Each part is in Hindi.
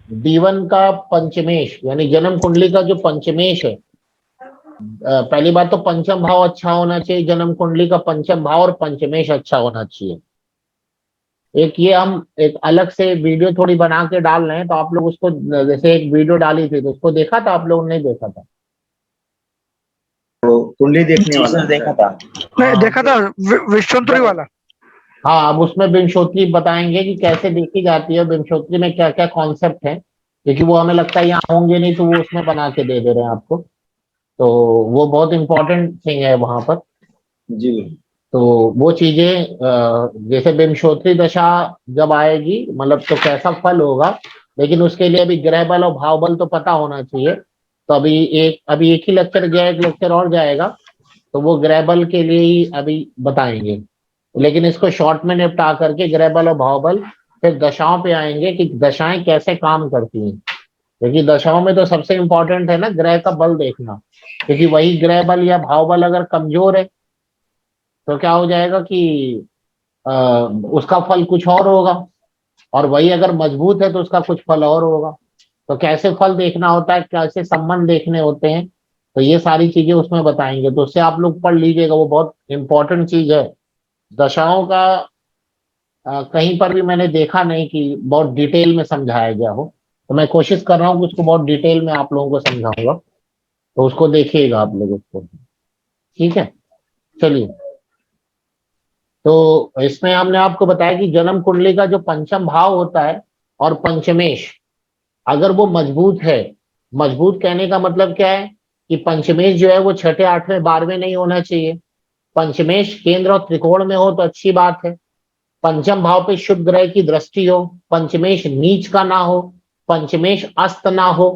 D1 का पंचमेश यानी जन्म कुंडली का जो पंचमेश है, पहली बात तो पंचम भाव अच्छा होना चाहिए, जन्म कुंडली का पंचम भाव और पंचमेश अच्छा होना चाहिए। एक ये हम एक अलग से वीडियो थोड़ी बना के डाल रहे हैं, तो आप लोग उसको, जैसे एक वीडियो डाली थी तो उसको देखा था आप लोगों ने, नहीं देखा था? तो कुंडली देखने वाला देखा था। नहीं देखा था, विश्वंतरी वाला। हाँ, अब उसमें विंशोत्तरी बताएंगे कि कैसे देखी जाती है, विंशोत्तरी में क्या क्या कॉन्सेप्ट है, क्योंकि वो हमें लगता है यहाँ होंगे नहीं, तो वो उसमें बना के दे रहे हैं आपको। तो वो बहुत इंपॉर्टेंट थिंग है वहां पर। जी। तो वो चीजें, जैसे विंशोत्तरी दशा जब आएगी, मतलब तो कैसा फल होगा, लेकिन उसके लिए अभी ग्रह बल और भाव बल तो पता होना चाहिए। तो अभी एक ही लेक्चर गया, एक लेक्चर और जाएगा, तो वो ग्रह बल के लिए ही अभी बताएंगे। लेकिन इसको शॉर्ट में निपटा करके ग्रह बल और भाव बल, फिर दशाओं पे आएंगे कि दशाएं कैसे काम करती हैं, क्योंकि दशाओं में तो सबसे इंपॉर्टेंट है ना ग्रह का बल देखना, क्योंकि वही ग्रह बल या भाव बल अगर कमजोर है तो क्या हो जाएगा कि उसका फल कुछ और होगा, और वही अगर मजबूत है तो उसका कुछ फल और होगा। तो कैसे फल देखना होता है, कैसे संबंध देखने होते हैं, तो ये सारी चीजें उसमें बताएंगे, तो उससे आप लोग पढ़ लीजिएगा, वो बहुत इंपॉर्टेंट चीज है। दशाओं का कहीं पर भी मैंने देखा नहीं कि बहुत डिटेल में समझाया गया हो, तो मैं कोशिश कर रहा हूँ कि उसको बहुत डिटेल में आप लोगों को समझाऊंगा, तो उसको देखिएगा आप लोग उसको। ठीक है, चलिए। तो इसमें हमने आपको बताया कि जन्म कुंडली का जो पंचम भाव होता है और पंचमेश, अगर वो मजबूत है, मजबूत कहने का मतलब क्या है कि पंचमेश जो है वो छठे आठवें बारहवें नहीं होना चाहिए। पंचमेश केंद्र और त्रिकोण में हो तो अच्छी बात है। पंचम भाव पे शुभ ग्रह की दृष्टि हो, पंचमेश नीच का ना हो, पंचमेश अस्त ना हो।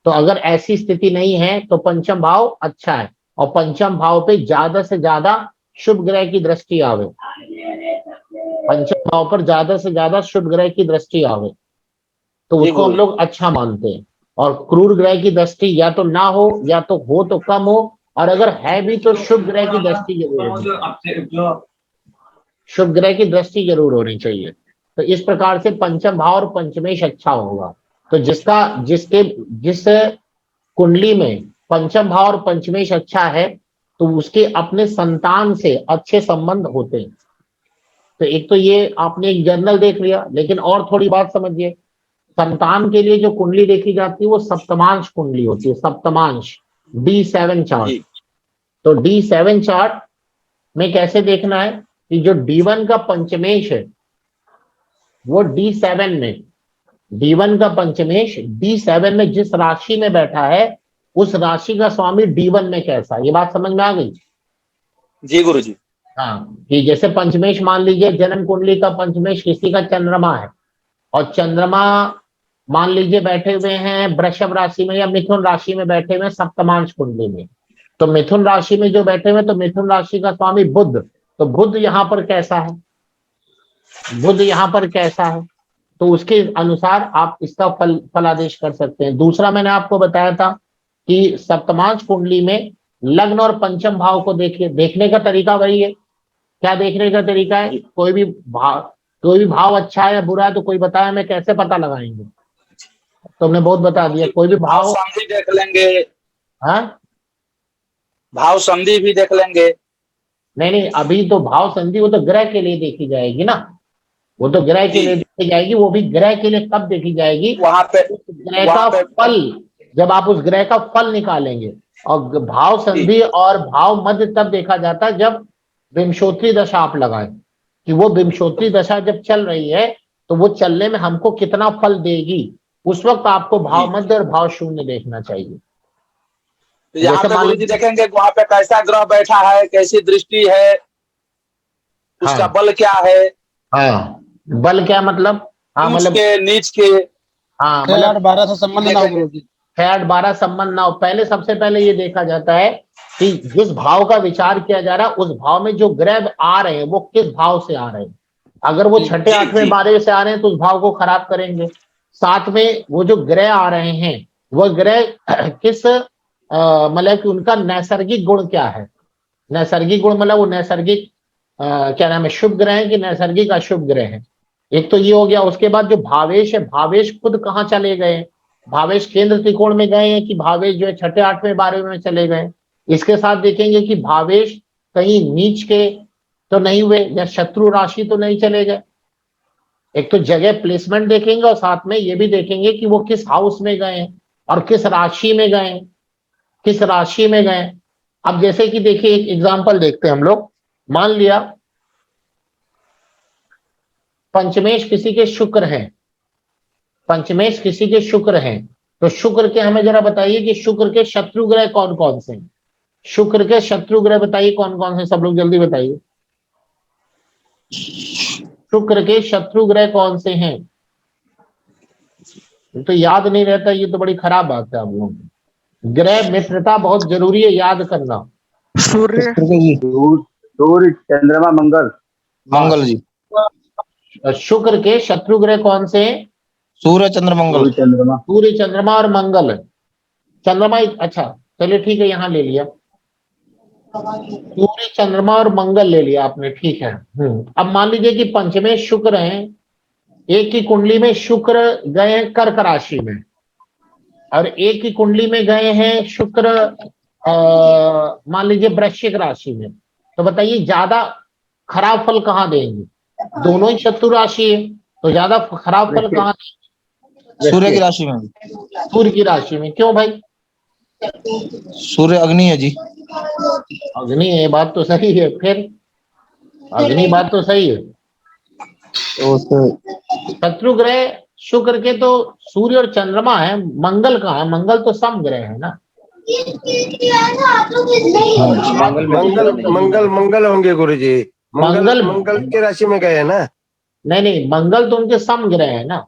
तो अगर ऐसी स्थिति नहीं है तो पंचम भाव अच्छा है, और पंचम भाव पे ज्यादा से ज्यादा शुभ ग्रह की दृष्टि आवे, पंचम भाव पर ज्यादा से ज्यादा शुभ ग्रह की दृष्टि आवे, तो उसको हम लोग अच्छा मानते हैं। और क्रूर ग्रह की दृष्टि या तो ना हो, या तो हो तो कम हो, और अगर है भी तो शुभ ग्रह की दृष्टि जरूर होगी, शुभ ग्रह की दृष्टि जरूर होनी चाहिए। तो इस प्रकार से पंचम भाव और पंचमेश अच्छा होगा। तो जिस कुंडली में पंचम भाव और पंचमेश अच्छा है, तो उसके अपने संतान से अच्छे संबंध होते हैं। तो एक तो ये आपने एक जर्नल देख लिया, लेकिन और थोड़ी बात समझिए। संतान के लिए जो कुंडली देखी जाती है वो सप्तमांश कुंडली होती है, सप्तमांश, D7 चार्ट। तो D7 चार्ट में कैसे देखना है कि जो D1 का पंचमेश है वो D1 का पंचमेश D7 में जिस राशि में बैठा है, उस राशि का स्वामी D1 में कैसा, ये बात समझ में आ गई? जी गुरुजी। हाँ, कि जैसे पंचमेश मान लीजिए, जन्म कुंडली का पंचमेश किसी का चंद्रमा है, और चंद्रमा मान लीजिए बैठे हुए हैं वृषभ राशि में या मिथुन राशि में बैठे हुए हैं सप्तमांश कुंडली में। तो मिथुन राशि में जो बैठे हुए, तो मिथुन राशि का स्वामी बुध, तो बुध यहाँ पर कैसा है, बुध यहाँ पर कैसा है, तो उसके अनुसार आप इसका फलादेश कर सकते हैं। दूसरा मैंने आपको बताया था कि सप्तमांश कुंडली में लग्न और पंचम भाव को देखिए, देखने का तरीका वही है। क्या देखने का तरीका है? कोई भी भाव अच्छा है या बुरा है तो कोई बताया, मैं कैसे पता लगाएंगे? तुमने बहुत बता दिया, कोई भी भाव संधि देख लेंगे। हाँ, भाव संधि भी देख लेंगे। नहीं, अभी तो भाव संधि वो तो ग्रह के लिए देखी जाएगी ना, वो तो ग्रह के लिए देखी जाएगी। वो भी ग्रह के लिए कब देखी जाएगी? वहां पे उस ग्रह का फल, जब आप उस ग्रह का फल निकालेंगे। और भाव संधि और भाव मध्य तब देखा जाता है जब विंशोत्तरी दशा आप लगाएं, कि वो विंशोत्तरी दशा जब चल रही है तो वो चलने में हमको कितना फल देगी, उस वक्त आपको भाव मध्य और भाव शून्य देखना चाहिए। तो यहाँ पे गुरुजी देखेंगे वहां पे कैसा ग्रह बैठा है, कैसी दृष्टि है, उसका बल क्या है। हाँ, बल क्या मतलब? हाँ, मतलब नीच के हाँ, 6-8-12 से संबंध ना हो गुरुजी, 6-8-12 संबंध ना हो। पहले सबसे पहले ये देखा जाता है कि जिस भाव का विचार किया जा रहा है उस भाव में जो ग्रह आ रहे हैं वो किस भाव से आ रहे हैं। अगर वो छठे आठवें 12वें से आ रहे हैं तो उस भाव को खराब करेंगे। साथ में वो जो ग्रह आ रहे हैं वो ग्रह किस मतलब कि उनका नैसर्गिक गुण क्या है। नैसर्गिक गुण मतलब वो नैसर्गिक क्या नाम है, शुभ ग्रह है कि नैसर्गिक अशुभ ग्रह है। एक तो ये हो गया। उसके बाद जो भावेश है, भावेश खुद कहाँ चले गए? भावेश केंद्र त्रिकोण में गए हैं कि भावेश जो है छठे आठवें 12वें में चले गए? इसके साथ देखेंगे कि भावेश कहीं नीच के तो नहीं हुए या शत्रु राशि तो नहीं चले गए। एक तो जगह प्लेसमेंट देखेंगे और साथ में ये भी देखेंगे कि वो किस हाउस में गए और किस राशि में गए, किस राशि में गए। अब जैसे कि देखिए एक एग्जांपल देखते हैं हम लोग। मान लिया पंचमेश किसी के शुक्र हैं, पंचमेश किसी के शुक्र हैं, तो शुक्र के हमें जरा बताइए कि शुक्र के शत्रु ग्रह कौन कौन से हैं? शुक्र के शत्रु ग्रह बताइए कौन कौन से, सब लोग जल्दी बताइए। शुक्र के शत्रु ग्रह कौन से हैं? तो याद नहीं रहता, ये तो बड़ी खराब बात है आप लोगों की। ग्रह मित्रता बहुत जरूरी है, याद करना। सूर्य, सूर्य, चंद्रमा, मंगल। मंगल जी। शुक्र के शत्रु ग्रह कौन से हैं? सूर्य चंद्र मंगल। चंद्रमा। सूर्य, चंद्रमा और मंगल। चंद्रमा, अच्छा चलिए ठीक है, यहां ले लिया सूर्य, चंद्रमा और मंगल ले लिया आपने, ठीक है। अब मान लीजिए कि पंचमेश शुक्र हैं, एक की कुंडली में शुक्र गए हैं कर्क राशि में और एक की कुंडली में गए हैं शुक्र मान लीजिए वृश्चिक राशि में। तो बताइए ज्यादा खराब फल कहाँ देंगे? दोनों ही शत्रु राशि है, तो ज्यादा खराब फल कहाँ देंगे? सूर्य की राशि में। सूर्य की राशि में। क्यों भाई? सूर्य अग्नि है जी। अग्नि है, बात तो सही है। फिर अग्नि, बात तो सही है। तो शत्रु ग्रह शुक्र के तो सूर्य और चंद्रमा है, मंगल कहाँ है? मंगल तो सम ग्रह है ना। मंगल होंगे गुरुजी। मंगल मंगल के राशि में गए हैं ना। नहीं नहीं, मंगल तो उनके सम ग्रह है ना।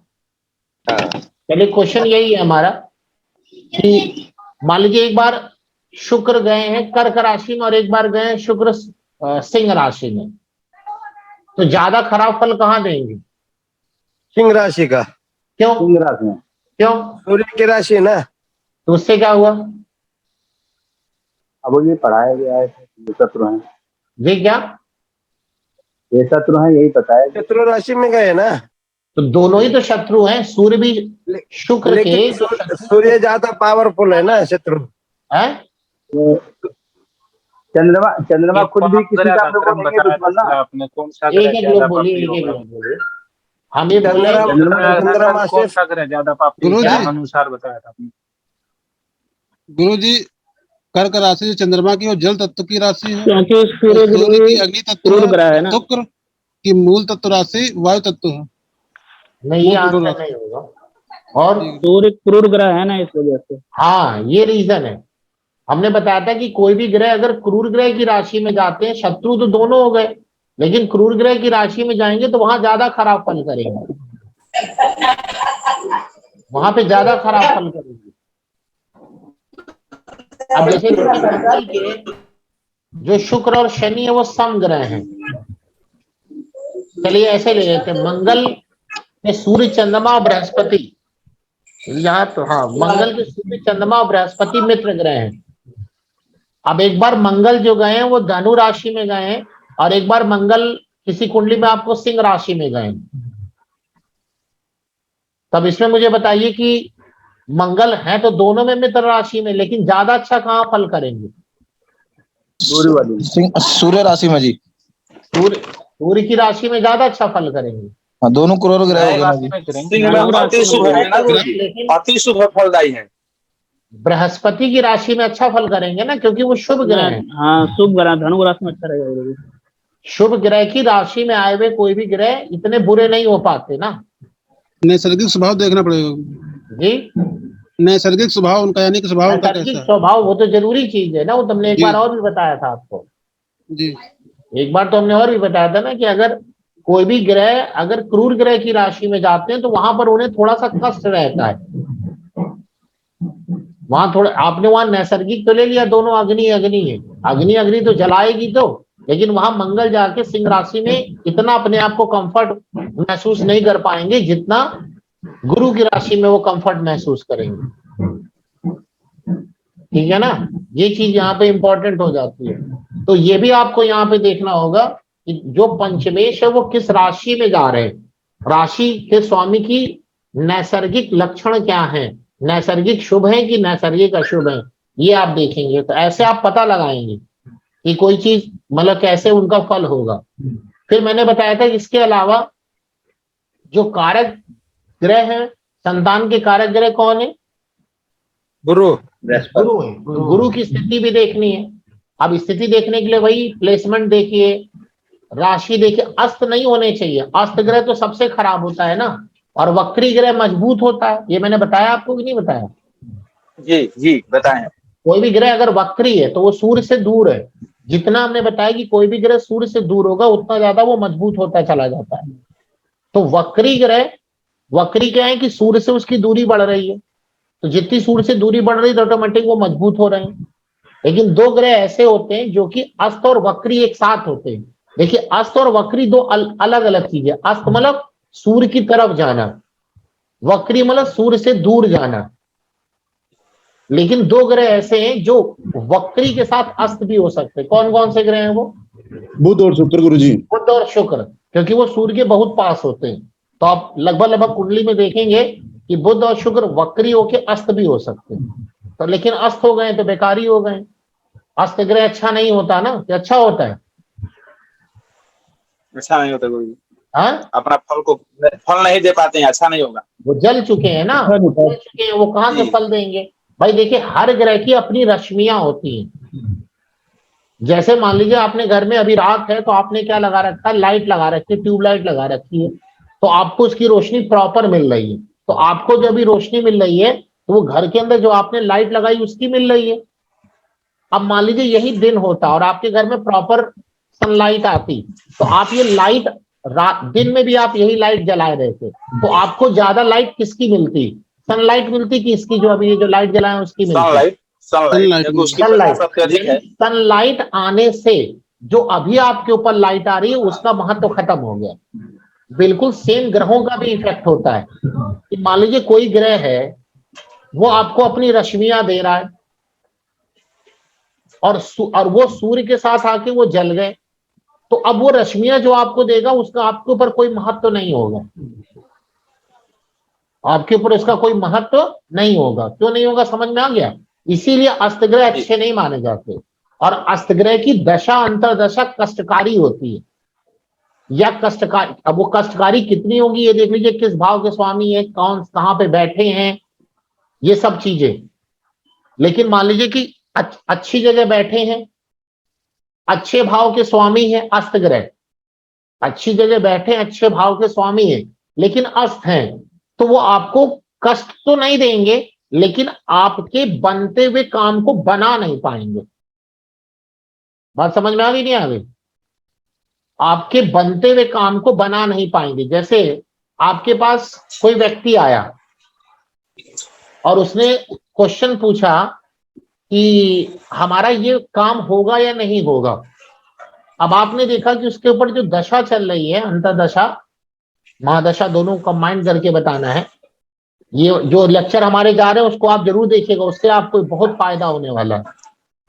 चलिए क्वेश्चन यही है हमारा कि मान लीजिए एक बार शुक्र गए हैं कर्क राशि में और एक बार गए हैं शुक्र सिंह राशि में, तो ज्यादा खराब फल कहाँ देंगे? सिंह राशि का। क्यों? सिंह राशि में। क्यों? सूर्य की राशि है ना। तो उससे क्या हुआ? अब ये पढ़ाया गया है, ये शत्रु है, ये क्या? ये शत्रु है, यही पता है। शत्रु राशि में गए ना। तो दोनों ही तो शत्रु हैं, सूर्य भी शुक्र के लेकिन सूर्य ज्यादा पावरफुल है ना शत्रु है। चंद्रमा खुद भी किसी का दुश्मन ना। आपने कौन सा एक एक लोग बोलिए, एक एक लोग बोलिए। हम ये बोल रहे हैं चंद्रमा कौन सा ग्रह ज्यादा पापी गुरु जी। अनुसार बताया था आपने। गुरु जी, कर्क राशि जो चंद्रमा की वो जल तत्व की राशि है, क्योंकि और सूर्य सूर्य की अग्नि तत्व क्रूर ग्रह है ना। शुक्र की मूल तत्व राशि वायु तत्व है। नहीं, ये आंसर नहीं होगा। और सूर्य क्रूर ग्रह है ना, इस वजह से। हाँ, ये रीजन है। हमने बताया था कि कोई भी ग्रह अगर क्रूर ग्रह की राशि में जाते हैं, शत्रु तो दोनों हो गए, लेकिन क्रूर ग्रह की राशि में जाएंगे तो वहां ज्यादा खराब फल करेंगे, वहां पे ज्यादा खराब फल करेंगे। अब जैसे मंगल के जो शुक्र और शनि है वो सम ग्रह हैं। चलिए ऐसे ले लेते हैं, मंगल के सूर्य, चंद्रमा और बृहस्पति, यहाँ तो हाँ, मंगल के सूर्य, चंद्रमा और बृहस्पति मित्र ग्रह हैं। अब एक बार मंगल जो गए हैं वो धनु राशि में गए हैं और एक बार मंगल किसी कुंडली में आपको सिंह राशि में गए। तब इसमें मुझे बताइए कि मंगल है तो दोनों में मित्र राशि में, लेकिन ज्यादा अच्छा कहाँ फल करेंगे? सूर्य राशि में जी। सूर्य की राशि में ज्यादा अच्छा फल करेंगे। हाँ, दोनों क्रूर ग्रह हो गए ना जी। सिंह में अति शुभ है ना गुरु जी, अति शुभ फलदायी है। बृहस्पति की राशि में अच्छा फल करेंगे ना, क्योंकि वो शुभ ग्रह है। हाँ, शुभ ग्रह धनु राशि में अच्छा रहेगा गुरु जी। शुभ ग्रह की राशि में आए हुए कोई भी ग्रह इतने बुरे नहीं हो पाते ना। नैसर्गिक स्वभाव देखना पड़ेगा जी, नैसर्गिक स्वभाव उनका, यानी कि स्वभाव उनका नैसर्गिक कैसा है। स्वभाव वो तो जरूरी चीज है ना, वो तुमने एक जी। बार और भी बताया था आपको। जी, एक बार तो हमने और भी बताया था ना कि अगर कोई भी ग्रह अगर क्रूर ग्रह की राशि में जाते हैं तो वहां पर उन्हें थोड़ा सा कष्ट रहता है। वहां थोड़ा आपने वहां नैसर्गिक तो ले लिया, दोनों अग्नि अग्नि है, अग्नि अग्नि तो जलाएगी तो, लेकिन वहां मंगल जाके सिंह राशि में इतना अपने आप को कंफर्ट महसूस नहीं कर पाएंगे जितना गुरु की राशि में वो कंफर्ट महसूस करेंगे। ठीक है ना, ये चीज यहाँ पे इंपॉर्टेंट हो जाती है। तो ये भी आपको यहाँ पे देखना होगा कि जो पंचमेश है वो किस राशि में जा रहे हैं। राशि के स्वामी की नैसर्गिक लक्षण क्या है, नैसर्गिक शुभ है कि नैसर्गिक अशुभ है, ये आप देखेंगे। तो ऐसे आप पता लगाएंगे कि कोई चीज मतलब कैसे उनका फल होगा। फिर मैंने बताया था कि इसके अलावा जो कारक ग्रह है, संतान के कारक ग्रह कौन है? गुरु गुरु है। तो गुरु की स्थिति भी देखनी है। अब स्थिति देखने के लिए वही प्लेसमेंट देखिए, राशि देखिए, अस्त नहीं होने चाहिए। अस्त ग्रह तो सबसे खराब होता है ना, और वक्री ग्रह मजबूत होता है। ये मैंने बताया आपको कि नहीं बताया? जी जी बताएं। कोई भी ग्रह अगर वक्री है तो वो सूर्य से दूर है। जितना हमने बताया कि कोई भी ग्रह सूर्य से दूर होगा उतना ज्यादा वो मजबूत होता चला जाता है। तो वक्री ग्रह, वक्री क्या है कि सूर्य से उसकी दूरी बढ़ रही है, तो जितनी सूर्य से दूरी बढ़ रही है तो ऑटोमेटिक वो मजबूत हो रहे हैं। लेकिन दो ग्रह ऐसे होते हैं जो कि अस्त और वक्री एक साथ होते हैं। देखिए, अस्त और वक्री दो अलग अलग चीजें। अस्त मतलब सूर्य की तरफ जाना, वक्री मतलब सूर्य से दूर जाना। लेकिन दो ग्रह ऐसे हैं जो वक्री के साथ अस्त भी हो सकते हैं। कौन कौन से ग्रह हैं वो? बुध और शुक्र गुरुजी। बुध और शुक्र, क्योंकि वो सूर्य के बहुत पास होते हैं। तो आप लगभग कुंडली में देखेंगे कि बुध और शुक्र वक्री होके अस्त भी हो सकते हैं। तो लेकिन अस्त हो गए तो बेकारी हो गए। अस्त ग्रह अच्छा नहीं होता ना, कि अच्छा होता है? अच्छा नहीं होता कोई, हाँ, अपना फल नहीं दे पाते हैं, अच्छा नहीं होगा। वो जल चुके हैं ना, जल चुके हैं, वो कहां से जी। फल देंगे? भाई देखिए, हर ग्रह की अपनी रश्मियां होती हैं। जैसे मान लीजिए आपने घर में अभी रात है तो आपने क्या लगा रखा है? लाइट लगा रखी है, ट्यूबलाइट लगा रखी है, तो आपको उसकी रोशनी प्रॉपर मिल रही है। तो आपको जो अभी रोशनी मिल रही है तो वो घर के अंदर जो आपने लाइट लगाई उसकी मिल रही है। अब मान लीजिए यही दिन होता और आपके घर में प्रॉपर सनलाइट आती, तो आप ये लाइट रात दिन में भी आप यही लाइट जलाए रहे थे, तो आपको ज्यादा लाइट किसकी मिलती? सनलाइट मिलती कि इसकी जो अभी ये जो लाइट जलाए उसकी मिलती? सनलाइट, Sunlight क्योंकि उसकी प्रकाश सबसे अधिक है। सनलाइट आने से जो अभी आपके ऊपर लाइट आ रही है उसका महत्व खत्म हो गया। बिल्कुल सेम ग्रहों का भी इफेक्ट होता है कि मान लीजिए कोई ग्रह है वो आपको अपनी रश्मियां दे रहा है और वो सूर्य के साथ आके वो जल गए, तो अब वो रश्मियां जो आपको देगा उसका आपके ऊपर कोई महत्व नहीं होगा। आपके ऊपर इसका कोई महत्व नहीं होगा। क्यों नहीं होगा, समझ में आ गया? इसीलिए अस्तग्रह अच्छे नहीं माने जाते। और अस्तग्रह की दशा अंतरदशा कष्टकारी होती है, या कष्टकारी। अब वो कष्टकारी कितनी होगी ये देख लीजिए, किस भाव के स्वामी है, कौन कहां पे बैठे हैं, ये सब चीजें। लेकिन मान लीजिए कि अच्छी जगह बैठे हैं, अच्छे भाव के स्वामी है अस्त ग्रह, अच्छी जगह बैठे अच्छे भाव के स्वामी है लेकिन अस्त हैं, तो वो आपको कष्ट तो नहीं देंगे लेकिन आपके बनते हुए काम को बना नहीं पाएंगे। बात समझ में आ गई नहीं आ गई? आपके बनते हुए काम को बना नहीं पाएंगे। जैसे आपके पास कोई व्यक्ति आया और उसने क्वेश्चन पूछा कि हमारा ये काम होगा या नहीं होगा। अब आपने देखा कि उसके ऊपर जो दशा चल रही है, अंतरदशा महादशा दोनों कंबाइन करके बताना है। ये जो लेक्चर हमारे जा रहे हैं उसको आप जरूर देखिएगा, उससे आपको बहुत फायदा होने वाला है।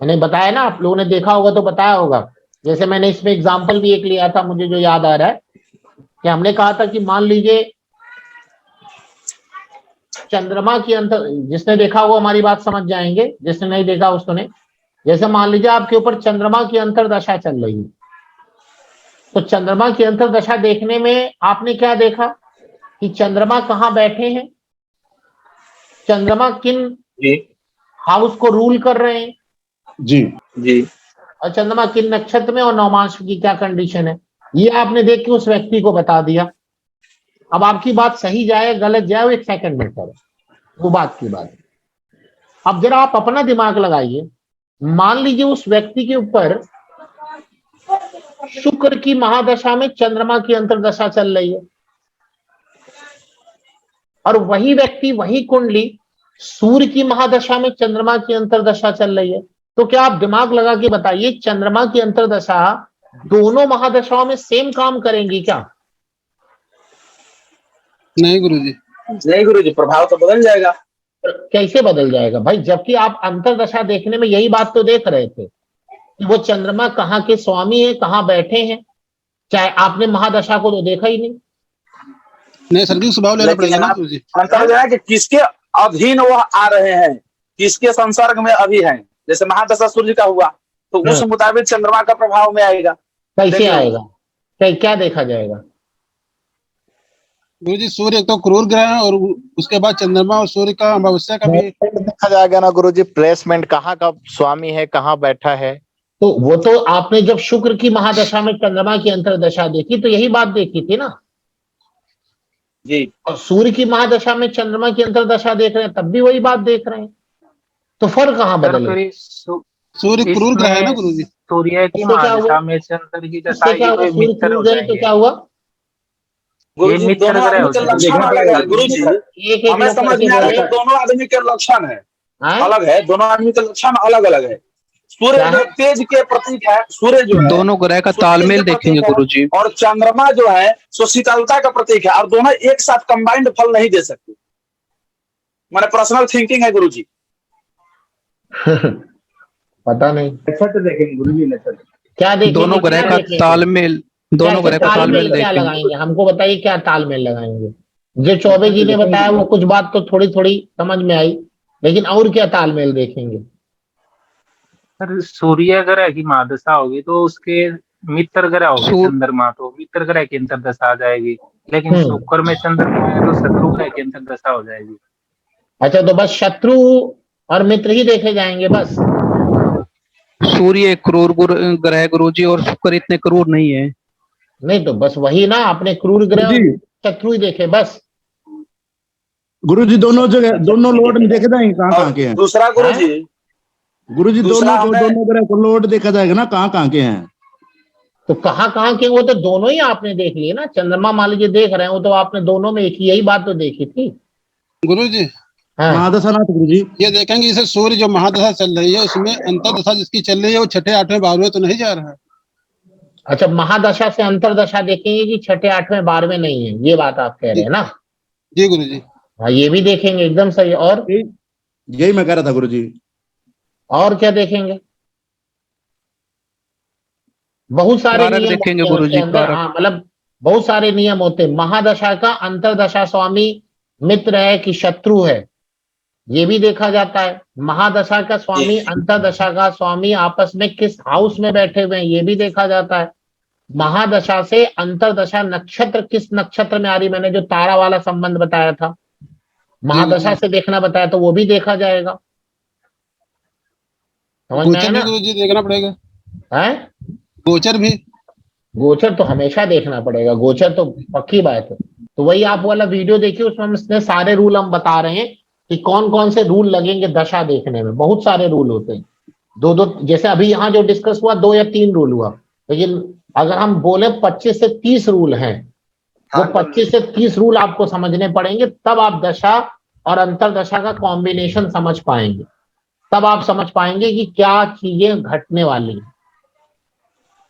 मैंने बताया ना, आप लोगों ने देखा होगा तो बताया होगा। जैसे मैंने इसमें एग्जाम्पल भी एक लिया था, मुझे जो याद आ रहा है कि हमने कहा था कि मान लीजिए चंद्रमा की अंतर, जिसने देखा होगा हमारी बात समझ जाएंगे, जिसने नहीं देखा उसको नहीं। जैसे मान लीजिए आपके ऊपर चंद्रमा की अंतरदशा चल रही है, तो चंद्रमा की अंतरदशा देखने में आपने क्या देखा कि चंद्रमा कहाँ बैठे हैं, चंद्रमा किन हाउस को रूल कर रहे हैं जी जी, और चंद्रमा किन नक्षत्र में और नवमांश की क्या कंडीशन है, ये आपने देख के उस व्यक्ति को बता दिया। अब आपकी बात सही जाए गलत जाए वो एक सेकंड मैटर है, वो बात की बात। अब जरा आप अपना दिमाग लगाइए, मान लीजिए उस व्यक्ति के ऊपर शुक्र की महादशा में चंद्रमा की अंतरदशा चल रही है और वही व्यक्ति वही कुंडली सूर्य की महादशा में चंद्रमा की अंतरदशा चल रही है, तो क्या आप दिमाग लगा के बताइए चंद्रमा की अंतरदशा दोनों महादशाओं में सेम काम करेंगी क्या? नहीं गुरुजी। नहीं गुरुजी, प्रभाव तो बदल जाएगा। कैसे बदल जाएगा भाई, जबकि आप अंतरदशा देखने में यही बात तो देख रहे थे कि वो चंद्रमा कहाँ के स्वामी है, कहाँ बैठे हैं, चाहे आपने महादशा को तो देखा ही नहीं। नैसर्गिक स्वभाव लेना लेकिन पड़ेगा ना यहाँ गुरु जी। अंतर जो है कि किसके अधीन वह आ रहे हैं, किसके संसर्ग में अभी हैं। जैसे महादशा सूर्य का हुआ तो उस मुताबिक चंद्रमा का प्रभाव में आएगा। कैसे देखिए, आएगा, क्या देखा जाएगा? गुरु जी सूर्य एक तो क्रूर ग्रह है और उसके बाद चंद्रमा और सूर्य का अमावस्या का भी देखा जाएगा ना गुरुजी, प्लेसमेंट कहाँ का स्वामी है, कहाँ बैठा है। तो वो तो आपने जब शुक्र की महादशा में चंद्रमा की अंतर्दशा देखी तो यही बात देखी थी ना जी। और सूर्य की महादशा में चंद्रमा की अंतर्दशा देख रहे हैं तब भी वही बात देख रहे हैं, तो फर्क कहाँ सर बदले? फिर सूर्य क्रूर ग्रह है ना इसमें गुरु जी। सूर्य की इससे क्या हुआ? महादशा में चंद्र की दशा इससे क्या ये हुआ? तो सूर्य मित्र हो क्रूर गए तो जाएंगे। क्या हुआ? गुरु ये जी मित्र दोनों ग्रह आदमी हो के जाएंगे। लक्षण अलग है। गुरु जी एक एक हमें लोग समझ करके में आ रहा है बोले, कि दोनों आदमी के लक्षण है हाँ? अलग है, दोनों आदमी के लक्षण अलग अलग है। सूर्य क्या जो है? तेज के प्रतीक है, सूर्य जो है दोनों ग्रह का सूर्य तालमेल के प्रतीक देखेंगे है, गुरुजी। और चंद्रमा जो है सो शीतलता का प्रतीक है, और दोनों एक साथ कंबाइंड फल नहीं दे सकते। मैंने पर्सनल थिंकिंग है गुरु जी। पता नहीं नक्षत्र देखेंगे गुरु जी, नक्षत्र। क्या देखेंगे, दोनों ग्रह क्या का देखेंगे? तालमेल, दोनों क्या ग्रह का तालमेल तालमेल क्या देखेंगे। लगाएंगे? हमको बताइए क्या तालमेल लगाएंगे? जो चौबे जी ने बताया वो कुछ बात तो थोड़ी थोड़ी समझ में आई, लेकिन और क्या तालमेल देखेंगे? सर सूर्य ग्रह की महादशा होगी तो उसके मित्र ग्रह होगी सूर्य- चंद्रमा, तो मित्र ग्रह की अंतर्दशा आ जाएगी। लेकिन शुक्र में चंद्रमा है तो शत्रु ग्रह की अंतर्दशा हो जाएगी। अच्छा, तो बस शत्रु और मित्र ही देखे जाएंगे बस? सूर्य एक क्रूर ग्रह है गुरुजी और शुक्र इतने क्रूर नहीं है। नहीं तो बस वही ना, आपने क्रूर ग्रह और शत्रु ही देखे बस। गुरु जी दोनों जगह दोनों लोड में देखे जाएंगे कहाँ और कहाँ के हैं। दूसरा गुरु जी गुरु जी दूसरा दोनों हमें- दोनों ग्रह को लोड देखा जाएगा ना कहाँ कहाँ के हैं। तो कहाँ कहाँ के, वो तो दोनों ही आपने देख लिए ना। चंद्रमा मान लीजिए देख रहे हैं, वो तो आपने दोनों में एक ही यही बात तो देखी थी। गुरु जी हाँ, महादशा नाथ गुरु जी ये देखेंगे जैसे सूर्य जो महादशा चल रही है उसमें अंतर्दशा जिसकी चल रही है वो छठे आठवें 12वें तो नहीं जा रहा है। अच्छा, महादशा से अंतरदशा देखेंगे कि छठे आठवें 12वें नहीं है, ये बात आप कह रहे हैं ना? जी गुरु जी। हाँ, ये भी देखेंगे, एकदम सही। और यही मैं कह रहा था गुरु जी। और क्या देखेंगे? बहुत सारे कारक नियम देखेंगे होते हैं गुरुजी, उसके अंदर। कारक। हाँ, मतलब बहुत सारे नियम होते हैं। महादशा का अंतरदशा स्वामी मित्र है कि शत्रु है, ये भी देखा जाता है। महादशा का स्वामी अंतरदशा का स्वामी आपस में किस हाउस में बैठे हुए हैं, ये भी देखा जाता है। महादशा से अंतरदशा नक्षत्र किस नक्षत्र में आ रही, मैंने जो तारा वाला संबंध बताया था, महादशा से देखना बताया, तो वो भी देखा जाएगा। समझ में आया गोचर भी ना? गुरु जी देखना पड़ेगा। है गोचर भी। गोचर तो हमेशा देखना पड़ेगा, गोचर तो पक्की बात है। तो वही आप वाला वीडियो देखिए, उसमें हम इसने सारे रूल हम बता रहे हैं कि कौन कौन से रूल लगेंगे दशा देखने में। बहुत सारे रूल होते हैं, दो दो, जैसे अभी यहाँ जो डिस्कस हुआ 2 या 3 रूल हुआ, लेकिन अगर हम बोले 25 से 30 रूल हैं, वो 25 से 30 रूल आपको समझने पड़ेंगे, तब आप दशा और अंतरदशा का कॉम्बिनेशन समझ पाएंगे। तब आप समझ पाएंगे कि क्या चीजें घटने वाली हैं।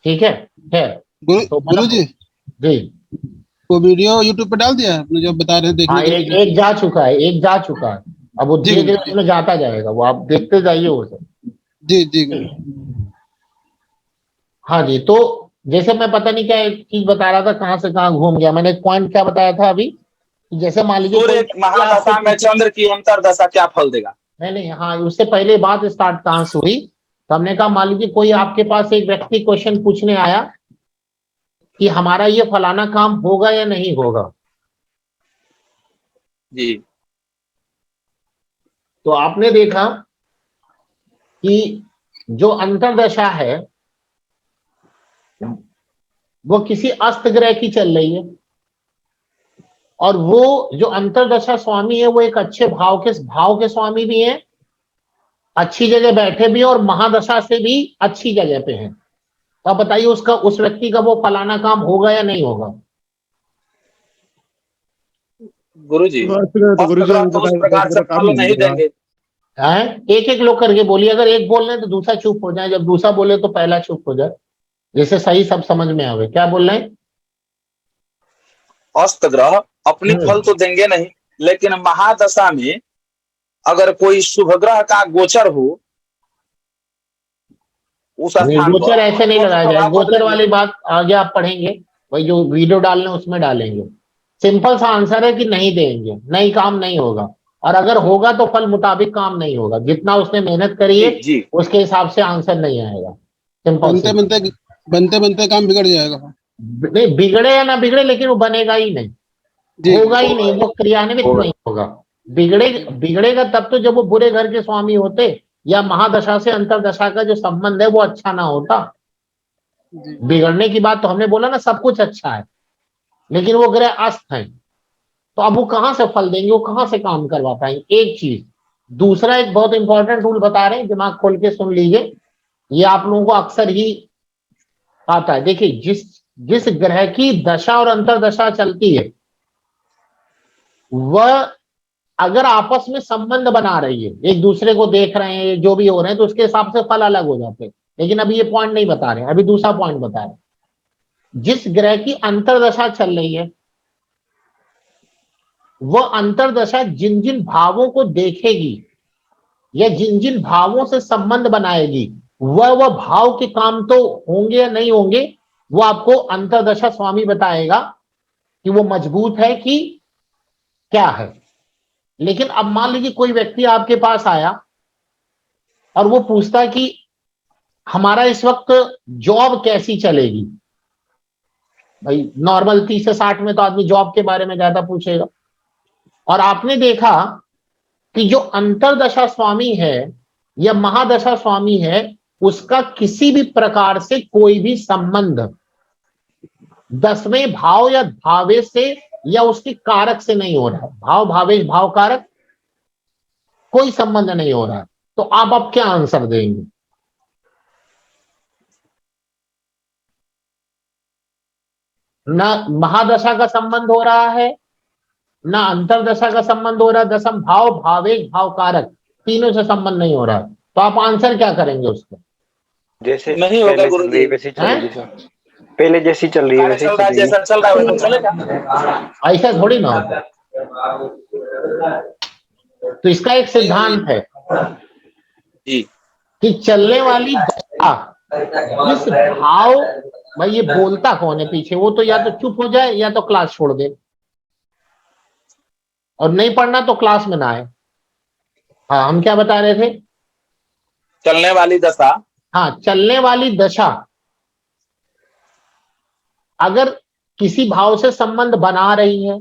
ठीक है? तो गुरु जी जी, वो वीडियो यूट्यूब पे डाल दिया है आपने जो बता रहे हैं देखने हाँ, के लिए। एक जा चुका है, एक जा चुका है। अब वो जी, धीरे धीरे जी। उसमें जाता जाएगा, वो आप देखते जाइए उसे। जी जी गुरु। हाँ जी, तो जैसे मैं पता नहीं क्या एक चीज बता रहा था, कहाँ से कहाँ घूम गया। मैंने एक पॉइंट क्या बताया था अभी, जैसे मान लीजिए सूर्य कोई महादशा में चंद्र की अंतर्दशा क्या फल देगा। नहीं, हाँ, उससे पहले बात स्टार्ट कहाँ से हुई, तो हमने कहा मान लीजिए कोई आपके पास एक व्यक्ति क्वेश्चन पूछने आया कि हमारा ये फलाना काम होगा या नहीं होगा, जी तो आपने देखा कि जो अंतर्दशा है वो किसी अस्त ग्रह की चल रही है, और वो जो अंतर्दशा स्वामी है वो एक अच्छे भाव के स्वामी भी हैं, अच्छी जगह बैठे भी हैं, और महादशा से भी अच्छी जगह पे हैं। तो आप बताइए उस व्यक्ति का वो फलाना काम होगा या नहीं होगा? गुरु जी गुरु जी तो उस प्रकार से फल नहीं देंगे। एक एक लोग करके बोलिए, अगर एक बोल रहे हैं तो दूसरा चुप हो जाए, जब दूसरा बोले तो पहला चुप हो जाए, जैसे सही सब समझ में आवे। क्या बोल रहे हैं? अस्त ग्रह अपनी फल तो देंगे नहीं, लेकिन महादशा में अगर कोई शुभ ग्रह का गोचर हो उस स्थान गोचर पर ऐसे नहीं तो लगाया जाए, प्रभाव गोचर बदलेगा। वाली बात आगे आप पढ़ेंगे, वही जो वीडियो डालने उसमें डालेंगे। सिंपल सा आंसर है कि नहीं देंगे, नहीं काम नहीं होगा, और अगर होगा तो फल मुताबिक काम नहीं होगा। जितना उसने मेहनत करी है जी उसके हिसाब से आंसर नहीं आएगा। सिंपल बनते बनते बनते बनते काम बिगड़ जाएगा। नहीं, बिगड़े या ना बिगड़े, लेकिन वो बनेगा ही नहीं, जी होगा ही नहीं, वो क्रियान्वित नहीं होगा। बिगड़ेगा तब तो जब वो बुरे घर के स्वामी होते, या महादशा से अंतरदशा का जो संबंध है वो अच्छा ना होता। जी बिगड़ने की बात तो हमने बोला ना, सब कुछ अच्छा है, लेकिन वो ग्रह अस्त हैं, तो अब वो कहां से फल देंगे, वो कहां से काम करवा पाएंगे? एक चीज। दूसरा एक बहुत इंपॉर्टेंट रूल बता रहे हैं, दिमाग खोल के सुन लीजिए, ये आप लोगों को अक्सर ही आता है। देखिए, जिस ग्रह की दशा और अंतरदशा चलती है, वह अगर आपस में संबंध बना रही है, एक दूसरे को देख रहे हैं, जो भी हो रहे हैं, तो उसके हिसाब से फल अलग हो जाते हैं। लेकिन अभी ये पॉइंट नहीं बता रहे हैं, अभी दूसरा पॉइंट बता रहे हैं। जिस ग्रह की अंतरदशा चल रही है, वह अंतरदशा जिन जिन भावों को देखेगी या जिन जिन भावों से संबंध बनाएगी, वह भाव के काम तो होंगे या नहीं होंगे, वो आपको अंतरदशा स्वामी बताएगा कि वो मजबूत है कि क्या है। लेकिन अब मान लीजिए कोई व्यक्ति आपके पास आया और वो पूछता है कि हमारा इस वक्त जॉब कैसी चलेगी। भाई नॉर्मल 30 से 60 में तो आदमी जॉब के बारे में ज्यादा पूछेगा, और आपने देखा कि जो अंतरदशा स्वामी है या महादशा स्वामी है, उसका किसी भी प्रकार से कोई भी संबंध 10वें भाव या भावेश से या उसके कारक से नहीं हो रहा है। भाव, भावेश, भाव, कारक, कोई संबंध नहीं हो रहा है। तो आप अब क्या आंसर देंगे? ना महादशा का संबंध हो रहा है, ना अंतरदशा का संबंध हो रहा है। दसम भाव, भावेश, भाव, कारक, तीनों से संबंध नहीं हो रहा है। तो आप आंसर क्या करेंगे उसका? जैसे नहीं होगा गुरु जी, वैसे चलेगी सर, पहले जैसी चल रही है वैसे चल रहा है, जैसा चल रहा है वैसा चलेगा। ऐसा थोड़ी ना होता। तो इसका एक सिद्धांत है जी कि चलने वाली दशा, जिस भाव, भाई ये बोलता कौन है पीछे? वो तो या तो चुप हो जाए या तो क्लास छोड़ दे, और नहीं पढ़ना तो क्लास में ना आए। हाँ, हम क्या बता रहे थे? चलने वाली दशा, हाँ, चलने वाली दशा अगर किसी भाव से संबंध बना रही है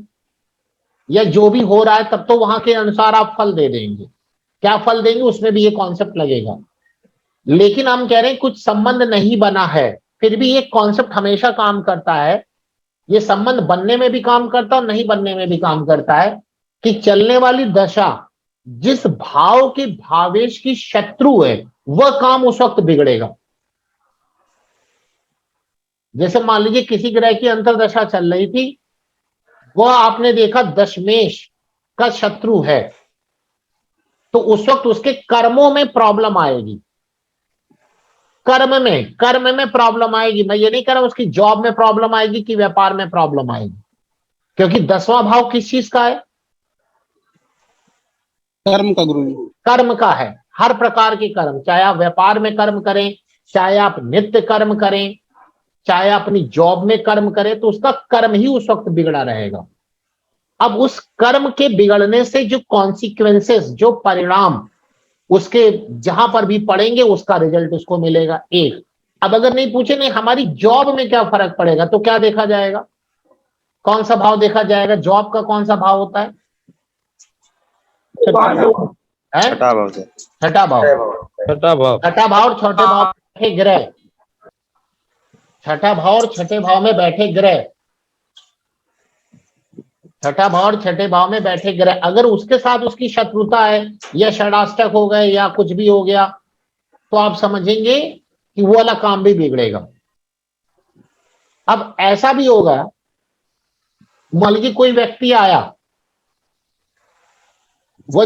या जो भी हो रहा है, तब तो वहां के अनुसार आप फल दे देंगे। क्या फल देंगे उसमें भी ये कॉन्सेप्ट लगेगा। लेकिन हम कह रहे हैं कुछ संबंध नहीं बना है, फिर भी ये कॉन्सेप्ट हमेशा काम करता है। ये संबंध बनने में भी काम करता है और नहीं बनने में भी काम करता है, कि चलने वाली दशा जिस भाव के भावेश की शत्रु है, वह काम उस वक्त बिगड़ेगा। जैसे मान लीजिए किसी ग्रह की अंतरदशा चल रही थी, वह आपने देखा दशमेश का शत्रु है, तो उस वक्त उसके कर्मों में प्रॉब्लम आएगी। कर्म में प्रॉब्लम आएगी। मैं ये नहीं कह रहा उसकी जॉब में प्रॉब्लम आएगी कि व्यापार में प्रॉब्लम आएगी, क्योंकि 10वां भाव किस चीज का है? कर्म का गुरु जी। कर्म का है। हर प्रकार के कर्म, चाहे आप व्यापार में कर्म करें, चाहे आप नित्य कर्म करें, चाहे अपनी जॉब में कर्म करें, तो उसका कर्म ही उस वक्त बिगड़ा रहेगा। अब उस कर्म के बिगड़ने से जो कॉन्सिक्वेंसेस, जो परिणाम उसके जहां पर भी पड़ेंगे, उसका रिजल्ट उसको मिलेगा। एक, अब अगर नहीं पूछे नहीं हमारी जॉब में क्या फर्क पड़ेगा, तो क्या देखा जाएगा? कौन सा भाव देखा जाएगा? जॉब का कौन सा भाव होता है? छठा भाव। छठा भाव। छठा भाव और छोटे भाव में बैठे ग्रह, छठा भाव और छठे भाव में बैठे ग्रह, छठा भाव और छठे भाव में बैठे ग्रह, अगर उसके साथ उसकी शत्रुता है या षडाष्टक हो गए या कुछ भी हो गया, तो आप समझेंगे कि वो वाला काम भी बिगड़ेगा। अब ऐसा भी होगा, मान लीजिए कोई व्यक्ति आया, वो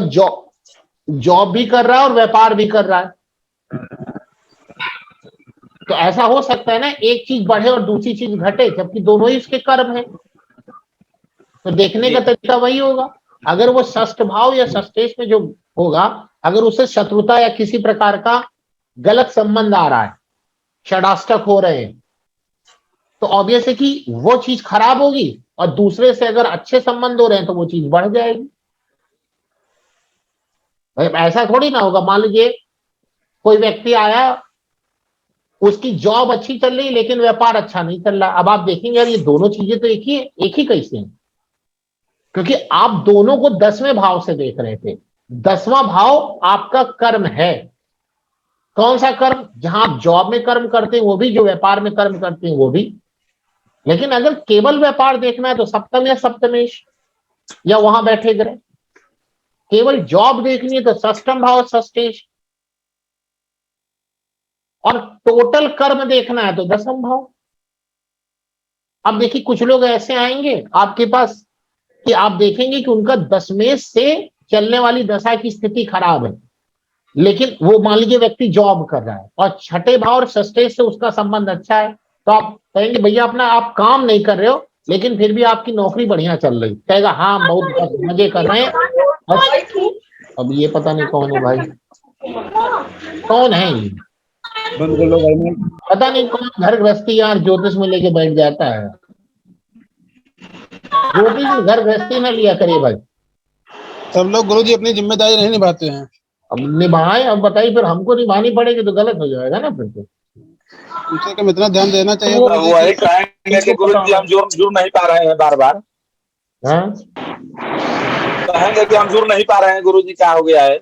जॉब भी कर रहा है और व्यापार भी कर रहा है, तो ऐसा हो सकता है ना एक चीज बढ़े और दूसरी चीज घटे, जबकि दोनों ही उसके कर्म है। तो देखने का तरीका वही होगा। अगर वो षष्ठ भाव या षष्ठेश में जो होगा, अगर उसे शत्रुता या किसी प्रकार का गलत संबंध आ रहा है, षडाष्टक हो रहे हैं, तो ऑब्वियस है कि वो चीज खराब होगी और दूसरे से अगर अच्छे संबंध हो रहे हैं तो वो चीज बढ़ जाएगी। भाई ऐसा थोड़ी ना होगा, मान लीजिए कोई व्यक्ति आया, उसकी जॉब अच्छी चल रही लेकिन व्यापार अच्छा नहीं चल रहा। अब आप देखेंगे यार ये दोनों चीजें तो एक ही कैसे हैं, क्योंकि आप दोनों को 10वें भाव से देख रहे थे। 10वां भाव आपका कर्म है। कौन सा कर्म? जहां आप जॉब में कर्म करते हैं वो भी, जो व्यापार में कर्म करते हैं वो भी। लेकिन अगर केवल व्यापार देखना है तो सप्तम या सप्तमेश या वहां बैठे ग्रह। केवल जॉब देखनी है तो षष्ठम भाव षष्ठेश, और टोटल कर्म देखना है तो 10वां भाव। अब देखिए कुछ लोग ऐसे आएंगे आपके पास कि आप देखेंगे कि उनका 10वें से चलने वाली दशा की स्थिति खराब है, लेकिन वो मान लीजिए व्यक्ति जॉब कर रहा है और छठे भाव और षष्ठे से उसका संबंध अच्छा है, तो आप कहेंगे भैया अपना आप काम नहीं कर रहे हो लेकिन फिर भी आपकी नौकरी बढ़िया चल रही। कहेगा हाँ बहुत मजे कर रहे हैं। अब ये पता नहीं कौन है भाई, कौन है ये? पता नहीं कौन घर गृहस्थी यार ज्योतिष में लेके बैठ जाता है। ज्योतिष में घर गृहस्थी में लिया करिए भाई। सब लोग गुरुजी अपनी जिम्मेदारी नहीं निभाते हैं। अब निभाए, अब बताइए फिर हमको निभानी पड़ेगी तो गलत हो जाएगा ना फिर तो। उनसे कम इतना ध्यान देना चाहिए। अब वही कहेंगे कि गुरुजी हम जुड़ नहीं पा रहे हैं, बार बार हाँ कहेंगे कि हम जुड़ नहीं पा रहे हैं गुरुजी, क्या हो गया है?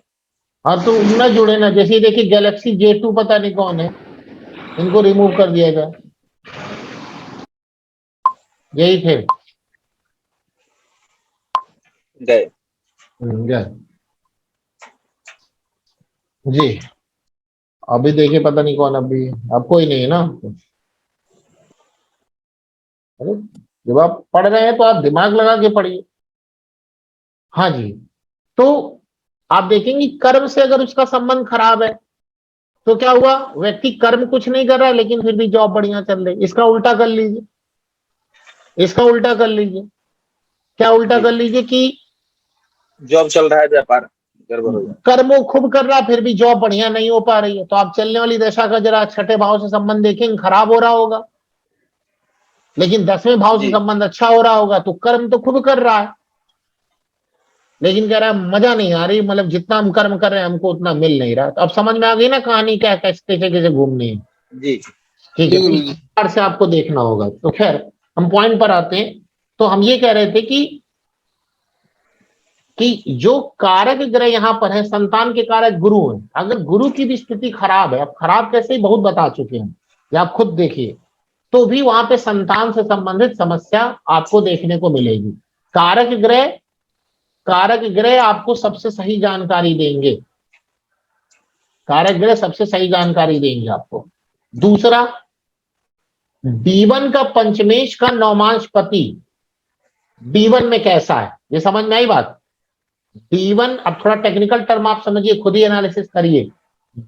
हाँ तो न जुड़े ना। जैसे देखिए गैलेक्सी J2 पता नहीं कौन है, इनको रिमूव कर दिया गया। यही थे गए गए जी। अभी देखिए पता नहीं कौन, अभी अब कोई नहीं है ना। अरे जब आप पढ़ रहे हैं तो आप दिमाग लगा के पढ़िए। हाँ जी, तो आप देखेंगे कर्म से अगर उसका संबंध खराब है तो क्या हुआ, व्यक्ति कर्म कुछ नहीं कर रहा है लेकिन फिर भी जॉब बढ़िया चल रही। इसका उल्टा कर लीजिए, इसका उल्टा कर लीजिए। क्या उल्टा कर लीजिए कि जॉब चल रहा है, व्यापार गड़बड़ हो गया, कर्म वो खूब कर रहा है फिर भी जॉब बढ़िया नहीं हो पा रही है, तो आप चलने वाली दशा का जरा छठे भाव से संबंध देखेंगे, खराब हो रहा होगा। लेकिन 10वें भाव से संबंध अच्छा हो रहा होगा, तो कर्म तो खूब कर रहा है लेकिन कह रहा है मजा नहीं आ रही, मतलब जितना हम कर्म कर रहे हैं हमको उतना मिल नहीं रहा। तो अब समझ में आ गई ना कहानी क्या कैसे कैसे घूमनी है जी। ठीक है, इस प्रकार से आपको देखना होगा। तो खैर हम पॉइंट पर आते हैं। तो हम ये कह रहे थे कि जो कारक ग्रह यहाँ पर है, संतान के कारक गुरु है। अगर गुरु की भी स्थिति खराब है, अब खराब कैसे ही बहुत बता चुके हैं या आप खुद देखिए, तो भी वहां पे संतान से संबंधित समस्या आपको देखने को मिलेगी। कारक ग्रह आपको सबसे सही जानकारी देंगे, कारक ग्रह सबसे सही जानकारी देंगे आपको। दूसरा, D1 का पंचमेश का नवमांश पति D1 में कैसा है, ये समझ में आई बात? D1, अब थोड़ा टेक्निकल टर्म आप समझिए, खुद ही एनालिसिस करिए।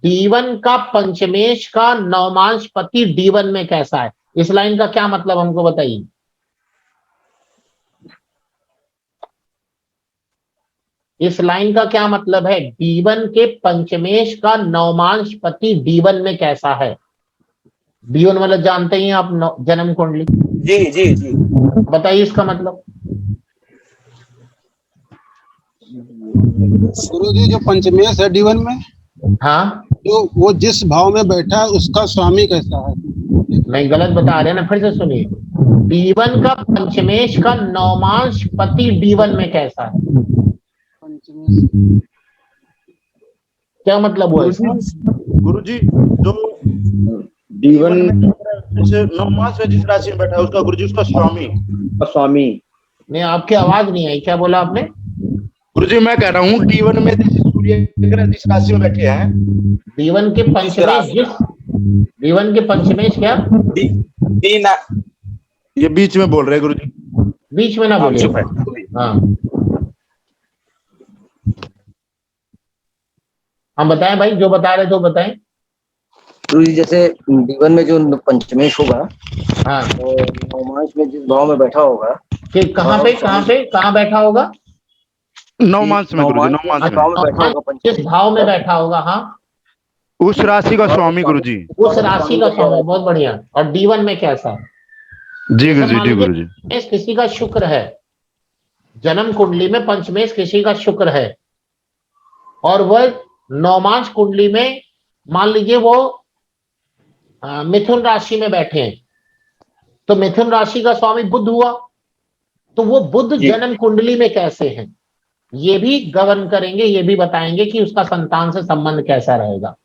D1 का पंचमेश का नवमांश पति D1 में कैसा है, इस लाइन का क्या मतलब हमको बताइए। इस लाइन का क्या मतलब है? D1 के पंचमेश का नवमांश पति D1 में कैसा है। D1 मतलब जानते ही हैं आप, जन्म कुंडली। जी जी जी, बताइए इसका मतलब। गुरुजी जो पंचमेश है D1 में, हाँ, जो वो जिस भाव में बैठा है उसका स्वामी कैसा है? नहीं गलत बता रहे हैं ना, फिर से सुनिए। D1 का पंचमेश का नवमांश पति D1 में कैसा है, पंचमेश क्या मतलब हुआ? गुरुजी जो D1 जैसे नवमास में जिस राशि में बैठा है उसका गुरुजी उसका स्वामी। नहीं आपकी आवाज नहीं आई, क्या बोला आपने? गुरुजी मैं कह रहा हूँ D1 में जैसे सूर्य ग्रह जिस राशि में बैठे हैं, D1 के पंचमेश D1 के पंचमेश क्या ये बीच में बोल रहे हैं गुरुजी, बीच में ना बोले। हाँ हम बताएं भाई, जो बता रहे तो बताएं। गुरुजी जैसे D1 में जो पंचमेश होगा, हाँ, और नवमांश में जिस भाव में बैठा होगा, कि कहाँ बैठा होगा? नवमास में गुरुजी, नवमास भाव में बैठा होगा, किस भाव में बैठा होगा? हाँ, उस राशि का स्वामी गुरुजी, उस राशि का स्वामी। बहुत बढ़िया। और D1 में कैसा? जी गुरु जी, मान जी लीजिए गुरु जी। पंचमेश किसी का शुक्र है, जन्म कुंडली में पंचमेश किसी का शुक्र है और वह नौमांश कुंडली में मान लीजिए वो मिथुन राशि में बैठे हैं, तो मिथुन राशि का स्वामी बुध हुआ, तो वो बुध जन्म कुंडली में कैसे हैं ये भी गवर्न करेंगे, ये भी बताएंगे कि उसका संतान से संबंध कैसा रहेगा।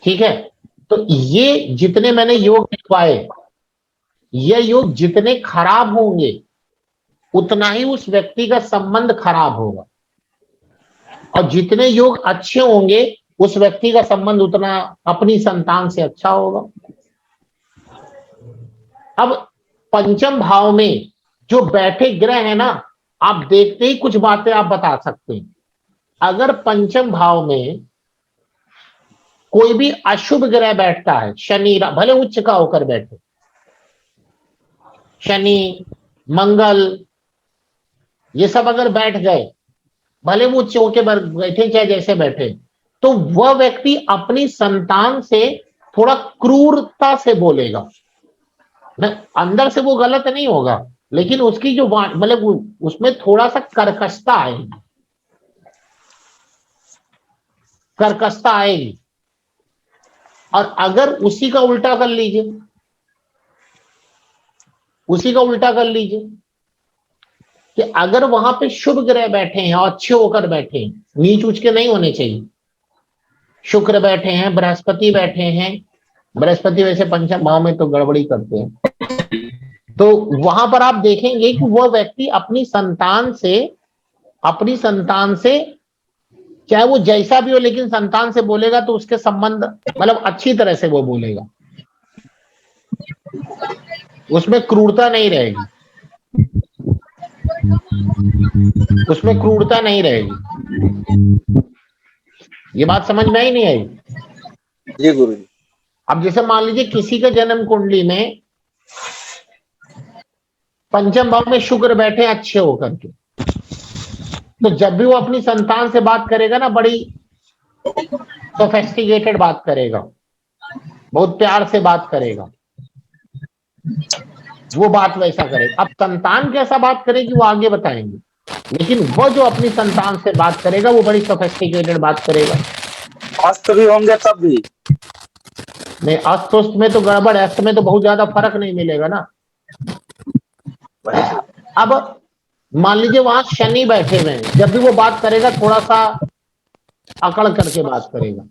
ठीक है, तो ये जितने मैंने योग लिखवाए, ये योग जितने खराब होंगे उतना ही उस व्यक्ति का संबंध खराब होगा, और जितने योग अच्छे होंगे उस व्यक्ति का संबंध उतना अपनी संतान से अच्छा होगा। अब पंचम भाव में जो बैठे ग्रह है ना, आप देखते ही कुछ बातें आप बता सकते हैं। अगर पंचम भाव में कोई भी अशुभ ग्रह बैठता है, शनि भले उच्च का होकर बैठे, शनि मंगल ये सब अगर बैठ गए, भले वो उच्च होके बैठे चाहे जैसे बैठे, तो वह व्यक्ति अपनी संतान से थोड़ा क्रूरता से बोलेगा। अंदर से वो गलत नहीं होगा, लेकिन उसकी जो मतलब उसमें थोड़ा सा कर्कशता आएगी, कर्कशता आएगी। और अगर उसी का उल्टा कर लीजिए, उसी का उल्टा कर लीजिए कि अगर वहां पे शुभ ग्रह बैठे हैं और अच्छे होकर बैठे हैं, नीच उच के नहीं होने चाहिए, शुक्र बैठे हैं, बृहस्पति बैठे हैं, बृहस्पति वैसे पंचम भाव में तो गड़बड़ी करते हैं, तो वहां पर आप देखेंगे कि वह व्यक्ति अपनी संतान से चाहे वो जैसा भी हो, लेकिन संतान से बोलेगा तो उसके संबंध मतलब अच्छी तरह से वो बोलेगा, उसमें क्रूरता नहीं रहेगी, उसमें क्रूरता नहीं रहेगी। ये बात समझ में आई नहीं आई? जी गुरु जी। अब जैसे मान लीजिए किसी का जन्म कुंडली में पंचम भाव में शुक्र बैठे अच्छे होकर के, तो जब भी वो अपनी संतान से बात करेगा ना, बड़ी सोफिस्टिकेटेड बात करेगा, बहुत प्यार से बात करेगा, वो बात वैसा करेगा। अब संतान कैसा बात करेगी वो आगे बताएंगे, लेकिन वो जो अपनी संतान से बात करेगा वो बड़ी सोफिस्टिकेटेड बात करेगा। अस्त भी होंगे तब भी नहीं, अस्त उस्त में तो गड़बड़ है, अस्त में तो बहुत ज्यादा फर्क नहीं मिलेगा ना। अब मान लीजिए वहां शनि बैठे हुए हैं, जब भी वो बात करेगा थोड़ा सा अकड़ करके बात करेगा,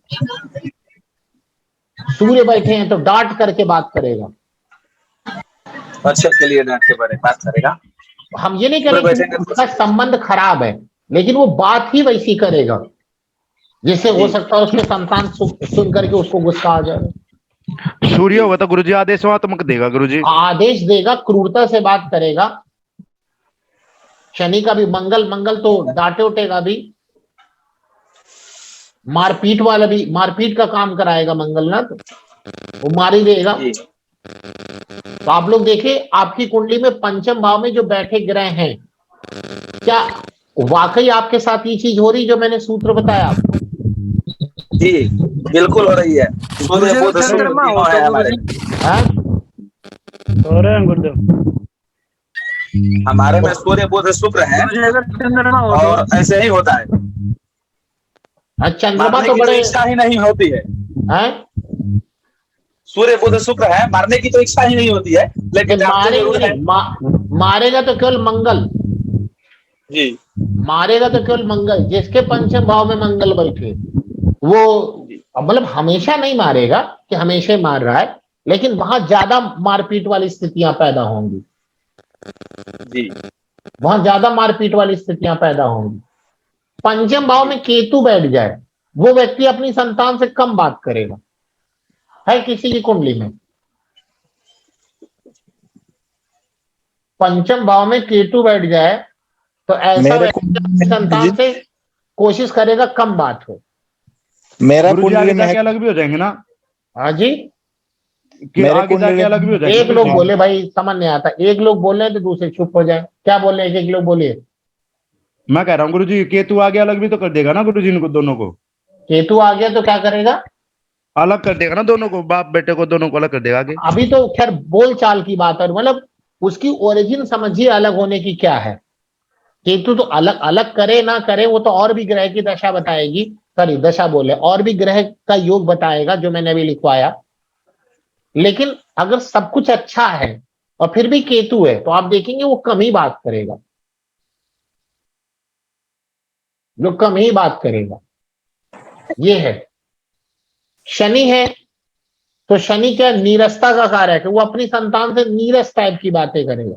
सूर्य बैठे हैं तो डांट करके बात करेगा, अच्छे के लिए डांट के बारे में बात करेगा। हम ये नहीं करेंगे उसका संबंध खराब है, लेकिन वो बात ही वैसी करेगा जिससे हो सकता है उसके संतान सुन करके उसको गुस्सा आ जाए। सूर्य होगा तो गुरुजी आदेशात्मक देगा, गुरुजी आदेश देगा, क्रूरता से बात करेगा। शनि का भी मंगल तो डांटे उठेगा भी, मारपीट वाला भी, मारपीट का काम कराएगा मंगल ना, तो वो मार ही देगा। तो आप लोग देखिए आपकी कुंडली में पंचम भाव में जो बैठे ग्रह हैं, क्या वाकई आपके साथ ये चीज हो रही जो मैंने सूत्र बताया आपको? जी बिल्कुल हो रही है। सूर्य बुध चंद्रमा है हमारे, हो रहे हैं गुरुदेव, हमारे में सूर्य बुध शुक्र है और ऐसे ही होता है। चंद्रमा तो बड़े इच्छा ही नहीं होती है, सूर्य बुध शुक्र है, मारने की तो इच्छा ही नहीं होती है, लेकिन मारेगा तो केवल मंगल जी, मारेगा तो केवल मंगल। जिसके पंचम भाव में मंगल बैठे वो मतलब हमेशा नहीं मारेगा कि हमेशा ही मार रहा है, लेकिन वहां ज्यादा मारपीट वाली स्थितियां पैदा होंगी जी, वहां ज्यादा मारपीट वाली स्थितियां पैदा होंगी। पंचम भाव में केतु बैठ जाए, वो व्यक्ति अपनी संतान से कम बात करेगा, है किसी की कुंडली में पंचम भाव में केतु बैठ जाए तो ऐसा व्यक्ति संतान से कोशिश करेगा कम बात हो। मेरा गुरुजी कुंडली आगे में जाके अलग भी हो जाएंगे ना? हाँ जी, आगे जाके अलग भी हो जाएंगे। एक लोग बोले, भाई समझ नहीं आता, एक लोग बोल रहे हैं तो दूसरे चुप हो जाए। क्या बोल रहे हैं एक लोग बोलिए? मैं कह रहा हूँ गुरुजी केतु आगे अलग भी तो कर देगा ना गुरुजी इनको दोनों को। केतु आ गया तो क्या करेगा? अलग कर देगा ना दोनों को, बाप बेटे को दोनों को अलग कर देगा आगे। अभी तो खैर बोल चाल की बात है, मतलब उसकी ओरिजिन समझिए अलग होने की क्या है। केतु तो अलग अलग करे ना करे वो तो और भी ग्रह की दशा बताएगी, सॉरी दशा बोले, और भी ग्रह का योग बताएगा जो मैंने अभी लिखवाया। लेकिन अगर सब कुछ अच्छा है और फिर भी केतु है तो आप देखेंगे वो कम ही बात करेगा, जो कम ही बात करेगा। ये है। शनि है तो शनि क्या नीरसता का कारक है, वो अपनी संतान से नीरस टाइप की बातें करेगा,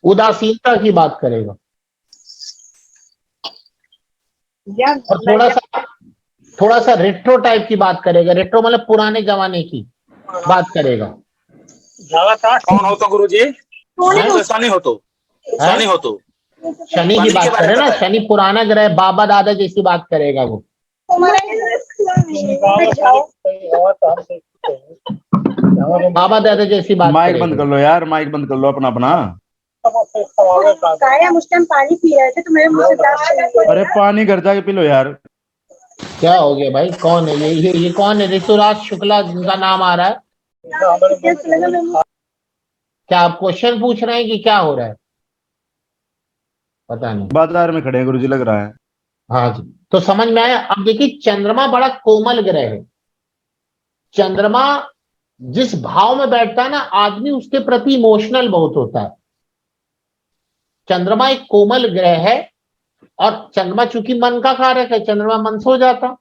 उदासीनता की बात करेगा, और थोड़ा सा रेट्रो टाइप की बात करेगा। रेट्रो मतलब पुराने जमाने की बात करेगा। कौन हो तो गुरुजी? शनि हो तो, शनि हो तो शनि की बात करे ना, शनि पुराना ग्रह, बाबा दादा जैसी बात करेगा वो। बाबा दादा जैसी बात माइक करेगा। बंद कर लो यार, माइक बंद कर लो अपना अपना। हम उस टाइम पानी पी रहे थे तो मेरे मुंह से ब्लास्ट हुआ। अरे पानी घर जाके पी लो यार। क्या हो गया भाई? कौन है ये कौन है? ऋतुराज शुक्ला जिनका नाम आ रहा है। क्या आप क्वेश्चन पूछ रहे हैं कि क्या हो रहा है? पता नहीं। बाजार में खड़े हैं गुरुजी लग रहा है। हाँ जी, तो समझ में आया। अब देखिए चंद्रमा बड़ा कोमल ग्रह है। चंद्रमा जिस भाव में बैठता है ना, आदमी उसके प्रति इमोशनल बहुत होता है। चंद्रमा एक कोमल ग्रह है और चंद्रमा चूंकि मन का कारक है, चंद्रमा मन से हो जाता,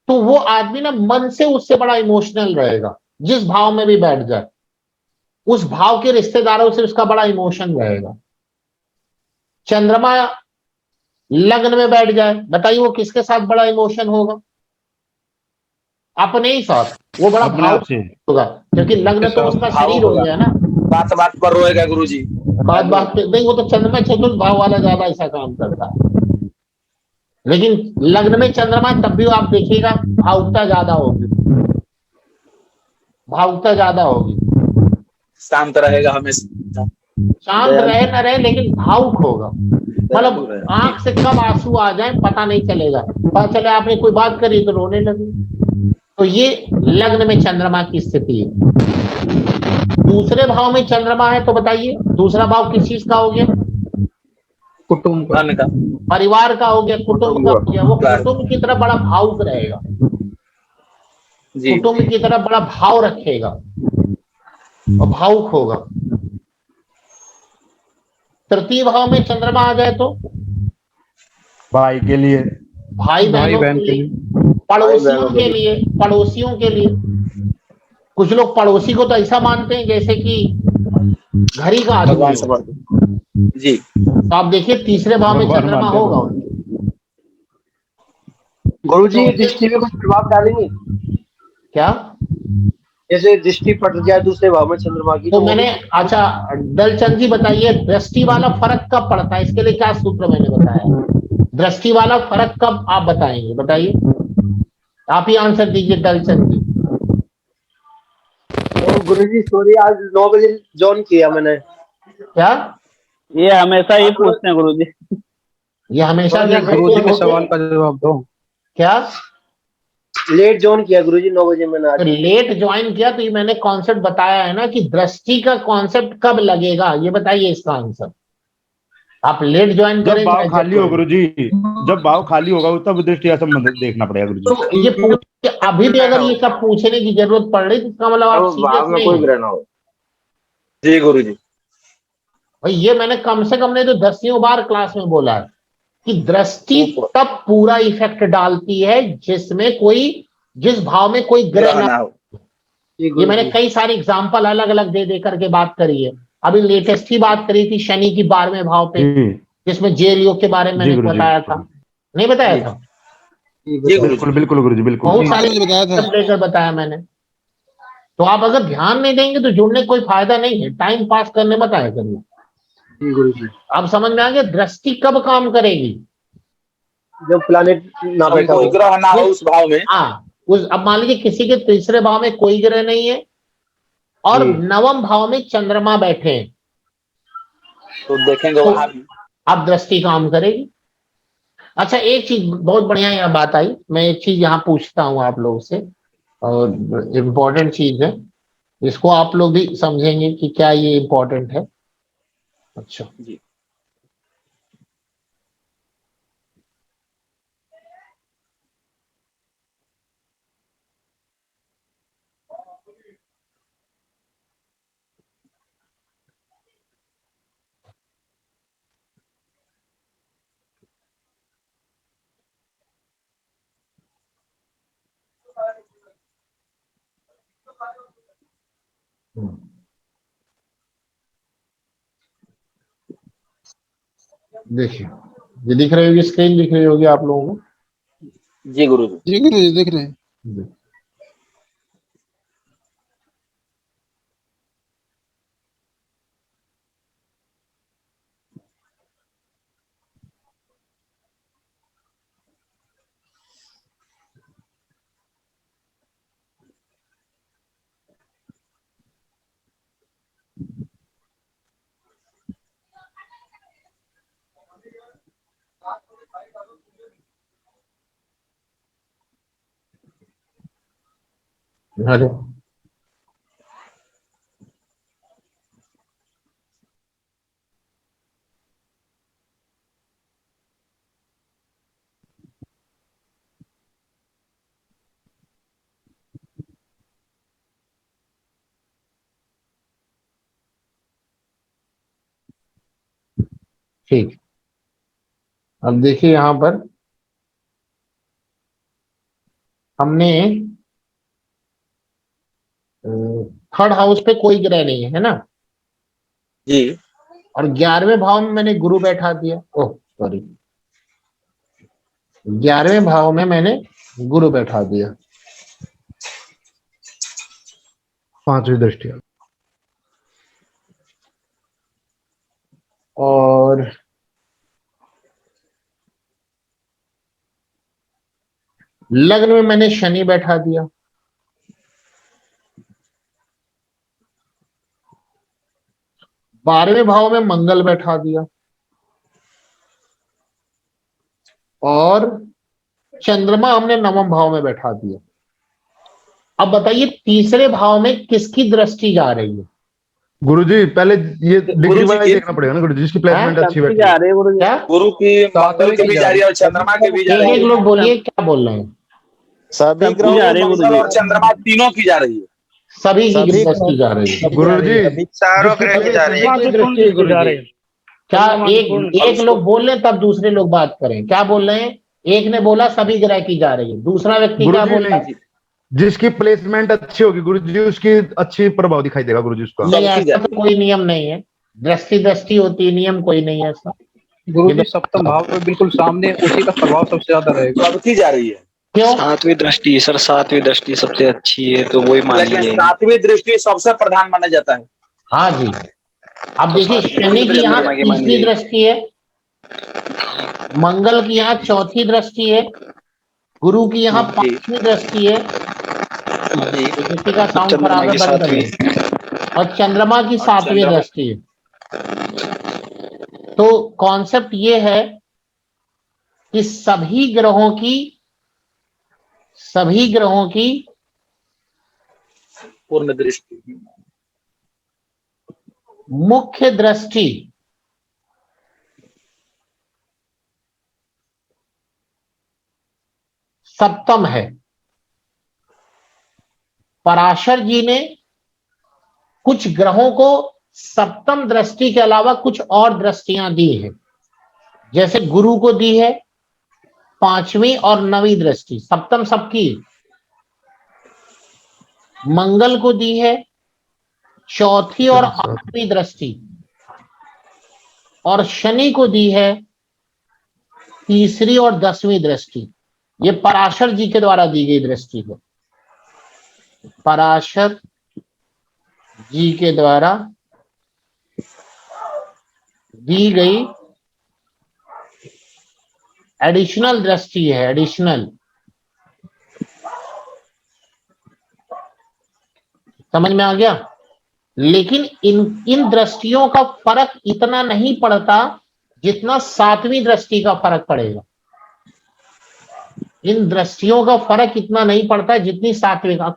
तो वो आदमी ना मन से उससे बड़ा इमोशनल रहेगा। जिस भाव में भी बैठ जाए उस भाव के रिश्तेदारों से उसका बड़ा इमोशन रहेगा। चंद्रमा लग्न में बैठ जाए, बताइए वो किसके साथ बड़ा इमोशन होगा? अपने ही साथ। वो बड़ा अपने भाव आप से होगा क्योंकि लग्न तो उसका शरीर हो गया ना। बात बात पर रोएगा गुरुजी। बात बात पे नहीं, वो तो चंद्रमा चतुर्थ भाव वाला ज्यादा ऐसा काम करता है। लेकिन लग्न में चंद्रमा तब भी आप देखिएगा भावुकता ज्यादा होगी, भावुकता ज्यादा होगी। शांत रहेगा हमेशा, शांत रहे न रहे लेकिन भावुक होगा। मतलब आंख से कब आंसू आ जाए पता नहीं चलेगा, पता चले आपने कोई बात करी तो रोने लगे। तो ये लग्न में चंद्रमा की स्थिति है। दूसरे भाव में चंद्रमा है तो बताइए दूसरा भाव किस चीज का हो गया? कुटुंब का, परिवार का हो गया, कुटुंब का हो गया। वो कुटुंब की तरफ बड़ा भावुक रहेगा, कुटुंब की तरफ बड़ा भाव रखेगा और भावुक होगा। तृतीय भाव में चंद्रमा आ जाए तो भाई के लिए, भाई बहनों के लिए, पड़ोसियों के लिए, पड़ोसियों के लिए। कुछ लोग पड़ोसी को तो ऐसा मानते हैं जैसे कि घर ही का आदमी जी। तो आप देखिए तीसरे भाव में चंद्रमा होगा। गुरुजी दृष्टि में कुछ प्रभाव डालेंगे क्या? जैसे दृष्टि पट जाए दूसरे भाव में चंद्रमा की तो मैंने, अच्छा दलचंद जी बताइए दृष्टि वाला फर्क कब पड़ता है? इसके लिए क्या सूत्र मैंने बताया? दृष्टि वाला फर्क कब आप बताएंगे? बताइए, आप ही आंसर दीजिए दलचंद जी। तो गुरुजी सॉरी आज 9 बजे ज्वाइन किया मैंने। क्या? ये हमेशा ही पूछते हैं गुरुजी। ये हमेशा गुरुजी के सवाल का जवाब दो। क्या? लेट ज्वाइन किया गुरुजी 9 बजे मैंने आज। तो लेट ज्वाइन किया तो ये मैंने कॉन्सेप्ट बताया है ना कि दृष्टि का कॉन्सेप्ट कब लगेगा, ये बताइए इसका आंसर। आप लेट ज्वाइन जब करेंगे भाव खाली हो गुरुजी, जब भाव खाली होगा तब दृष्टि संबंध देखना पड़ेगा गुरुजी। तो ये पूछ अभी भी अगर ये सब पूछने की जरूरत पड़ रही तो इसका मतलब आप सीरियस नहीं कोई ग्रह ना हो। जी गुरुजी। भाई ये मैंने कम से कम नहीं तो 10वीं बार क्लास में बोला है कि दृष्टि तब पूरा इफेक्ट डालती है जिसमें कोई, जिस भाव में कोई ग्रह ना हो। ये मैंने कई सारे एग्जांपल अलग अलग दे दे करके बात करी है। अभी लेटेस्ट ही बात करी थी शनि की 12वें भाव पे, जिसमें जेल योग के बारे में मैंने बताया था, नहीं बताया था? बिल्कुल बिल्कुल गुरुजी, बिल्कुल बहुत सारे लेकर बताया मैंने। तो आप अगर ध्यान नहीं देंगे तो जुड़ने कोई फायदा नहीं है, टाइम पास करने बताया करिए। आप समझ में आ गया दृष्टि कब काम करेगी? जब प्लैनेट ना बैठा हो, ग्रह ना हो उस भाव में। हाँ, उस अब मान लीजिए किसी के तीसरे भाव में कोई ग्रह नहीं है और 9वें भाव में चंद्रमा बैठे हैं तो देखेंगे तो वहां भी अब दृष्टि काम करेगी। अच्छा, एक चीज बहुत बढ़िया यहाँ बात आई, मैं एक चीज यहाँ पूछता हूँ आप लोगों से, और इम्पोर्टेंट चीज है, इसको आप लोग भी समझेंगे कि क्या ये इम्पोर्टेंट है। अच्छा जी। देखिए, ये दिख रही होगी, स्क्रीन दिख रही होगी आप लोगों को। जी गुरुजी। जी गुरुजी देख रहे हैं। अरे ठीक, अब देखिए यहाँ पर हमने थर्ड हाउस पे कोई ग्रह नहीं है ना, जी। और 11वें भाव में मैंने गुरु बैठा दिया। ओह सॉरी, 11वें भाव में मैंने गुरु बैठा दिया। 5वीं दृष्टि। और लग्न में मैंने शनि बैठा दिया। बारहवें भाव में मंगल बैठा दिया, और चंद्रमा हमने नवम भाव में बैठा दिया। अब बताइए तीसरे भाव में किसकी दृष्टि जा रही है? गुरुजी पहले ये डिग्री वाइज देखना पड़ेगा ना गुरुजी, जिसकी प्लेसमेंट अच्छी बैठी जा रहे हैं क्या गुरु की मंगल की भी जा रही है और चंद्रमा की भी जा रही एक है। लोग बोलिए, क्या बोल रहे हैं? सभी ग्रहों जा रहे हैं मंगल और चंद्रमा तीनों की जा रही है। सभी की दृष्टि जा रही है। गुरुजी चारों ग्रह की जा रही है। क्या एक लोग बोल रहे तब दूसरे लोग बात करें? क्या बोल रहे हैं? एक ने बोला सभी ग्रह की जा रही है, दूसरा व्यक्ति क्या बोल रहा है? जिसकी प्लेसमेंट अच्छी होगी गुरुजी उसकी अच्छी प्रभाव दिखाई देगा गुरुजी उसका। नहीं, ऐसा तो कोई नियम नहीं है, दृष्टि होती है, नियम कोई नहीं है ऐसा। गुरुजी सप्तम भाव में बिल्कुल सामने, उसी का प्रभाव सबसे ज्यादा रहेगा। सबकी जा रही है। क्यों? 7वीं दृष्टि सर, 7वीं दृष्टि सबसे अच्छी है तो वही मान लेकिन लीजिए। 7वीं दृष्टि सबसे प्रधान माना जाता है। हाँ जी, अब देखिए शनि की यहाँ तीसरी दृष्टि है, मंगल की यहाँ चौथी दृष्टि है, गुरु की यहाँ 5वीं दृष्टि है, किसी का साउंड खराब है बंद करिए, और चंद्रमा की 7वीं दृष्टि है। तो कॉन्सेप्ट ये है कि सभी ग्रहों की पूर्ण दृष्टि, मुख्य दृष्टि सप्तम है। पराशर जी ने कुछ ग्रहों को सप्तम दृष्टि के अलावा कुछ और दृष्टियां दी हैं, जैसे गुरु को दी है 5वीं और 9वीं दृष्टि, सप्तम सबकी। मंगल को दी है 4थी और 8वीं दृष्टि, और शनि को दी है 3री और 10वीं दृष्टि। ये पराशर जी के द्वारा दी गई दृष्टि है, पराशर जी के द्वारा दी गई एडिशनल दृष्टि है, एडिशनल। समझ में आ गया? लेकिन इन दृष्टियों का फर्क इतना नहीं पड़ता जितना 7वीं दृष्टि का फर्क पड़ेगा। इन दृष्टियों का फर्क इतना नहीं पड़ता है जितनी सातवीं का।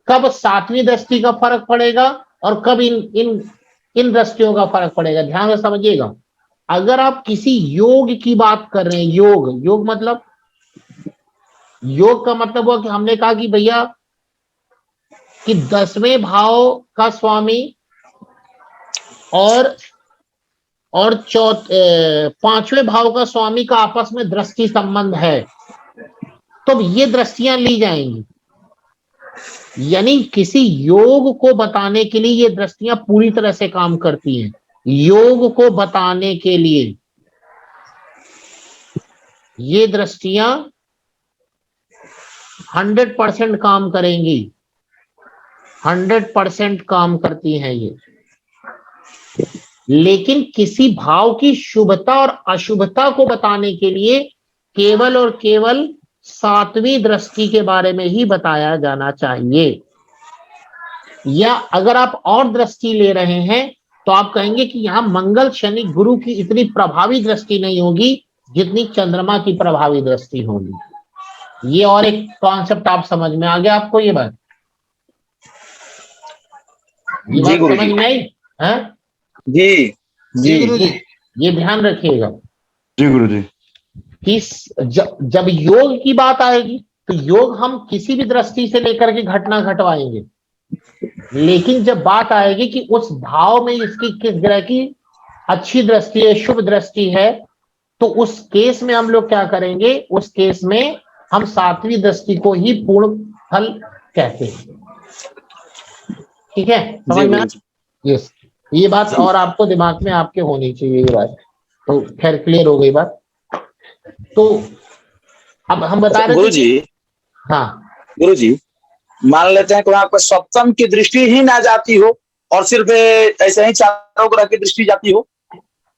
कब सातवीं दृष्टि का फर्क पड़ेगा और कब इन दृष्टियों का फर्क पड़ेगा, ध्यान से समझिएगा। अगर आप किसी योग की बात कर रहे हैं, योग मतलब, योग का मतलब हुआ कि हमने कहा कि भैया कि 10वें भाव का स्वामी और 5वें भाव का स्वामी का आपस में दृष्टि संबंध है, तो ये दृष्टियां ली जाएंगी। यानी किसी योग को बताने के लिए ये दृष्टियां पूरी तरह से काम करती हैं। योग को बताने के लिए ये दृष्टियां 100% काम करेंगी, 100% काम करती हैं ये। लेकिन किसी भाव की शुभता और अशुभता को बताने के लिए केवल और केवल सातवीं दृष्टि के बारे में ही बताया जाना चाहिए। या अगर आप और दृष्टि ले रहे हैं तो आप कहेंगे कि यहां मंगल शनि गुरु की इतनी प्रभावी दृष्टि नहीं होगी जितनी चंद्रमा की प्रभावी दृष्टि होगी। ये और एक कॉन्सेप्ट आप समझ में आ गया आपको? ये बात समझ में आई? जी जी, ये ध्यान रखिएगा जी गुरुजी। कि जब योग की बात आएगी तो योग हम किसी भी दृष्टि से लेकर के घटना घटवाएंगे, लेकिन जब बात आएगी कि उस भाव में इसकी किस ग्रह की अच्छी दृष्टि है, शुभ दृष्टि है, तो उस केस में हम लोग क्या करेंगे? उस केस में हम सातवीं दृष्टि को ही पूर्ण फल कहते हैं। ठीक है, समझ में? यस, ये बात और आपको दिमाग में आपके होनी चाहिए ये बात। तो खैर क्लियर हो गई बात। तो अब हम बता रहे थे गुरुजी। हाँ गुरुजी, मान लेते हैं कि वहां पर सप्तम की दृष्टि ही ना जाती हो और सिर्फ ऐसे ही चारों ग्रह की दृष्टि जाती हो,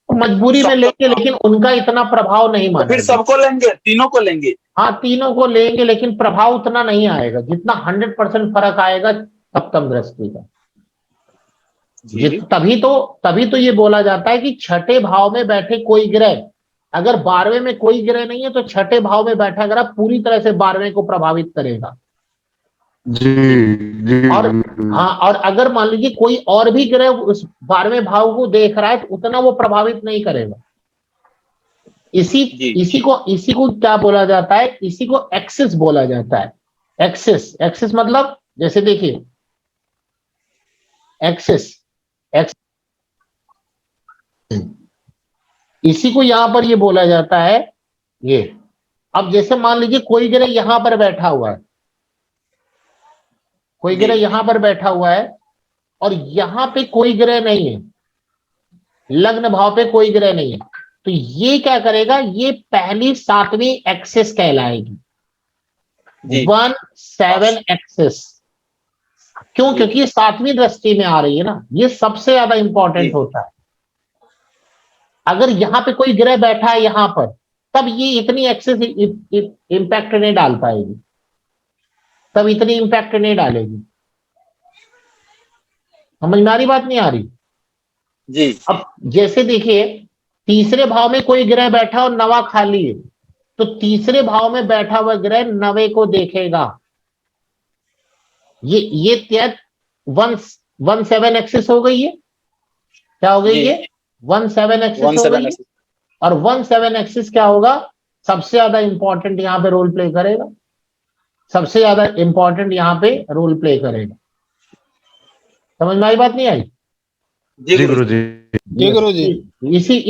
मजबूरी में लेंगे, लेकिन उनका इतना प्रभाव नहीं माना। फिर सबको लेंगे, तीनों को लेंगे। हाँ, तीनों को लेंगे, लेकिन प्रभाव उतना नहीं आएगा जितना 100% फर्क आएगा सप्तम दृष्टि का। तभी तो ये बोला जाता है कि छठे भाव में बैठे कोई ग्रह, अगर 12वें में कोई ग्रह नहीं है तो छठे भाव में बैठा ग्रह पूरी तरह से 12वें को प्रभावित करेगा। जी। और हाँ, और अगर मान लीजिए कोई और भी ग्रह उस 12वें भाव को देख रहा है तो उतना वो प्रभावित नहीं करेगा। इसी को क्या बोला जाता है? इसी को एक्सिस बोला जाता है। एक्सिस मतलब, जैसे देखिए एक्सिस, इसी को यहां पर ये बोला जाता है ये। अब जैसे मान लीजिए कोई ग्रह यहां पर बैठा हुआ है, कोई ग्रह यहां पर बैठा हुआ है और यहां पे कोई ग्रह नहीं है, लग्न भाव पे कोई ग्रह नहीं है, तो ये क्या करेगा? ये पहली सातवीं एक्सिस कहलाएगी, 1-7 एक्सिस। क्यों? क्योंकि ये सातवीं दृष्टि में आ रही है ना, ये सबसे ज्यादा इंपॉर्टेंट होता है। अगर यहाँ पे कोई ग्रह बैठा है यहाँ पर, तब ये इतनी एक्सेस इंपैक्ट नहीं डाल पाएगी, तब इतनी इंपैक्ट नहीं डालेगी। समझ में आ रही बात? नहीं आ रही जी। अब जैसे देखिए, तीसरे भाव में कोई ग्रह बैठा और नवा खाली है, तो तीसरे भाव में बैठा हुआ ग्रह नवे को देखेगा। ये 1-7 एक्सिस हो गई है। क्या हो गई है? 1-7 एक्सिस हो गई है। और 1-7 एक्सिस क्या होगा? सबसे ज्यादा इंपॉर्टेंट यहाँ पे रोल प्ले करेगा, सबसे ज्यादा इंपॉर्टेंट यहाँ पे रोल प्ले करेगा। समझ में आई बात? नहीं आई? जी गुरुजी। जी गुरुजी।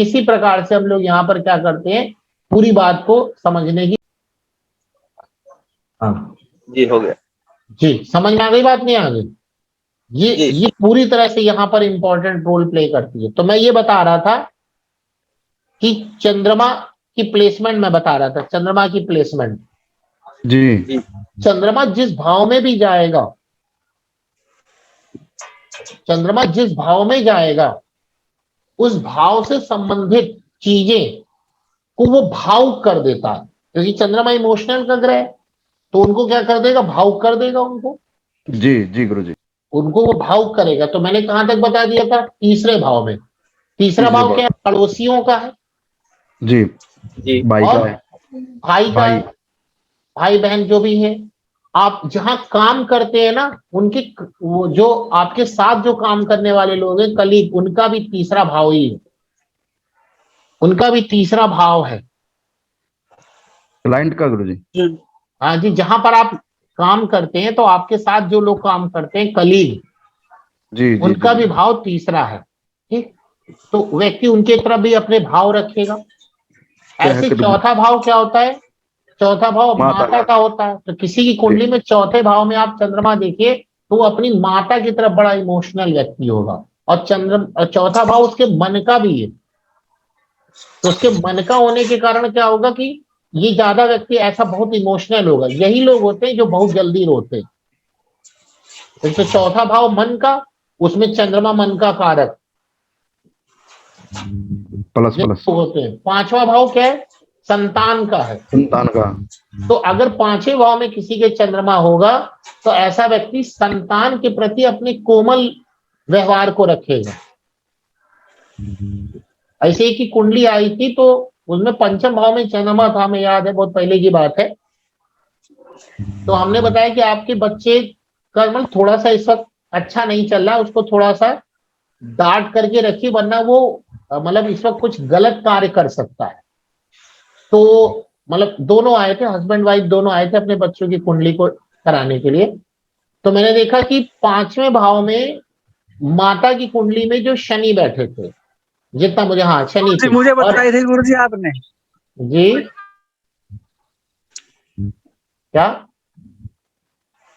इसी प्रकार से हम लोग यहाँ पर क्या करते हैं, पूरी बात को समझने की। हाँ जी, हो गया जी, समझ में आ गई बात? नहीं आ गई? ये पूरी तरह से यहाँ पर इंपॉर्टेंट रोल प्ले करती है। तो मैं ये बता रहा था कि चंद्रमा की प्लेसमेंट में बता रहा था, चंद्रमा की प्लेसमेंट। जी। चंद्रमा जिस भाव में भी जाएगा, चंद्रमा जिस भाव में जाएगा, उस भाव से संबंधित चीजें को वो भावुक कर देता है। क्योंकि चंद्रमा इमोशनल का ग्रह है, तो उनको क्या कर देगा? भावुक कर देगा उनको। जी गुरुजी। उनको वो भावुक करेगा। तो मैंने कहां तक बता दिया था? तीसरे भाव में। तीसरा भाव क्या है? पड़ोसियों का है जी। भाई का है, भाई का है, भाई बहन जो भी है, आप जहां काम करते हैं ना, उनके वो जो आपके साथ जो काम करने वाले लोग हैं, कलीग, उनका भी तीसरा भाव ही है, उनका भी तीसरा भाव है। क्लाइंट का गुरुजी? हाँ जी, जहां पर आप काम करते हैं तो आपके साथ जो लोग काम करते हैं, कलीग, जी जी उनका जी। भी भाव तीसरा है। ठीक, तो व्यक्ति उनके तरफ भी अपने भाव रखेगा। ऐसे चौथा भाव क्या होता है? चौथा भाव माता का होता है। तो किसी की कुंडली में चौथे भाव में आप चंद्रमा देखिए तो वो अपनी माता की तरफ बड़ा इमोशनल व्यक्ति होगा, और चौथा भाव उसके मन का भी है। तो उसके मन का होने के कारण क्या होगा कि ये ज्यादा व्यक्ति ऐसा बहुत इमोशनल होगा। यही लोग होते हैं जो बहुत जल्दी रोते हैं। तो चौथा भाव मन का, उसमें चंद्रमा मन का कारक प्लस होते हैं। पांचवा भाव क्या है? संतान का है, संतान का। तो अगर पांचवें भाव में किसी के चंद्रमा होगा तो ऐसा व्यक्ति संतान के प्रति अपने कोमल व्यवहार को रखेगा। ऐसे ही की कुंडली आई थी तो उसमें पंचम भाव में चंद्रमा था, हमें याद है, बहुत पहले की बात है। तो हमने बताया कि आपके बच्चे का मतलब थोड़ा सा इस वक्त अच्छा नहीं चल रहा, उसको थोड़ा सा डांट करके रखिए, वरना वो मतलब इस वक्त कुछ गलत कार्य कर सकता है। तो मतलब दोनों आए थे, हस्बैंड वाइफ दोनों आए थे अपने बच्चों की कुंडली को कराने के लिए। तो मैंने देखा कि पांचवें भाव में माता की कुंडली में जो शनि बैठे थे, जितना मुझे, हाँ शनि थे, मुझे बताई थी गुरुजी आपने। जी क्या?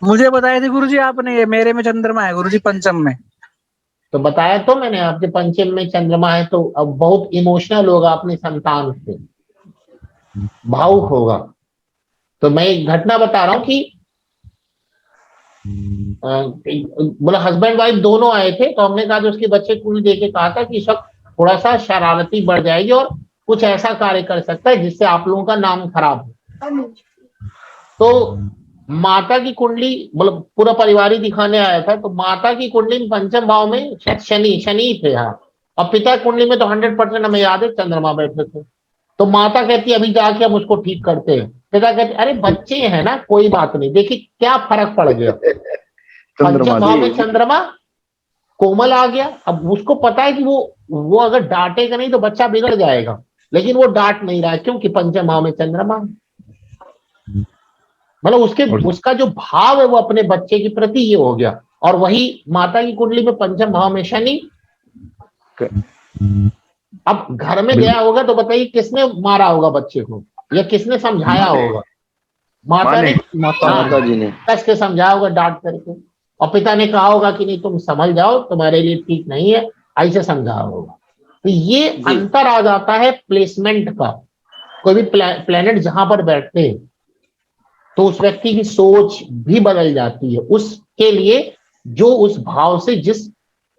मुझे बताई थी गुरुजी आपने, ये मेरे में चंद्रमा है गुरुजी पंचम में। तो बताया तो मैंने आपके पंचम में चंद्रमा है तो अब बहुत इमोशनल होगा अपनी संतान से, भावुक होगा। तो मैं एक घटना बता रहा हूं कि बोला हस्बैंड वाइफ दोनों आए थे, तो हमने कहा जो उसके बच्चे कुल दे के कहा था कि इस वक्त थोड़ा सा शरारती बढ़ जाएगी और कुछ ऐसा कार्य कर सकता है जिससे आप लोगों का नाम खराब हो। तो माता की कुंडली, मतलब पूरा परिवार ही दिखाने आया था, तो माता की कुंडली में पंचम भाव में शनि थे, हाँ, और पिता कुंडली में तो 100% हमें याद है चंद्रमा बैठे थे। तो माता कहती है अभी जाके हम उसको ठीक करते हैं। पिता कहते अरे बच्चे हैं ना, कोई बात नहीं। देखिए क्या फर्क पड़ गया। पंचम भाव में चंद्रमा कोमल आ गया। अब उसको पता है कि वो अगर डांटेगा नहीं तो बच्चा बिगड़ जाएगा, लेकिन वो डांट नहीं रहा है क्योंकि पंचम भाव में चंद्रमा, मतलब उसका जो भाव है वो अपने बच्चे के प्रति ये हो गया। और वही माता की कुंडली में पंचम भाव में शनि। अब घर में गया होगा तो बताइए किसने मारा होगा बच्चे को, या किसने समझाया होगा? माता ने, माता जी ने कस के समझाया होगा डांट करके, और पिता ने कहा होगा कि नहीं तुम समझ जाओ, तुम्हारे लिए ठीक नहीं है, ऐसे समझाया होगा। तो ये अंतर आ जाता है प्लेसमेंट का। कोई भी प्लेनेट जहां पर बैठते हैं तो उस व्यक्ति की सोच भी बदल जाती है, उसके लिए जो उस भाव से जिस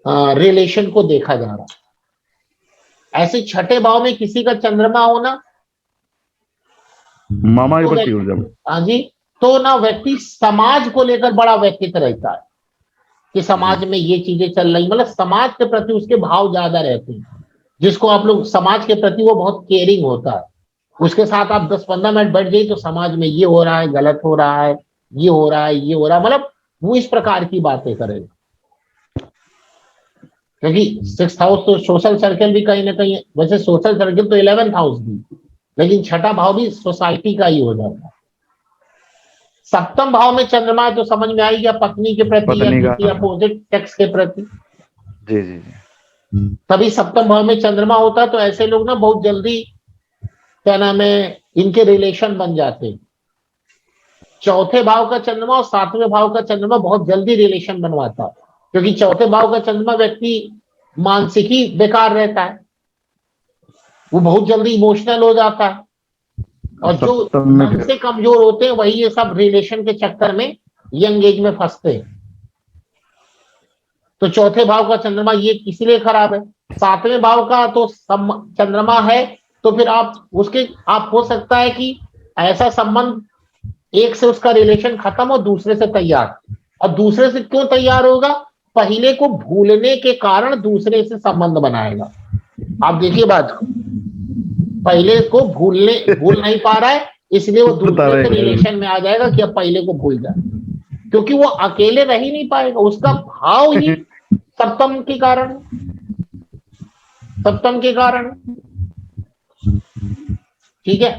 रिलेशन को देखा जा रहा है। ऐसे छठे भाव में किसी का चंद्रमा होना, मामा की प्रति ऊर्जा, हाँ जी, तो ना व्यक्ति समाज को लेकर बड़ा व्यक्तित्व रहता है कि समाज में ये चीजें चल रही, मतलब समाज के प्रति उसके भाव ज्यादा रहते हैं। जिसको आप लोग समाज के प्रति वो बहुत केयरिंग होता है, उसके साथ आप 10-15 मिनट बैठ जाइए तो समाज में ये हो रहा है, गलत हो रहा है, ये हो रहा है, ये हो रहा है, मतलब वो इस प्रकार की बातें करेगा। क्योंकि 6th हाउस तो सोशल सर्कल भी कहीं ना कहीं, वैसे सोशल सर्कल तो 11th हाउस भी, लेकिन छठा भाव भी सोसाइटी का ही हो जाता है। सप्तम भाव में चंद्रमा है तो समझ में आई गया, पत्नी के प्रति या किसी अपोजिट सेक्स के प्रति। जी जी जी। तभी सप्तम भाव में चंद्रमा होता है तो ऐसे लोग ना बहुत जल्दी, क्या नाम है, इनके रिलेशन बन जाते हैं। चौथे भाव का चंद्रमा और 7वें भाव का चंद्रमा बहुत जल्दी रिलेशन बनवाता है, क्योंकि चौथे भाव का चंद्रमा व्यक्ति मानसिक ही बेकार रहता है, वो बहुत जल्दी इमोशनल हो जाता है, और जो मन से कमजोर होते हैं वही ये सब रिलेशन के चक्कर में यंग एज में फंसते हैं। तो चौथे भाव का चंद्रमा ये इसलिए खराब है। 7वें भाव का तो चंद्रमा है तो फिर आप हो सकता है कि ऐसा संबंध, एक से उसका रिलेशन खत्म हो, दूसरे से तैयार, और दूसरे से क्यों तैयार होगा? पहले को भूलने के कारण दूसरे से संबंध बनाएगा। आप देखिए बात, पहले को भूल नहीं पा रहा है इसलिए वो बता दूसरे रहे के हैं। रिलेशन में आ जाएगा कि अब पहले को भूल जाए, क्योंकि वो अकेले रह ही नहीं पाएगा, उसका भाव ही सप्तम के कारण, सप्तम के कारण। ठीक है,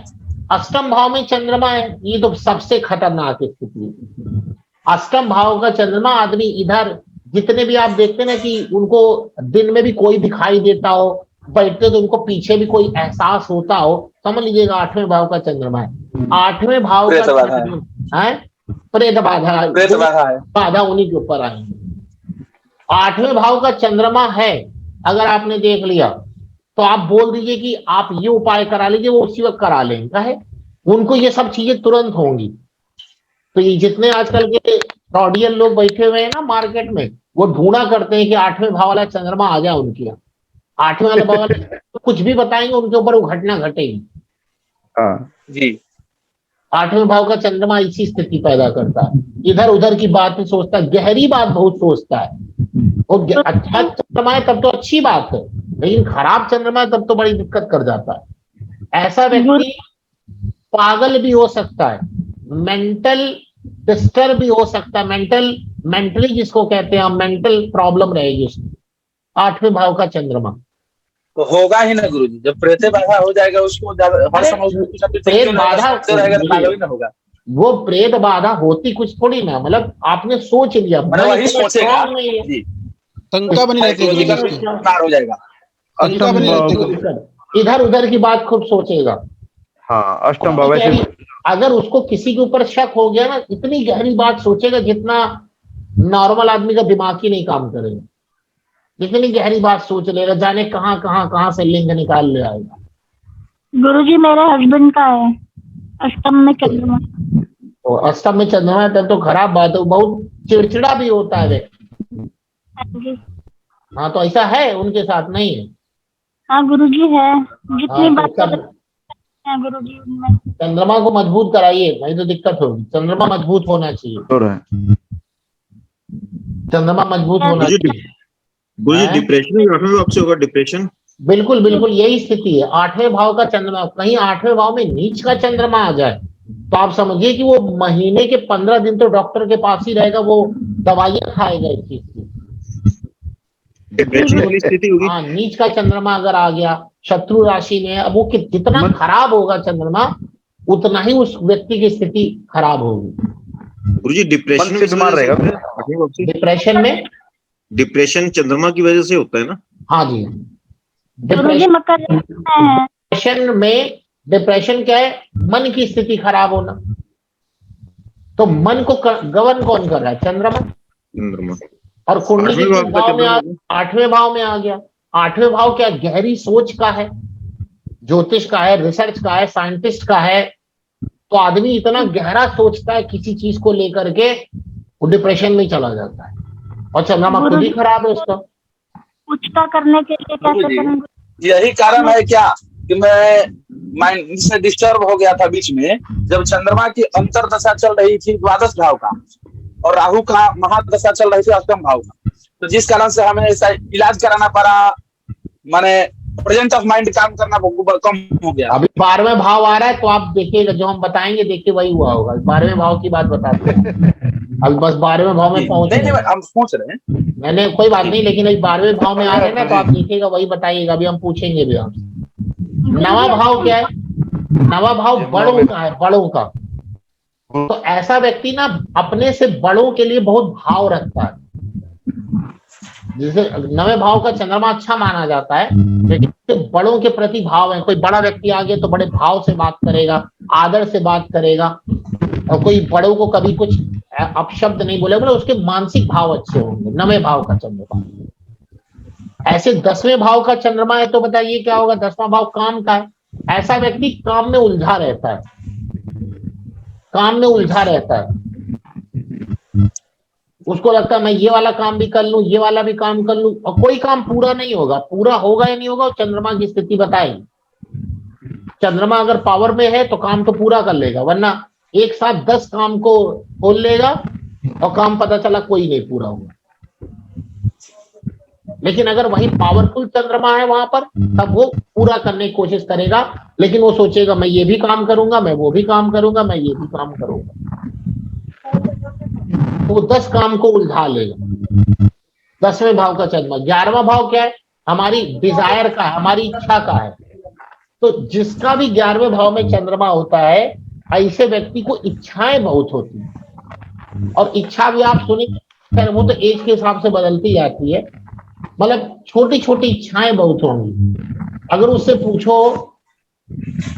अष्टम भाव में चंद्रमा है, ये तो सबसे खतरनाक स्थिति है। अष्टम भाव का चंद्रमा, आदमी इधर जितने भी आप देखते ना कि उनको दिन में भी कोई दिखाई देता हो, बैठते तो उनको पीछे भी कोई एहसास होता हो, समझ लीजिएगा 8वें भाव का चंद्रमा है। 8वें भाव प्रेत का बाधा है। चंद्रमा है, प्रेत बाधा, प्रेत बाधा है। बाधा उन्हीं के ऊपर आएंगे। 8वें भाव का चंद्रमा है, अगर आपने देख लिया तो आप बोल दीजिए कि आप ये उपाय करा लीजिए, वो उसी वक्त करा लेंगे है, उनको ये सब चीजें तुरंत होंगी। तो ये जितने आजकल के फ्रॉडियन लोग बैठे हुए हैं ना मार्केट में, वो ढूंढा करते हैं कि 8वें भाव वाला चंद्रमा आ जाए उनके यहाँ। 8वें वाला भाव वाला कुछ भी बताएंगे उनके ऊपर वो घटना घटेगी। जी 8वें भाव का चंद्रमा इसी स्थिति पैदा करता है, इधर उधर की बातें सोचता है, गहरी बात बहुत सोचता है। वो अच्छा चंद्रमा है तब तो अच्छी बात है, लेकिन खराब चंद्रमा है तब तो बड़ी दिक्कत कर जाता है। ऐसा व्यक्ति पागल भी हो सकता है, मेंटल डिस्टर्ब भी हो सकता है, मेंटली जिसको कहते हैं मेंटल प्रॉब्लम रहेगी उसमें 8वें भाव का चंद्रमा। तो होगा ही ना गुरुजी, जब प्रेत बाधा हो जाएगा उसको हर समय कुछ ना कुछ प्रेत बाधा रहेगा तो पागल ही ना होगा। वो प्रेत बाधा होती कुछ थोड़ी ना, मतलब आपने सोच लिया, मैंने वही सोचेगा जी, शंका बनी रहती है गुरुजी उसकी। हो जाएगा। शंका बनी रहती है गुरुजी। इधर उधर की बात खूब सोचेगा। हाँ, अष्टम भाव ऐसे अगर उसको किसी के ऊपर शक हो गया ना, इतनी गहरी बात सोचेगा जितना नॉर्मल आदमी का दिमाग ही नहीं काम करेगा, जितनी गहरी बात सोच लेगा, जाने कहाँ कहाँ कहाँ से लिंग निकाल ले आएगा। गुरुजी मेरे हस्बैंड का है अष्टम में चंद्रमा। तो अष्टम में चंद्रमा है तब तो खराब बात है, बहुत चिड़चिड़ा भी होता है व्यक्ति। हाँ तो ऐसा है उनके साथ नहीं है? हाँ गुरुजी है, जितनी हाँ, बात तो है गुरुजी उनमें। चंद्रमा को मजबूत कराइए, नहीं तो दिक्कत होगी। चंद्रमा मजबूत होना चाहिए, चंद्रमा मजबूत होना चाहिए। गुरुजी डिप्रेशन में 8वें भाव से होगा डिप्रेशन। बिल्कुल बिल्कुल यही स्थिति है। 8वें भाव का चंद्रमा, कहीं 8वें भाव में नीच का चंद्रमा आ जाए तो आप समझिए कि वो महीने के 15 दिन तो डॉक्टर के पास ही रहेगा, वो दवाइयां खाएगा इस चीज की। डिप्रेशन वाली स्थिति होगी। हाँ, नीच का चंद्रमा अगर आ गया शत्रु राशि में, अब वो जितना खराब होगा चंद्रमा उतना ही उस व्यक्ति की स्थिति खराब होगी। गुरुजी डिप्रेशन में बीमार रहेगा डिप्रेशन में, डिप्रेशन चंद्रमा की वजह से होता है ना? हाँ जी। गुरुजी मकर है। डिप्रेशन में, डिप्रेशन क्या है? मन की स्थिति खराब होना। तो मन को गवर्न कौन कर रहा है? चंद्रमा। चंद्रमा और कुंडली के भाव में 8वें भाव में आ गया। 8वें भाव क्या? गहरी सोच का है, ज्योतिष का है, रिसर्च का है, साइंटिस्ट का है। तो आदमी इतना गहरा सोचता है किसी चीज को लेकर के, वो डिप्रेशन में चला जाता है, और चंद्रमा खुद ही खराब है उसका। उचका करने के लिए कैसे करेंगे? यही कारण है क्या कि मैं माइंड से डिस्टर्ब हो गया था बीच में, जब चंद्रमा की अंतरदशा चल रही थी द्वादश भाव का और राहु का महादशा चल रही थी अष्टम भाव का, तो जिस कारण से हमें ऐसा इलाज कराना पड़ा, माने प्रेजेंट ऑफ माइंड काम करना कम हो गया। अभी 12वें भाव आ रहा है तो आप देखिएगा, जो हम बताएंगे देखिए वही हुआ होगा। 12वें भाव की बात बताते हैं, अब बस 12वें भाव में पहुंच नहीं हम पूछ रहे हैं, मैंने कोई बात नहीं, लेकिन अभी 12वें भाव में आ रहे हैं ना, तो आप देखिएगा वही बताइएगा। अभी हम पूछेंगे भी आपसे। नवा भाव क्या है? नवा भाव बड़ों का है, बड़ों का। तो ऐसा व्यक्ति ना अपने से बड़ों के लिए बहुत भाव रखता है। जैसे नवे भाव का चंद्रमा अच्छा माना जाता है, लेकिन बड़ों के प्रति भाव है। कोई बड़ा व्यक्ति आ गया तो बड़े भाव से बात करेगा, आदर से बात करेगा, और कोई बड़ों को कभी कुछ अपशब्द नहीं बोलेगा, उसके मानसिक भाव अच्छे होंगे। नवे भाव का चंद्रमा। ऐसे 10वें भाव का चंद्रमा है तो बताइए क्या होगा? 10वां भाव काम का है। ऐसा व्यक्ति काम में उलझा रहता है, काम में उलझा रहता है। उसको लगता है मैं ये वाला काम भी कर लूं, ये वाला भी काम कर लूं, और कोई काम पूरा नहीं होगा। पूरा होगा या नहीं होगा वो चंद्रमा की स्थिति बताएगी। चंद्रमा अगर पावर में है तो काम तो पूरा कर लेगा, वरना एक साथ 10 काम को खोल लेगा और काम पता चला कोई नहीं पूरा होगा। लेकिन अगर वही पावरफुल चंद्रमा है वहां पर, तब वो पूरा करने की कोशिश करेगा, लेकिन वो सोचेगा मैं ये भी काम करूंगा, मैं वो भी काम करूंगा, मैं ये भी काम करूंगा, तो 10 काम को उलझा लेगा। 10वें भाव का चंद्रमा। 11वां भाव क्या है? हमारी डिजायर का है, हमारी इच्छा का है। तो जिसका भी 11वें भाव में चंद्रमा होता है, ऐसे व्यक्ति को इच्छाएं बहुत होती है। और इच्छा भी आप सुनिए, खैर वो तो एज के हिसाब से बदलती जाती है, मतलब छोटी छोटी इच्छाएं बहुत होंगी। अगर उससे पूछो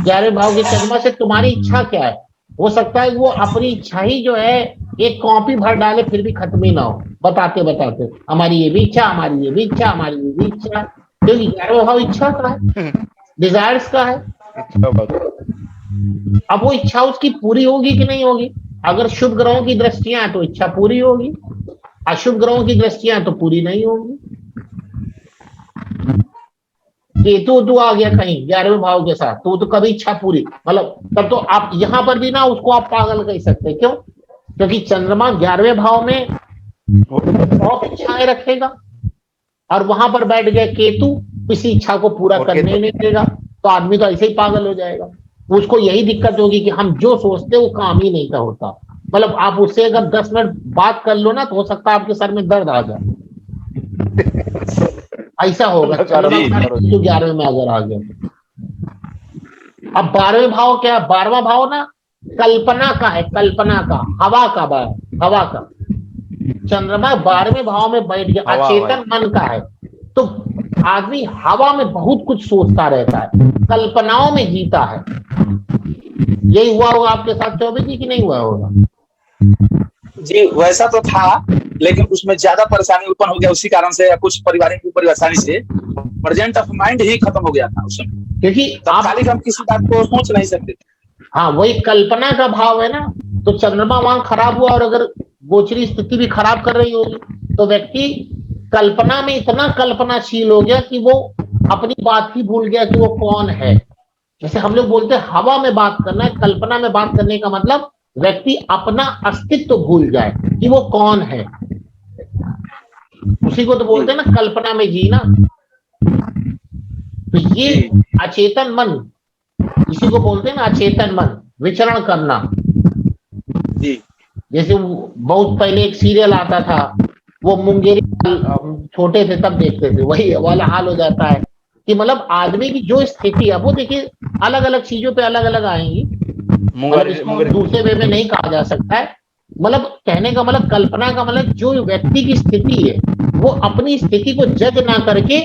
11वें भाव के चंद्रमा से तुम्हारी इच्छा क्या है, हो सकता है वो अपनी इच्छा ही जो है एक कॉपी भर डाले, फिर भी खत्म ही ना हो, बताते बताते हमारी ये भी इच्छा, हमारी ये भी इच्छा, हमारी ये भी इच्छा, क्योंकि 11वां भाव इच्छा का है, डिजायर्स का है। अब वो इच्छा उसकी पूरी होगी कि नहीं होगी? अगर शुभ ग्रहों की दृष्टियां हैं तो इच्छा पूरी होगी, अशुभ ग्रहों की दृष्टियां तो पूरी नहीं होगी। केतु तू आ गया कहीं 11वें भाव के साथ, तो कभी इच्छा पूरी, मतलब तब तो आप यहां पर भी ना उसको आप पागल कह सकते हैं। क्यों? क्योंकि चंद्रमा 11वें भाव में बहुत इच्छाएं रखेगा, और वहां पर बैठ गया केतु, किसी इच्छा को पूरा करने नहीं देगा, तो आदमी तो ऐसे ही पागल हो जाएगा। उसको यही दिक्कत होगी कि हम जो सोचते वो काम ही नहीं का होता। मतलब आप उससे अगर 10 मिनट बात कर लो ना, तो हो सकता है आपके सर में दर्द आ जाए, ऐसा होगा चंद्रमा 11वें में अगर आ गया। अब 12वें भाव क्या है? 12वां भाव ना कल्पना का है, कल्पना का, हवा का भाव, हवा का। चंद्रमा 12वें भाव में बैठ गया, अचेतन मन का है, तो आदमी हवा में बहुत कुछ सोचता रहता है, कल्पनाओं में जीता है। यही हुआ होगा आपके साथ चौबे जी की नहीं हुआ होगा? जी वैसा तो था, लेकिन उसमें ज्यादा परेशानी उत्पन्न हो गया उसी कारण से, या कुछ पारिवारिक परेशानी से प्रेजेंट ऑफ माइंड ही खत्म हो गया था उसमें, क्योंकि तात्कालिक हम किसी बात को सोच नहीं सकते थे। हाँ, वही कल्पना का भाव है ना, तो चंद्रमा वहां खराब हुआ, और अगर गोचरी स्थिति भी खराब कर रही होगी, तो व्यक्ति कल्पना में इतना कल्पनाशील हो गया कि वो अपनी बात ही भूल गया कि वो कौन है। जैसे हम लोग बोलते हैं हवा में बात करना है, कल्पना में बात करने का मतलब व्यक्ति अपना अस्तित्व तो भूल जाए कि वो कौन है, उसी को तो बोलते हैं ना कल्पना में जीना। तो ये अचेतन मन, इसी को बोलते हैं ना अचेतन मन, विचरण करना। जैसे बहुत पहले एक सीरियल आता था, वो मुंगेरी, छोटे थे तब देखते थे, वही वाला हाल हो जाता है कि मतलब आदमी की जो स्थिति है, वो देखिए अलग अलग चीजों पे अलग अलग आएंगी, मतलब इसको दूसरे वे में नहीं कहा जा सकता है। मतलब कहने का मतलब, कल्पना का मतलब जो व्यक्ति की स्थिति है, वो अपनी स्थिति को जज ना करके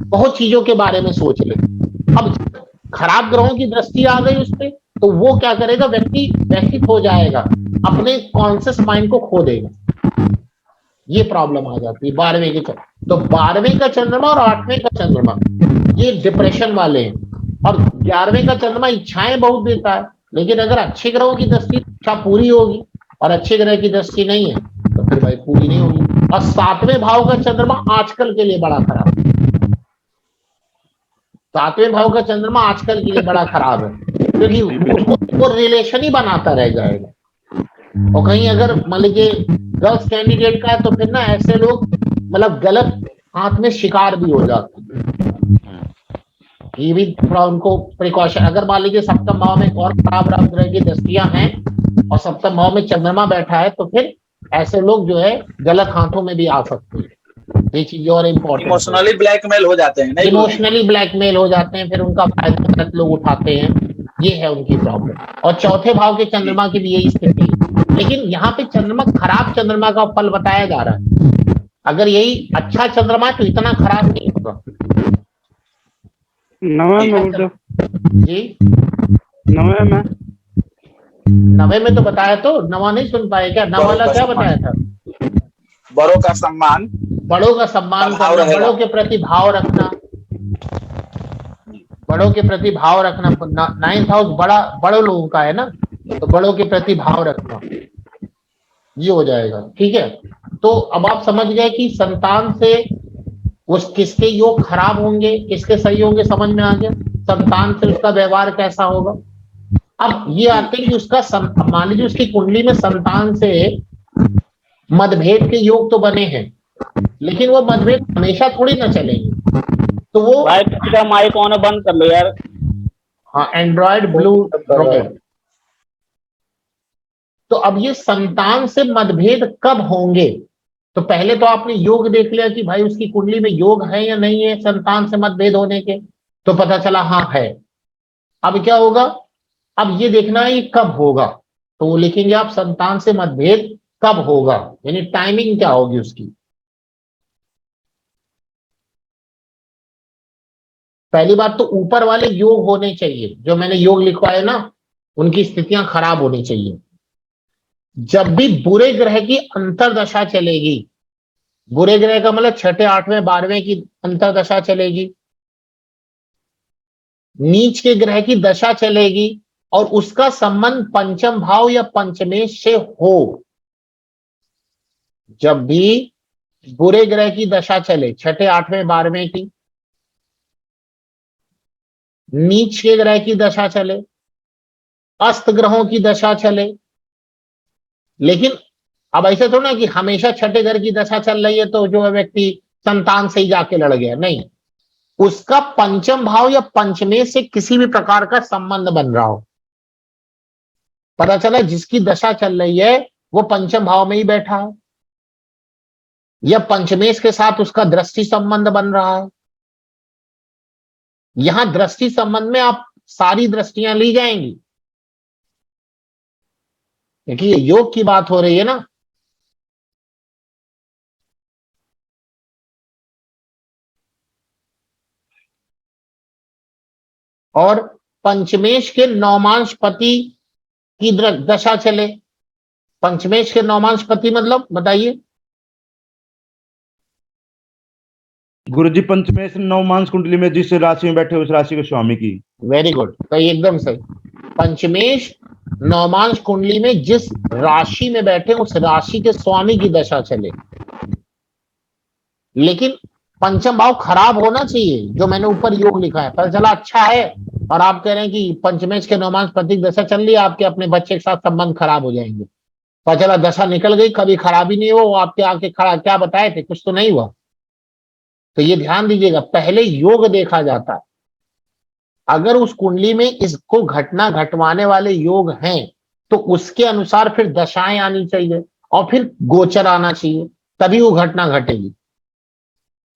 बहुत चीजों के बारे में सोच ले। अब खराब ग्रहों की दृष्टि आ गई उस पर, तो वो क्या करेगा, व्यक्ति व्यथित हो जाएगा, अपने कॉन्शियस माइंड को खो देगा। ये प्रॉब्लम आ जाती है 12वें के चंद्रमा। तो 12वें का चंद्रमा और 8वें का चंद्रमा ये डिप्रेशन वाले हैं, और 11वें का चंद्रमा इच्छाएं बहुत देता है, लेकिन अगर अच्छे ग्रहों की दृष्टि इच्छा पूरी होगी, और अच्छे ग्रह की दृष्टि नहीं है तो फिर भाई पूरी नहीं होगी। और 7वें भाव का चंद्रमा आजकल के लिए बड़ा खराब है। 7वें भाव का चंद्रमा आजकल के लिए बड़ा खराब है, क्योंकि वो रिलेशन ही बनाता रह जाएगा। और कहीं अगर मान लीजिए गर्ल्स कैंडिडेट का है, तो फिर ना ऐसे लोग मतलब गलत हाथ में शिकार भी हो जाते हैं। ये भी थोड़ा उनको प्रिकॉशन, अगर मान लीजिए सप्तम भाव में और खराब ग्रह की दृष्टियां हैं और सप्तम भाव में चंद्रमा बैठा है, तो फिर ऐसे लोग जो है गलत हाथों में भी आ सकते हैं। ये चीज और इम्पोर्टेंट, इमोशनली ब्लैकमेल हो जाते हैं, इमोशनली ब्लैकमेल हो जाते हैं, फिर उनका फायदा गलत लोग उठाते हैं, ये है उनकी प्रॉब्लम। और चौथे भाव के चंद्रमा की भी यही स्थिति है, लेकिन यहाँ पे चंद्रमा, खराब चंद्रमा का फल बताया जा रहा है। अगर यही अच्छा चंद्रमा है तो इतना खराब नहीं होगा। जी 9वें में तो बताया, तो 9वां नहीं सुन पाए क्या? 9 वाला क्या बताया था? बड़ों का सम्मान, बड़ों का सम्मान करना, बड़ों के प्रति भाव रखना, बड़ों के प्रति भाव रखना। 9th हाउस बड़े लोगों का है ना, तो बड़ों के प्रति भाव रखना, ये हो जाएगा। ठीक है, तो अब आप समझ गए कि संतान से उस किसके योग खराब होंगे, किसके सही होंगे, समझ में आ गया। संतान से उसका व्यवहार कैसा होगा। अब ये आते हैं कि उसका, मान लीजिए उसकी कुंडली में संतान से मतभेद के योग तो बने हैं, लेकिन वो मतभेद हमेशा थोड़ी ना चलेंगे। तो वो भाई किसी का माइक ऑन बंद कर लो यार। हाँ, एंड्रॉयड ब्लू ड्रॉइड। तो अब ये संतान से मतभेद कब होंगे? तो पहले तो आपने योग देख लिया कि भाई उसकी कुंडली में योग है या नहीं है संतान से मतभेद होने के, तो पता चला हाँ है। अब क्या होगा? अब ये देखना है ये कब होगा। तो वो लिखेंगे आप संतान से मतभेद कब होगा, यानी टाइमिंग क्या होगी उसकी। पहली बात तो ऊपर वाले योग होने चाहिए, जो मैंने योग लिखवाए ना, उनकी स्थितियां खराब होनी चाहिए। जब भी बुरे ग्रह की अंतरदशा चलेगी, बुरे ग्रह का मतलब छठे, आठवें, 12वें की अंतरदशा चलेगी, नीच के ग्रह की दशा चलेगी और उसका संबंध पंचम भाव या पंचमेश से हो, जब भी बुरे ग्रह की दशा चले, छठे, आठवें, 12वें की, नीच के ग्रह की दशा चले, अस्त ग्रहों की दशा चले। लेकिन अब ऐसे थोड़ा ना कि हमेशा छठे घर की दशा चल रही है तो जो व्यक्ति संतान से ही जाके लड़ गया, नहीं, उसका पंचम भाव या पंचमेश से किसी भी प्रकार का संबंध बन रहा हो। पता चला जिसकी दशा चल रही है वो पंचम भाव में ही बैठा है, या पंचमेश के साथ उसका दृष्टि संबंध बन रहा है। यहां दृष्टि संबंध में आप सारी दृष्टियां ली जाएंगी, क्योंकि ये योग की बात हो रही है ना। और पंचमेश के नौमांश पति की दशा चले, पंचमेश के नौमांश पति मतलब बताइए। गुरुजी पंचमेश नवमांस कुंडली में जिस राशि में बैठे उस राशि के स्वामी की। वेरी गुड, तो एकदम सही। पंचमेश नौमांश कुंडली में जिस राशि में बैठे उस राशि के स्वामी की दशा चले, लेकिन पंचम भाव खराब होना चाहिए, जो मैंने ऊपर योग लिखा है। पता चला अच्छा है और आप कह रहे हैं कि पंचमेश के नौमांश पति दशा चल रही है, आपके अपने बच्चे के साथ संबंध खराब हो जाएंगे। पता चला दशा निकल गई, कभी खराबी नहीं हो, वो आपके आके खड़ा क्या बताए थे, कुछ तो नहीं हुआ। तो ये ध्यान दीजिएगा, पहले योग देखा जाता है। अगर उस कुंडली में इसको घटना घटवाने वाले योग हैं तो उसके अनुसार फिर दशाएं आनी चाहिए और फिर गोचर आना चाहिए, तभी वो घटना घटेगी।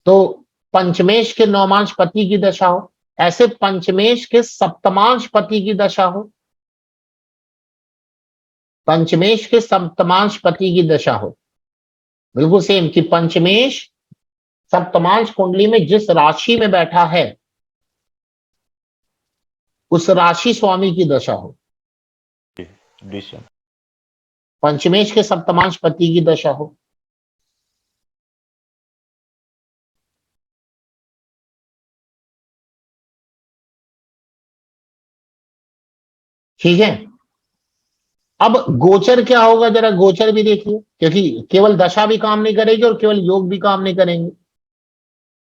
तो पंचमेश के नौमांश पति की दशा हो, ऐसे पंचमेश के सप्तमांश पति की दशा हो, पंचमेश के सप्तमांश पति की दशा हो, बिल्कुल सेम कि पंचमेश सप्तमांश कुंडली में जिस राशि में बैठा है उस राशि स्वामी की दशा हो, पंचमेश के सप्तमांश पति की दशा हो। ठीक है। अब गोचर क्या होगा, जरा गोचर भी देखिए, क्योंकि केवल दशा भी काम नहीं करेगी और केवल योग भी काम नहीं करेंगे,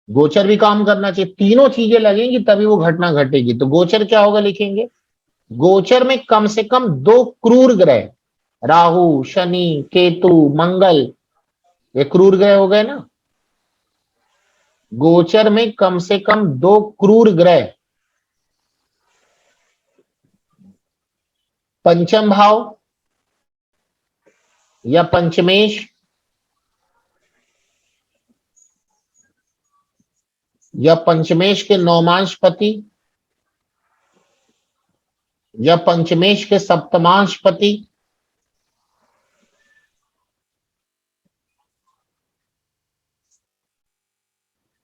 गोचर भी काम करना चाहिए। तीनों चीजें लगेंगी तभी वो घटना घटेगी। तो गोचर क्या होगा लिखेंगे, गोचर में कम से कम 2 क्रूर ग्रह, राहु, शनि, केतु, मंगल, ये क्रूर ग्रह हो गए ना। गोचर में कम से कम 2 क्रूर ग्रह, पंचम भाव या पंचमेश या पंचमेश के नौमांश पति या पंचमेश के सप्तमांश पति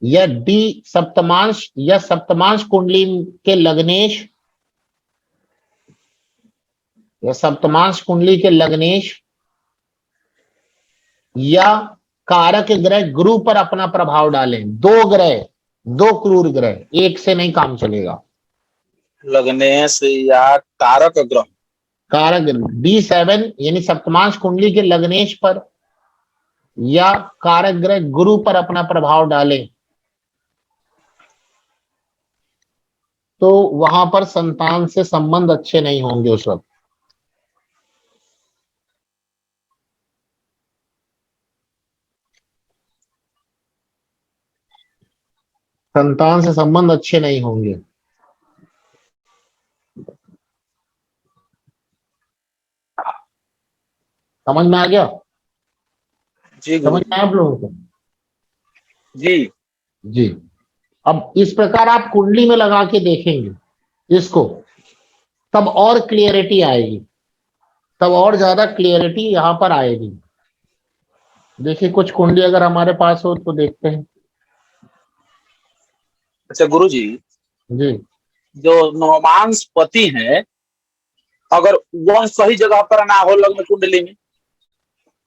या डी सप्तमांश या सप्तमांश कुंडली के लग्नेश या सप्तमांश कुंडली के लग्नेश या कारक ग्रह गुरु पर अपना प्रभाव डालें। 2 ग्रह, 2 क्रूर ग्रह, एक से नहीं काम चलेगा। लग्नेश या कारक ग्रह, कारक D7 यानी सप्तमांश कुंडली के लग्नेश पर या कारक ग्रह गुरु पर अपना प्रभाव डालें तो वहां पर संतान से संबंध अच्छे नहीं होंगे उस वक्त। संतान से संबंध अच्छे नहीं होंगे। समझ में आ गया? जी समझ में आया आप लोगों को? जी जी। अब इस प्रकार आप कुंडली में लगा के देखेंगे इसको, तब और क्लियरिटी आएगी, तब और ज्यादा क्लियरिटी यहाँ पर आएगी। देखिए कुछ कुंडली अगर हमारे पास हो तो देखते हैं। अच्छा गुरुजी, जी जो नवमांस पति है, अगर वह सही जगह पर ना हो लग्न कुंडली में,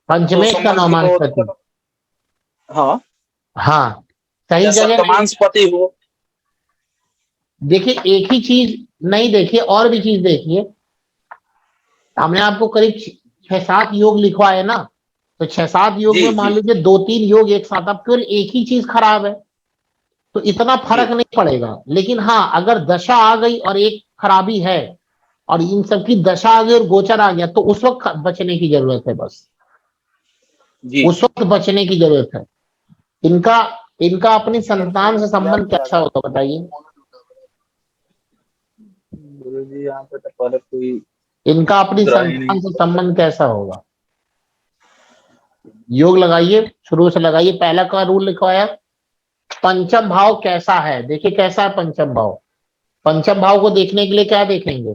पंचमेश तो का समझ नवमांस लो पति, हाँ, हाँ सही या जगह नहीं। सप्तमांस पति हो। देखिए एक ही चीज नहीं, देखिए और भी चीज देखिए। हमने आपको करीब 6-7 योग लिखवाए ना, तो 6-7 योग जी में मान जी लीजिए 2-3 योग एक साथ, अब केवल एक ही चीज खराब है तो इतना फर्क नहीं पड़ेगा। लेकिन हाँ, अगर दशा आ गई और एक खराबी है और इन सब की दशा आ गई और गोचर आ गया, तो उस वक्त बचने की जरूरत है, बस जी। उस वक्त बचने की जरूरत है। इनका इनका अपनी संतान से संबंध कैसा होगा बताइए? गुरुजी यहाँ पे तो पहले कोई इनका अपनी ग्रह ही नहीं। संतान से संबंध कैसा होगा? योग लगाइए, शुरू से लगाइए। पहला का रूल लिखवाया, पंचम भाव कैसा है। देखिए कैसा है पंचम भाव। पंचम भाव को देखने के लिए क्या देखेंगे?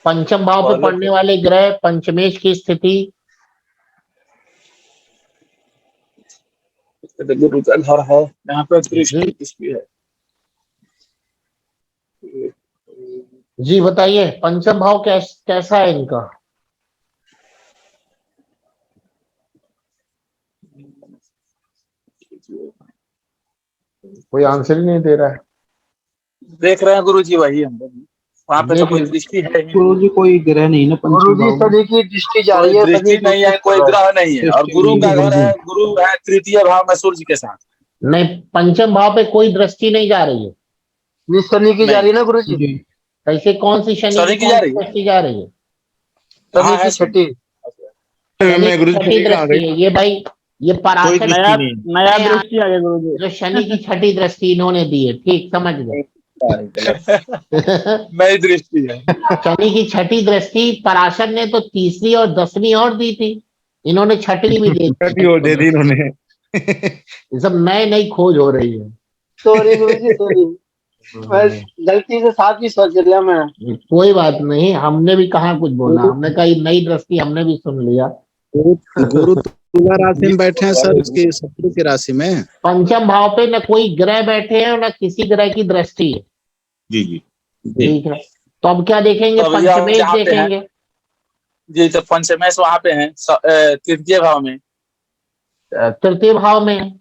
पंचम भाव पे पड़ने वाले ग्रह, पंचमेश की स्थिति। गुरु का घर है यहाँ पे, दृष्टि किसकी है? जी बताइए पंचम भाव कैसा है इनका? कोई आंसर ही नहीं दे रहा है। देख रहे हैं गुरुजी, वही हम लोग वहाँ पे तो कोई दृष्टि है ही गुरु जी कोई ग्रह नहीं ना गुरु जी पंचम भाव सभी की दृष्टि जा कोई रही है, दृष्टि सभी नहीं है, कोई ग्रह नहीं है। और गुरु का घर है, गुरु है तृतीय भाव में सूर्य के साथ। नहीं, पंचम भाव पे कोई दृष्टि नहीं जा रही है। ये शनि की जा रही है ना गुरु जी? कैसे, कौन सी शनि की जा रही है? दृष्टि जा रही है? शनि की छठी छठी दृष्टि है ये भाई, ये पराशर नया दृष्टि आ गया गुरुजी। जो शनि की छठी दृष्टि इन्होंने दी है, ठीक समझ गए? नई दृष्टि है। शनि की छठी दृष्टि पराशर ने तो तीसरी और 10वीं और दी थी, इन्होंने छठी भी दे दी इन्होंने। ये सब नई नई खोज हो रही है। सॉरी गुरुजी सॉरी, बस गलती से 7 भी सोच लिया मैं। कोई बात नहीं, हमने भी कहा कुछ बोला, हमने कहा नई दृष्टि हमने भी सुन लिया। गुरु तुला राशि में बैठे हैं सर, उसकी शत्रु की राशि में। पंचम भाव पे न कोई ग्रह बैठे हैं और न किसी ग्रह की दृष्टि है। जी जी ठीक है, तो अब क्या देखेंगे? तो पंचमेश देखेंगे। जी, तो पंचमेश वहाँ पे है तृतीय भाव में, तृतीय भाव में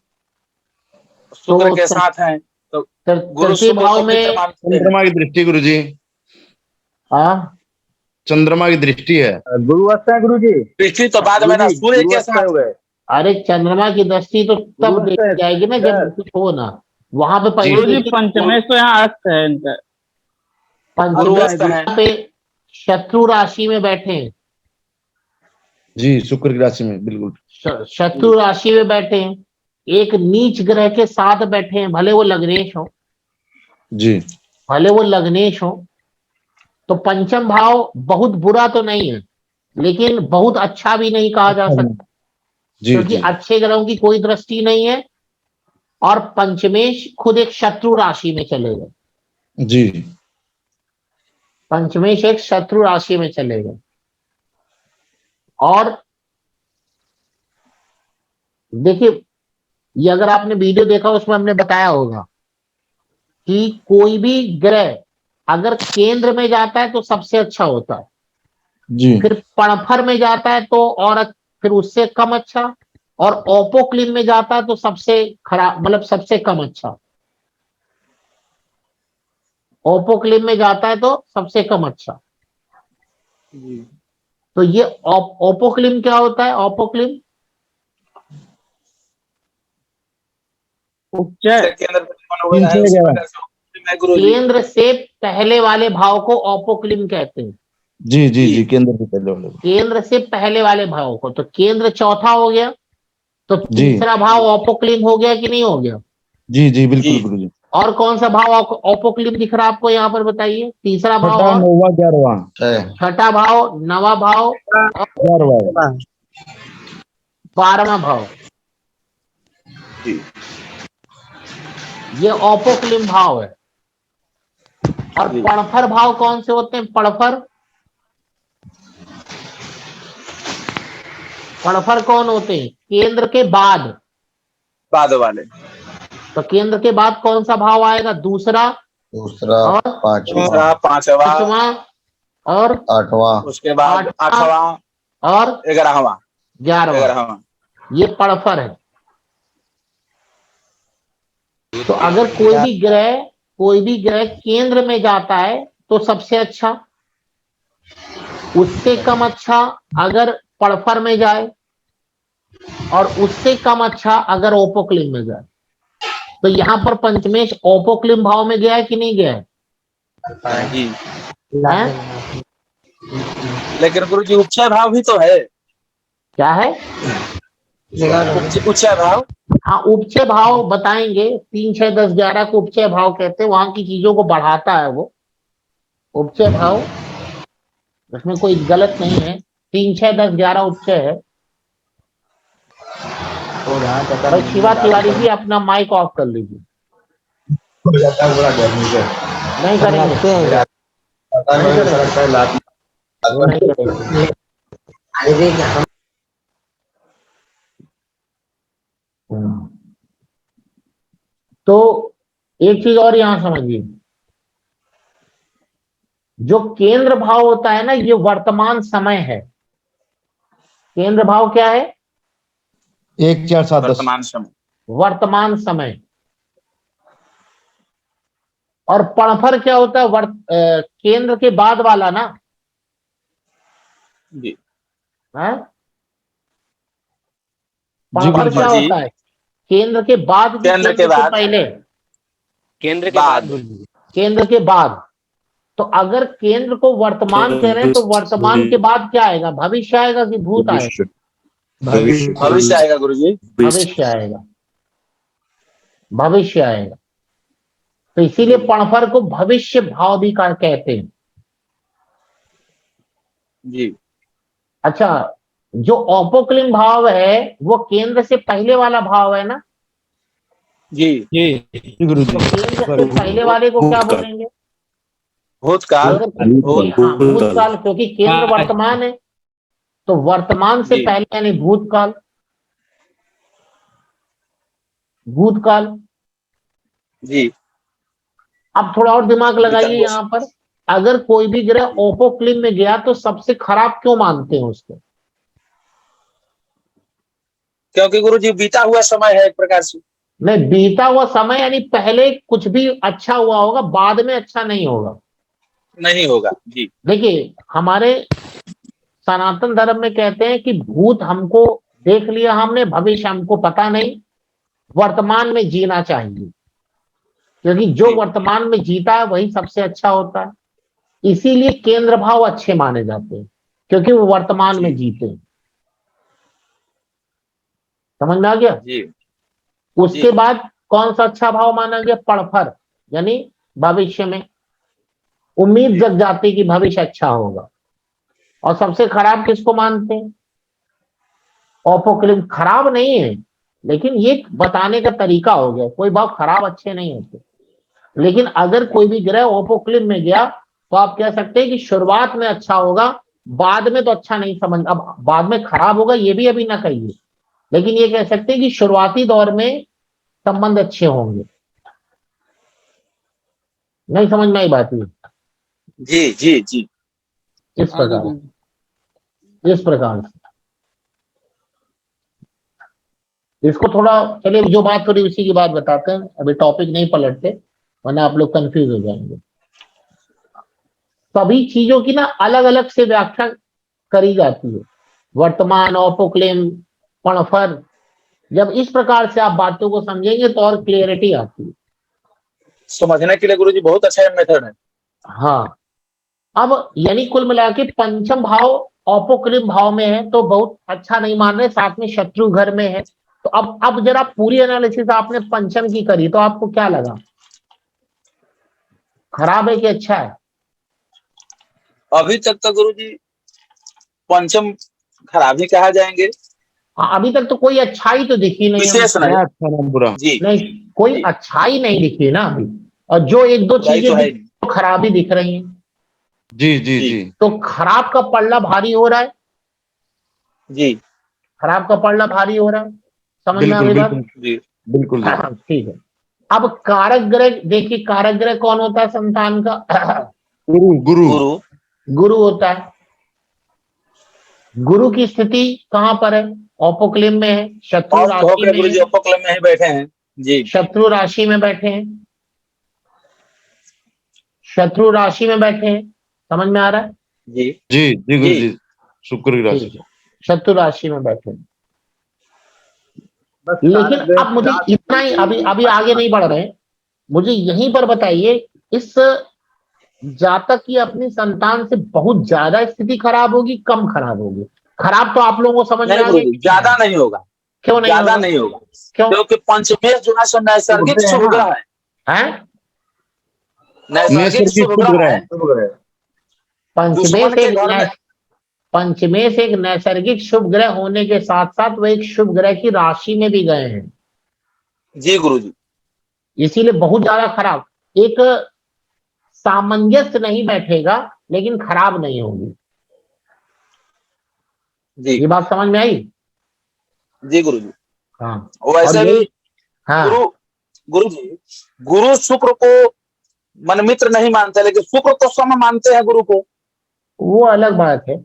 शुक्र के साथ है। तो तृतीय भाव में चंद्रमा की दृष्टि गुरु जी, हाँ चंद्रमा की दृष्टि है। गुरु अच्छा है गुरु जी। दृष्टि तो बाद में ना सूर्य के साथ हो गए। अरे चंद्रमा की दृष्टि तो तब देखी जाएगी ना जब कुछ हो ना, वहां पे पहले पंचमेश तो यहाँ अस्त है इनका। पंचमेश पे शत्रु राशि में बैठे हैं। जी, शुक्र की राशि में, बिल्कुल शत्रु राशि में बैठे हैं, एक नीच ग्रह के साथ बैठे हैं, भले वो लग्नेश हो। जी, भले वो लग्नेश हो। तो पंचम भाव बहुत बुरा तो नहीं है, लेकिन बहुत अच्छा भी नहीं कहा जा सकता, क्योंकि अच्छे ग्रहों की कोई दृष्टि नहीं है और पंचमेश खुद एक शत्रु राशि में चले गए। जी, पंचमेश एक शत्रु राशि में चले गए। और देखिए, ये अगर आपने वीडियो देखा उसमें हमने बताया होगा कि कोई भी ग्रह अगर केंद्र में जाता है तो सबसे अच्छा होता है, जी, फिर पणफर में जाता है तो और फिर उससे कम अच्छा, और ओपोक्लिन में जाता है तो सबसे खराब, मतलब सबसे कम अच्छा। ओपोक्लिन में जाता है तो सबसे कम अच्छा। तो ये ओपोक्लिन क्या होता है? ओपोक्लिन केंद्र से पहले वाले भाव को ओपोक्लिन कहते हैं। जी जी जी, केंद्र से पहले वाले, केंद्र से पहले वाले भाव को। तो केंद्र चौथा हो गया, तो तीसरा भाव ओपोक्लिन हो गया कि नहीं हो गया? जी जी बिल्कुल गुरुजी। और कौन सा भाव औपोक्लिम दिख रहा है आपको यहाँ पर बताइए? तीसरा भाव छठा, और नौवा, 11वां। छठा भाव, नवा भाव, 11वां। 12वां भाव। ये औपोक्लिम भाव है। और पड़फर भाव कौन से होते हैं? पड़फर पड़फर कौन होते हैं? केंद्र के बाद वाले। तो केंद्र के बाद कौन सा भाव आएगा? दूसरा, और तीसरा, पांचवा, और 8वां, उसके बाद 8वां और 11वां। ये पड़फर है। तो अगर कोई भी ग्रह केंद्र में जाता है तो सबसे अच्छा, उससे कम अच्छा अगर पड़फर में जाए, और उससे कम अच्छा अगर औपोक्लिम में जाए। तो यहाँ पर पंचमेश औपोक्लिम भाव में गया है कि नहीं गया है? लेकिन गुरुजी उच्चय भाव भी तो है। क्या है? उच्चय भाव। हाँ, उपचय भाव बताएंगे। 3, 6, 10, 11 को उपचय भाव कहते हैं। वहां की चीजों को बढ़ाता है वो उपचय भाव, उसमें कोई गलत नहीं है। 3, 6, 10, 11 उपचय है। तो शिवा तिवारी जी अपना माइक ऑफ कर लीजिए। नहीं करेंगे, तो एक चीज और यहां समझिए, जो केंद्र भाव होता है ना, ये वर्तमान समय है। केंद्र भाव क्या है? 1, 4, 7, 10। वर्तमान समय। और पड़फर क्या होता है? केंद्र के बाद वाला ना जी। पड़फर क्या होता है? केंद्र के बाद, केंद्र के पहले, केंद्र के बाद। केंद्र के बाद। तो अगर केंद्र को वर्तमान कह रहे हैं तो वर्तमान के बाद क्या आएगा? भविष्य आएगा कि भूत आएगा? भविष्य आएगा गुरुजी। भविष्य आएगा, भविष्य आएगा। तो इसीलिए पड़फर को भविष्य भाव भी कहते हैं। जी। अच्छा, जो औपोक्लिम भाव है वो केंद्र से पहले वाला भाव है ना? जी गुरुजी। तो केंद्र से पहले वाले को क्या बोलेंगे? भूतकाल। भूतकाल, क्योंकि केंद्र वर्तमान है तो वर्तमान से पहले यानी भूतकाल। भूतकाल। जी। अब थोड़ा और दिमाग लगाइए यहाँ पर। अगर कोई भी ग्रह औपोक्लिम में गया तो सबसे खराब क्यों मानते हैं उसको? क्योंकि गुरुजी बीता हुआ समय है एक प्रकार से। नहीं, बीता हुआ समय यानी पहले कुछ भी अच्छा हुआ होगा, बाद में अच्छा नहीं होगा। नहीं होगा जी। देखिए, हमारे सनातन धर्म में कहते हैं कि भूत हमको देख लिया हमने, भविष्य हमको पता नहीं, वर्तमान में जीना चाहिए, क्योंकि जो वर्तमान में जीता है वही सबसे अच्छा होता है। इसीलिए केंद्र भाव अच्छे माने जाते हैं, क्योंकि वो वर्तमान में जीते हैं। समझ में आ गया? उसके बाद कौन सा अच्छा भाव माना गया? पड़फर, यानी भविष्य में उम्मीद जग जाती कि भविष्य अच्छा होगा। और सबसे खराब किसको मानते हैं? औपोक्लिम। खराब नहीं है, लेकिन ये बताने का तरीका हो गया। कोई भाव खराब अच्छे नहीं होते, लेकिन अगर कोई भी ग्रह औपोक्लिम में गया तो आप कह सकते हैं कि शुरुआत में अच्छा होगा, बाद में तो अच्छा नहीं समझ, अब बाद में खराब होगा ये भी अभी ना कहिए, लेकिन ये कह सकते हैं कि शुरुआती दौर में संबंध अच्छे होंगे। नहीं समझ में आई बात? जी जी जी। इस प्रकार से इसको थोड़ा, चलिए जो बात थोड़ी उसी की बात बताते हैं, अभी टॉपिक नहीं पलटते वरना आप लोग कंफ्यूज हो जाएंगे। सभी चीजों की ना अलग अलग से व्याख्या करी जाती है। वर्तमान, औपोक्लिम, पड़फर, जब इस प्रकार से आप बातों को समझेंगे तो और क्लियरिटी आती है। समझने के लिए गुरुजी बहुत अच्छा मेथड है। हाँ, अब यानी कुल मिला के पंचम भाव औपोक्लिम भाव में है तो बहुत अच्छा नहीं मान रहे, साथ में शत्रु घर में है तो अब जरा पूरी एनालिसिस आपने पंचम की करी तो आपको क्या लगा, खराब है कि अच्छा है? अभी तक तो गुरुजी पंचम खराब ही कहा जाएंगे। हाँ, अभी तक तो कोई अच्छाई तो दिखी नहीं विशेष हमको। नहीं। अच्छा ना बुरा। जी नहीं, कोई अच्छाई नहीं दिखी ना अभी, और जो एक दो बुराई चीजें तो है दिखी वो खराबी दिख रही हैं। जी जी जी तो खराब का पल्ला भारी हो रहा है, जी खराब का पल्ला भारी हो रहा है, समझ में आ बिल्कुल गई बात? बिल्कुल जी बिल्कुल जी। हाँ, ठीक है। अब कारक ग्रह देखिए, कारक ग्रह कौन होता है संतान का? गुरु गुरु गुरु गुरु होता है। गुरु की स्थिति कहां पर है? ऑपोक्लिम में है, शत्रु और राशि में गुरुजी है, अपक्लम में ही बैठे हैं। जी शत्रु राशि में बैठे हैं, शत्रु राशि में बैठे हैं, समझ में आ रहा है? जी जी जी गुरु जी, शुक्र की राशि। ठीक है, शत्रु राशि में बैठे हैं। लेकिन अब मुझे इतना ही, अभी अभी आगे नहीं बढ़ रहे हैं, मुझे यहीं पर बताइए, इस जातक की अपनी संतान से बहुत ज्यादा स्थिति खराब होगी, कम खराब होगी? खराब तो आप लोगों को समझ में नहीं आ गुरुजी, गया, ज्यादा नहीं होगा। क्यों नहीं ज्यादा होगा? नहीं होगा क्यों? क्योंकि पंचमेश जो है सो नैसर्गिक शुभ ग्रह है। हैं? नैसर्गिक शुभ ग्रह है। दुश्मन के घर में पंचमेश एक नैसर्गिक शुभ ग्रह होने के साथ साथ वह एक शुभ ग्रह की राशि में भी गए हैं, जी गुरुजी, इसीलिए बहुत ज्यादा खराब। एक सामंजस्य नहीं बैठेगा लेकिन खराब नहीं होगी। जी ये बात समझ में आई? जी गुरुजी। हाँ, वैसे और भी हाँ, गुरुजी, गुरु शुक्र को मन मित्र नहीं मानते, लेकिन शुक्र को सम मानते हैं गुरु को। वो अलग बात है,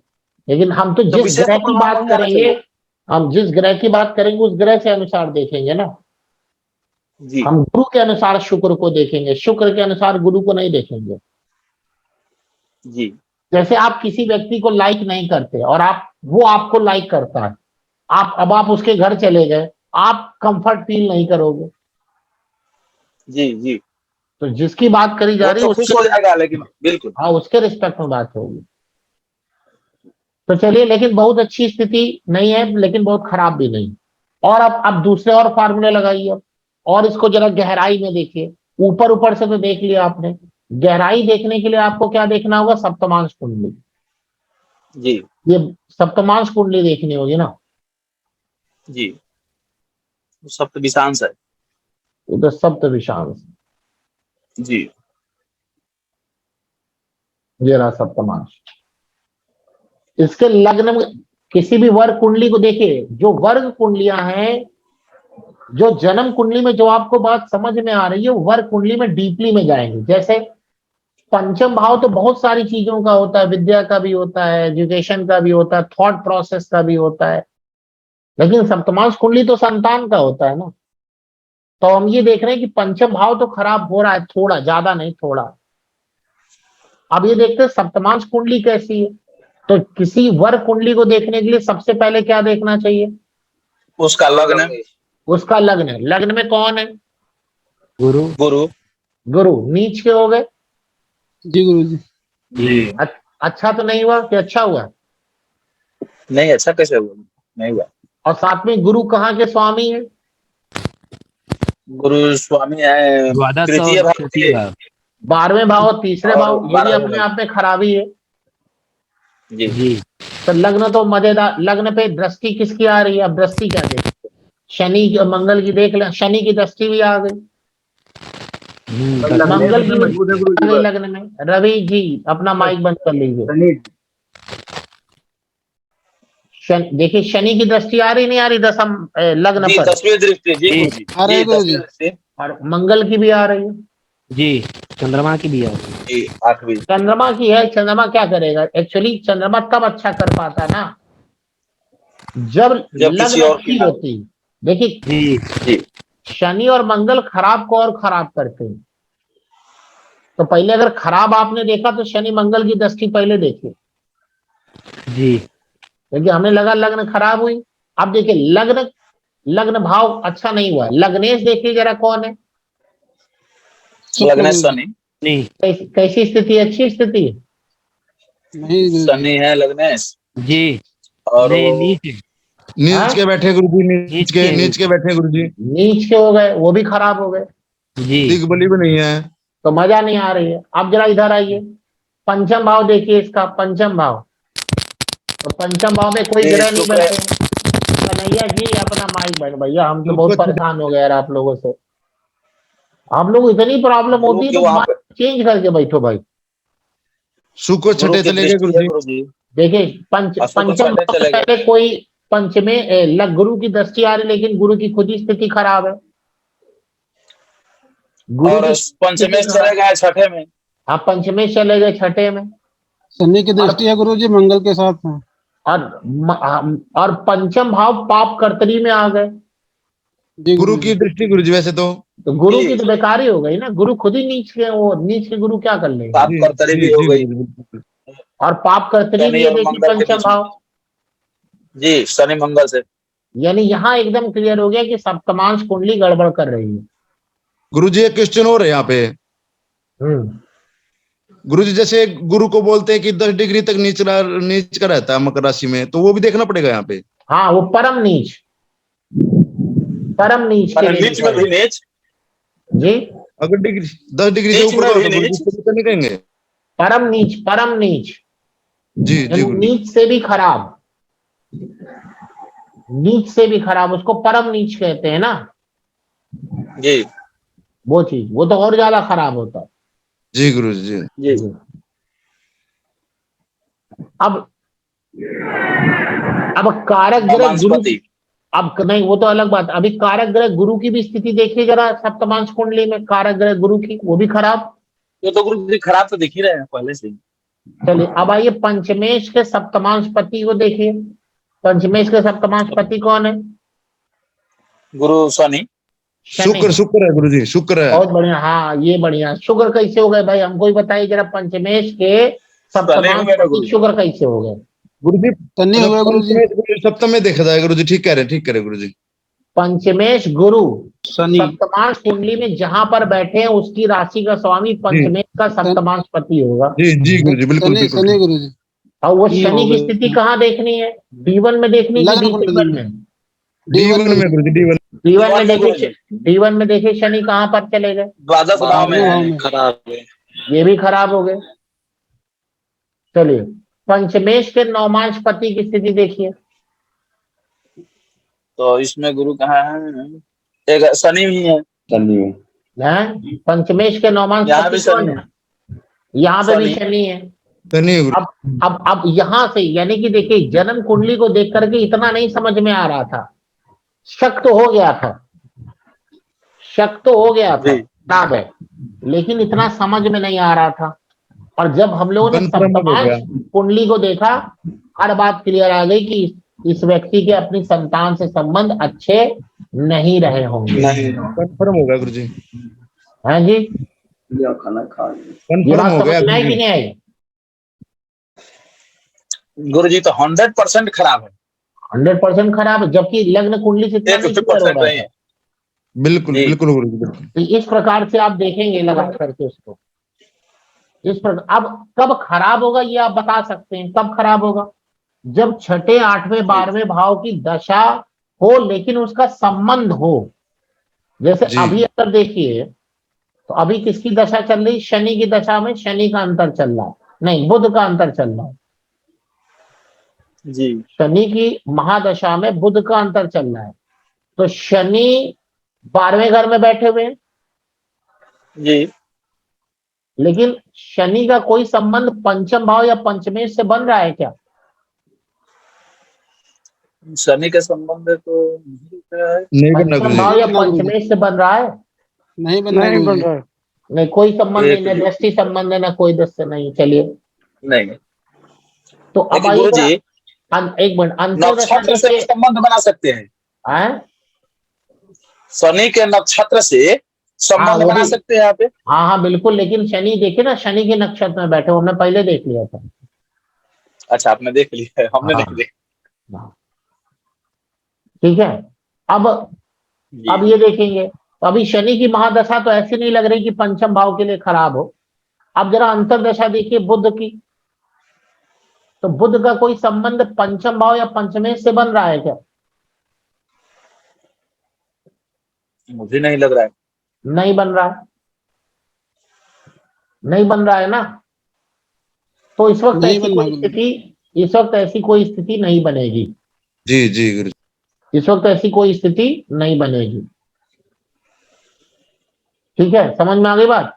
लेकिन हम तो जिस विशेष ग्रह की प्रभाव बात नहीं आना करेंगे, चाहिए। हम जिस ग्रह की बात करेंगे उस ग्रह से अनुसार देखेंगे ना। जी हम गुरु के अनुसार शुक्र को देखेंगे, शुक्र के अनुसार गुरु को नहीं देखेंगे। जी जैसे आप किसी व्यक्ति को लाइक नहीं करते और वो आपको लाइक करता है, आप उसके घर चले गए, आप कंफर्ट फील नहीं करोगे। जी जी तो जिसकी बात करी जा वो रही तो है खुश हो जाएगा, लेकिन बिल्कुल हाँ, उसके रिस्पेक्ट में बात होगी। तो चलिए, लेकिन बहुत अच्छी स्थिति नहीं है, लेकिन बहुत खराब भी नहीं। और अब दूसरे और फार्मूले लगाइए, और इसको जरा गहराई में देखिए। ऊपर ऊपर से तो देख लिया आपने, गहराई देखने के लिए आपको क्या देखना होगा? सप्तमांश कुंडली। जी ये सप्तमांश कुंडली देखनी होगी ना। जी सप्तविशांश है। उधर सप्तविशांश, जी ये रहा सप्तमांश। इसके लग्न में किसी भी वर्ग कुंडली को देखिए, जो वर्ग कुंडलियां हैं, जो जन्म कुंडली में जो आपको बात समझ में आ रही है, वो वर्ग कुंडली में डीपली में जाएंगे। जैसे पंचम भाव तो बहुत सारी चीजों का होता है, विद्या का भी होता है, एजुकेशन का भी होता है, थॉट प्रोसेस का भी होता है, लेकिन सप्तमांश कुंडली तो संतान का होता है ना। तो हम ये देख रहे हैं कि पंचम भाव तो खराब हो रहा है, थोड़ा, ज्यादा नहीं, थोड़ा। अब ये देखते हैं सप्तमांश कुंडली कैसी है। तो किसी वर्ग कुंडली को देखने के लिए सबसे पहले क्या देखना चाहिए? उसका लग्न। उसका लग्न। लग्न में कौन है? गुरु गुरु गुरु। नीच के हो गए? जी गुरु जी। जी अच्छा तो नहीं हुआ कि अच्छा हुआ? नहीं, अच्छा कैसे हुआ? नहीं हुआ। और साथ में गुरु कहाँ के स्वामी है? गुरु स्वामी है तृतीय भाव के, 12वें भाव और तीसरे भाव, ये भी 12वें अपने आप में खराबी है। जी जी तो लग्न तो मजेदार। लग्न पे दृष्टि किसकी आ रही है? अब दृष्टि क्या देखते? शनि की, मंगल की देख लें, शनि की दृष्टि भी आ गई, मंगल की भी आ गई लग्न में। रवि जी अपना माइक बंद कर लीजिए। देखिए शनि की दृष्टि आ रही नहीं आ रही? दशम लग्न पर 10वीं दृष्टि। जी जी आ रही है गुरु जी। और मंगल की भी आ रही है जी, चंद्रमा की भी है जी, 8वीं। चंद्रमा की है। चंद्रमा क्या करेगा? एक्चुअली चंद्रमा तब अच्छा कर पाता ना जब किसी लग्न और अच्छी होती। देखिए जी शनि और मंगल खराब को और खराब करते हैं। तो पहले अगर खराब आपने देखा तो शनि मंगल की दृष्टि पहले देखिए जी। क्योंकि हमें लगा लग्न खराब हुई। अब देखिए लग्न भाव अच्छा नहीं हुआ। लग्नेश देखिए जरा कौन है? लग्नेश शनि। नहीं, कैसी स्थिति? अच्छी स्थिति है। नहीं गुरु जी। शनि है लग्नेश जी और नहीं, नीच है। नीच के बैठे गुरुजी, नीच के बैठे गुरुजी, नीच के हो गए, वो भी खराब हो गए जी। दिग्बली भी नहीं है। तो मजा नहीं आ रही है। अब जरा इधर आइए, पंचम भाव देखिए इसका, पंचम भाव। तो पंचम भाव में कोई ग्रह नहीं बैठे। कन्हैया जी अपना माइक बंद, भैया हम तो बहुत परेशान हो गए यार आप लोगों से। आप लोग इतनी प्रॉब्लम होती है तो माइक चेंज करके बैठो भाई। शुक्र छठे चले गए गुरुजी। देखिए पंचम भाव से पहले कोई पंचमे गुरु की दृष्टि आ रही, लेकिन गुरु की खुद ही स्थिति खराब है। और पंचमेश चले गए छठे में। हाँ, पंचमेश चले गए छठे में। शनि की दृष्टि है गुरुजी, मंगल के साथ है। और पंचम भाव पाप कर्तरी में आ गए। गुरु की दृष्टि गुरुजी वैसे तो गुरु की तो बेकार ही हो गई ना, गुरु खुद ही नीच के, वो नीच के गुरु क्या कर लेंगे। पाप कर्तरी भी हो गई। और पाप कर्तरी भी है देखिए पंचम भाव जी, शनि मंगल से। यानी यहाँ एकदम क्लियर हो गया कि सप्तमांश कुंडली गड़बड़ कर रही है। गुरुजी एक क्वेश्चन और है यहाँ पे। गुरुजी जैसे गुरु को बोलते हैं कि 10 डिग्री तक नीच का रहता है मकर राशि में, तो वो भी देखना पड़ेगा यहाँ पे। हाँ, वो परम नीच, परम नीच के लिए नीच में भी नीच जी। अगर 10 डिग्री से ऊपर तो नहीं कहेंगे परम नीच, परम नीच जी जी। नीच से भी खराब, नीच से भी खराब, उसको परम नीच कहते हैं ना जी। वो चीज, वो तो और ज्यादा खराब होता है जी गुरु जी। अब कारक ग्रह गुरु, अब नहीं वो तो अलग बात। अभी कारक ग्रह गुरु की भी स्थिति देखिए जरा, सप्तमांश कुंडली में कारक ग्रह गुरु की, वो भी खराब। ये तो गुरु जी खराब तो दिख ही रहे हैं पहले से। चलिए अब आइए पंचमेश के सप्तमांश पति को देखिए। पंचमेश के सप्तमांश पति कौन है? गुरु शनि। शुक्र है गुरुजी, शुक्र है। बहुत बढ़िया, हाँ ये बढ़िया। शुक्र कैसे हो गए भाई, हमको ही बताइए जरा। पंचमेश के सप्तमांश पति शुक्र कैसे हो गए गुरुजी? सप्तम में देखा जाए गुरुजी, ठीक कह रहे, ठीक कह रहे गुरुजी। पंचमेश गुरु सप्तमांश कुंडली में जहां पर बैठे हैं उसकी राशि का स्वामी पंचमेश का सप्तमांश पति होगा। जी जी गुरुजी, बिल्कुल शनि गुरुजी। और वो शनि की स्थिति कहाँ देखनी है? D1 में देखनी है, D7 में? D1 में गुरुजी, D1 में देखिए, D1 में देखिए शनि कहाँ पर चले गए? द्वादश भाव में खराब है, ये भी खराब हो गए। चलिए पंचमेश के नौमांश पति की स्थिति देखिए। तो इसमें गुरु कहाँ है? एक शनि भी है। पंचमेश के नौमांश पति कौन है? यहाँ पे भी शनि है। अब यहाँ से यानी कि देखिए जन्म कुंडली को देख करके इतना नहीं समझ में आ रहा था, शक तो हो गया था, शक तो हो गया था खराब है, लेकिन इतना समझ में नहीं आ रहा था। और जब हम लोगों ने सप्तमांश कुंडली को देखा, हर बात क्लियर आ गई कि इस व्यक्ति के अपनी संतान से संबंध अच्छे नहीं रहे होंगे। कंफर्म हो गया गुरुजी। हाँ जी, खाना खा कंफर्म हो गया कि नहीं आई? गुरुजी तो 100% खराब है। 100% खराब है, जबकि लग्न कुंडली से बिल्कुल बिल्कुल गुरुजी, बिल्कुल। इस प्रकार से आप देखेंगे लगा करके उसको। इस प्रकार अब कब खराब होगा ये आप बता सकते हैं? कब खराब होगा? जब छठे, 8वें, 12वें भाव की दशा हो, लेकिन उसका संबंध हो। जैसे अभी अगर देखिए तो अभी किसकी दशा चल रही? शनि की दशा में शनि का अंतर चल रहा है, नहीं बुध का अंतर चल रहा है जी। शनि की महादशा में बुध का अंतर चल रहा है। तो शनि 12वें घर में बैठे हुए हैं जी, लेकिन शनि का कोई संबंध पंचम भाव या पंचमेश से बन रहा है क्या? शनि के संबंध तो नहीं बन पंचम भाव या पंचमेश से बन रहा है? नहीं बन रहा है। नहीं, कोई संबंध नहीं, न दृष्टि संबंध है ना कोई दृष्टि नहीं। चलिए नहीं, तो अब आइए एक मिनट, नक्षत्र से संबंध बना सकते हैं। शनि के नक्षत्र से संबंध बना सकते हैं यहाँ पे। हाँ हाँ बिल्कुल, लेकिन शनि देखिए ना, शनि के नक्षत्र में बैठे, हमने पहले देख लिया था। अच्छा, आपने देख लिया है, हमने नहीं देखा। ठीक है, अब ये देखेंगे तो अभी शनि की महादशा तो ऐसी नहीं लग रही कि पंचम भाव के लिए खराब हो। अब जरा अंतरदशा देखिए बुध की, तो बुध का कोई संबंध पंचम भाव या पंचमेश से बन रहा है क्या? मुझे नहीं लग रहा है। नहीं बन रहा है, नहीं बन रहा है ना। तो इस वक्त नहीं ऐसी बन कोई रहा। स्थिति, इस वक्त ऐसी कोई स्थिति नहीं बनेगी। जी जी गुरुजी। इस वक्त ऐसी कोई स्थिति नहीं बनेगी। ठीक है, समझ में आ गई बात?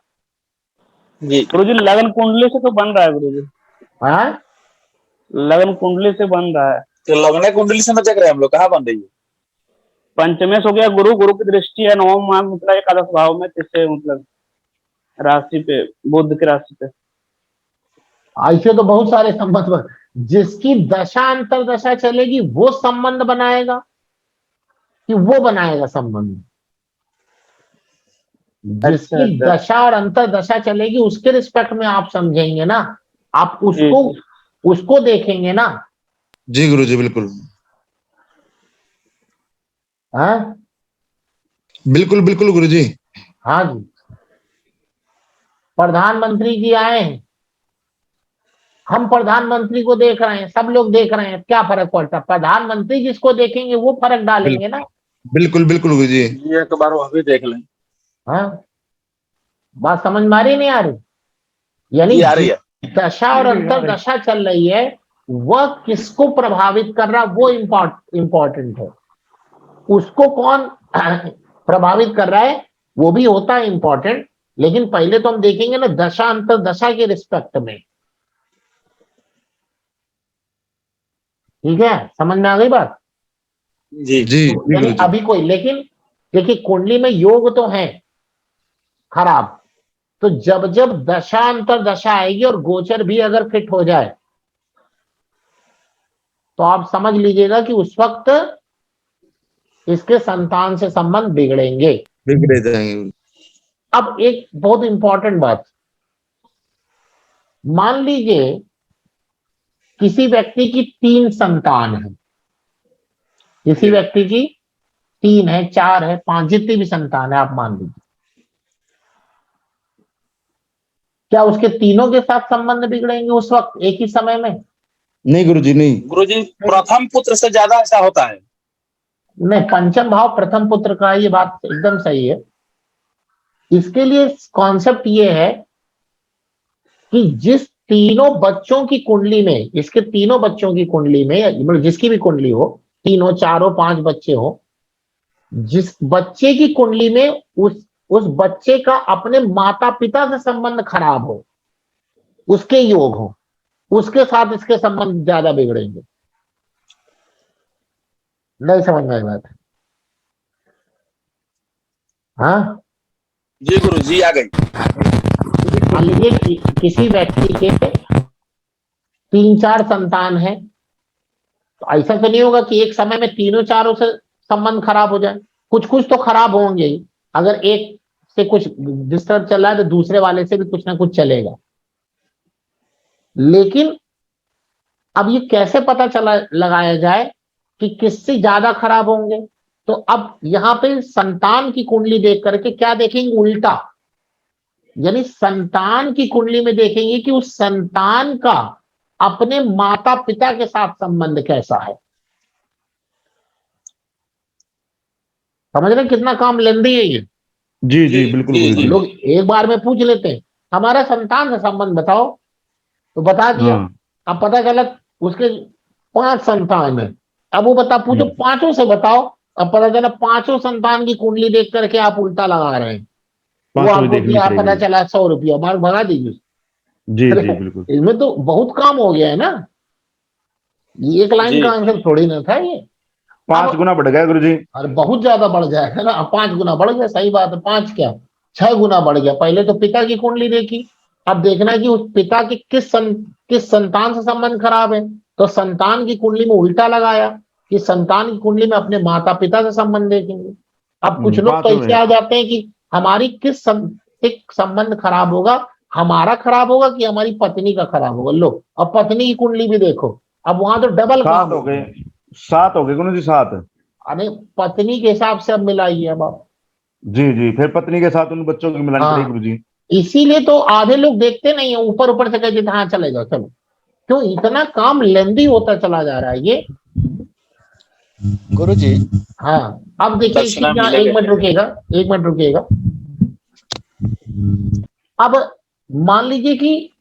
जी गुरुजी लगन कुंडली से तो बन रहा है गुरुजी, हाँ, लगन कुंडली से बन रहा है। तो लगने कुंडली से न देख रहे हैं हम लोग, कहाँ बन रही है? पंचमेश हो गया, गुरु गुरु की दृष्टि है नवम माह मतलब एकादश भाव में, जिससे मतलब राशि पे, बुध की राशि पे। ऐसे तो बहुत सारे संबंध जिसकी दशा अंतर दशा चलेगी वो संबंध बनाएगा कि वो बनाएगा संबंध। जिसकी अच्छा। दशा और अंतर दशा चलेगी उसके रिस्पेक्ट में आप समझेंगे ना, आप उसको उसको देखेंगे ना। जी गुरुजी बिल्कुल हाँ बिल्कुल बिल्कुल गुरुजी। हाँ जी, प्रधानमंत्री जी आए हैं, हम प्रधानमंत्री को देख रहे हैं, सब लोग देख रहे हैं, क्या फर्क पड़ता है? प्रधानमंत्री जिसको देखेंगे वो फर्क डालेंगे ना। बिल्कुल बिल्कुल गुरुजी। ये एक बार वो भी देख लें। हाँ, बात समझ में आ रही नहीं आ रही? यानी ये आ रही है। दशा और अंतर दशा चल रही है, वह किसको प्रभावित कर रहा वो इम्पोर्टेंट है। उसको कौन प्रभावित कर रहा है वो भी होता है इम्पोर्टेंट, लेकिन पहले तो हम देखेंगे ना दशा अंतर दशा के रिस्पेक्ट में। ठीक है, समझ में आ गई बात? जी जी यानी अभी कोई, लेकिन देखिए कुंडली में योग तो है खराब, तो जब जब दशा अंतर दशा आएगी और गोचर भी अगर फिट हो जाए तो आप समझ लीजिएगा कि उस वक्त इसके संतान से संबंध बिगड़ेंगे, बिगड़े जाएंगे। अब एक बहुत इंपॉर्टेंट बात, मान लीजिए किसी व्यक्ति की 3 संतान है, किसी व्यक्ति की 3 है, 4 है, 5, जितनी भी संतान है आप मान लीजिए, क्या उसके तीनों के साथ संबंध बिगड़ेंगे उस वक्त एक ही समय में? नहीं गुरुजी नहीं। गुरुजी प्रथम पुत्र से ज्यादा ऐसा होता है। नहीं, पंचम भाव प्रथम पुत्र का, ये बात एकदम सही है। इसके लिए कॉन्सेप्ट ये है कि जिस तीनों बच्चों की कुंडली में, इसके तीनों बच्चों की कुंडली में, मतलब जिसकी भी कुंडली हो, तीनों, चारों, 5 बच्चे हो, जिस बच्चे की कुंडली में उस बच्चे का अपने माता पिता से संबंध खराब हो, उसके योग हो, उसके साथ इसके संबंध ज्यादा बिगड़ेंगे। नहीं समझ में आई बात? हाँ जी गुरुजी आ गई। मान लीजिए किसी व्यक्ति के 3-4 संतान है, तो ऐसा तो नहीं होगा कि एक समय में तीनों चारों से संबंध खराब हो जाए, कुछ कुछ तो खराब होंगे ही। अगर एक से कुछ डिस्टर्ब चल रहा है तो दूसरे वाले से भी कुछ ना कुछ चलेगा। लेकिन अब ये कैसे पता लगाया जाए कि किससे ज्यादा खराब होंगे? तो अब यहाँ पे संतान की कुंडली देख करके क्या देखेंगे? उल्टा, यानी संतान की कुंडली में देखेंगे कि उस संतान का अपने माता पिता के साथ संबंध कैसा है। समझ रहे कितना काम लेंदी है ये? जी जी बिल्कुल गुरुजी। लोग एक बार में पूछ लेते हैं हमारा संतान से संबंध बताओ, तो बता दिया। अब पता चला उसके 5 संतान है, अब वो पूछो 5 से बताओ, अब पता चला 5 संतान की कुंडली देख करके आप उल्टा लगा रहे हैं, वो आपको दिया, पता चला 100 रुपया, मार्क भगा दीजिए। जी जी बिल्कुल। इसमें तो बहुत काम हो गया है ना, ये एक लाइन का आंसर थोड़ी ना था ये। 5 गुना बढ़ गया गुरुजी। और बहुत ज्यादा बढ़ जाएगा ना, 5 गुना बढ़ गया, सही बात है। 5 क्या 6 गुना बढ़ गया। पहले तो पिता की कुंडली देखी, अब देखना है कि उस पिता के किस संतान से संबंध खराब है, तो संतान की कुंडली में उल्टा लगाया कि संतान की कुंडली में अपने माता पिता से संबंध देखेंगे। अब कुछ लोग तो ऐसे आ जाते हैं कि हमारी किस संबंध खराब होगा, हमारा खराब होगा कि हमारी पत्नी का खराब होगा। लो, अब पत्नी की कुंडली भी देखो, अब वहां तो डबल काम हो गए, 7 हो गए गुरुजी, 7। अरे पत्नी के हिसाब से अब मिलाइए अब आप। जी जी, फिर पत्नी के साथ उन बच्चों की मिलानी पड़ेगी गुरुजी। इसीलिए तो आधे लोग देखते नहीं है, ऊपर ऊपर से कहते हाँ चले जाओ चलो। क्यों इतना काम लेंदी होता चला जा रहा है ये? गुरुजी। हाँ, अब देखिए कि दक्षिणा क्या, मिलेगा। एक मिनट रुकिएगा। अब मान लीजिए कि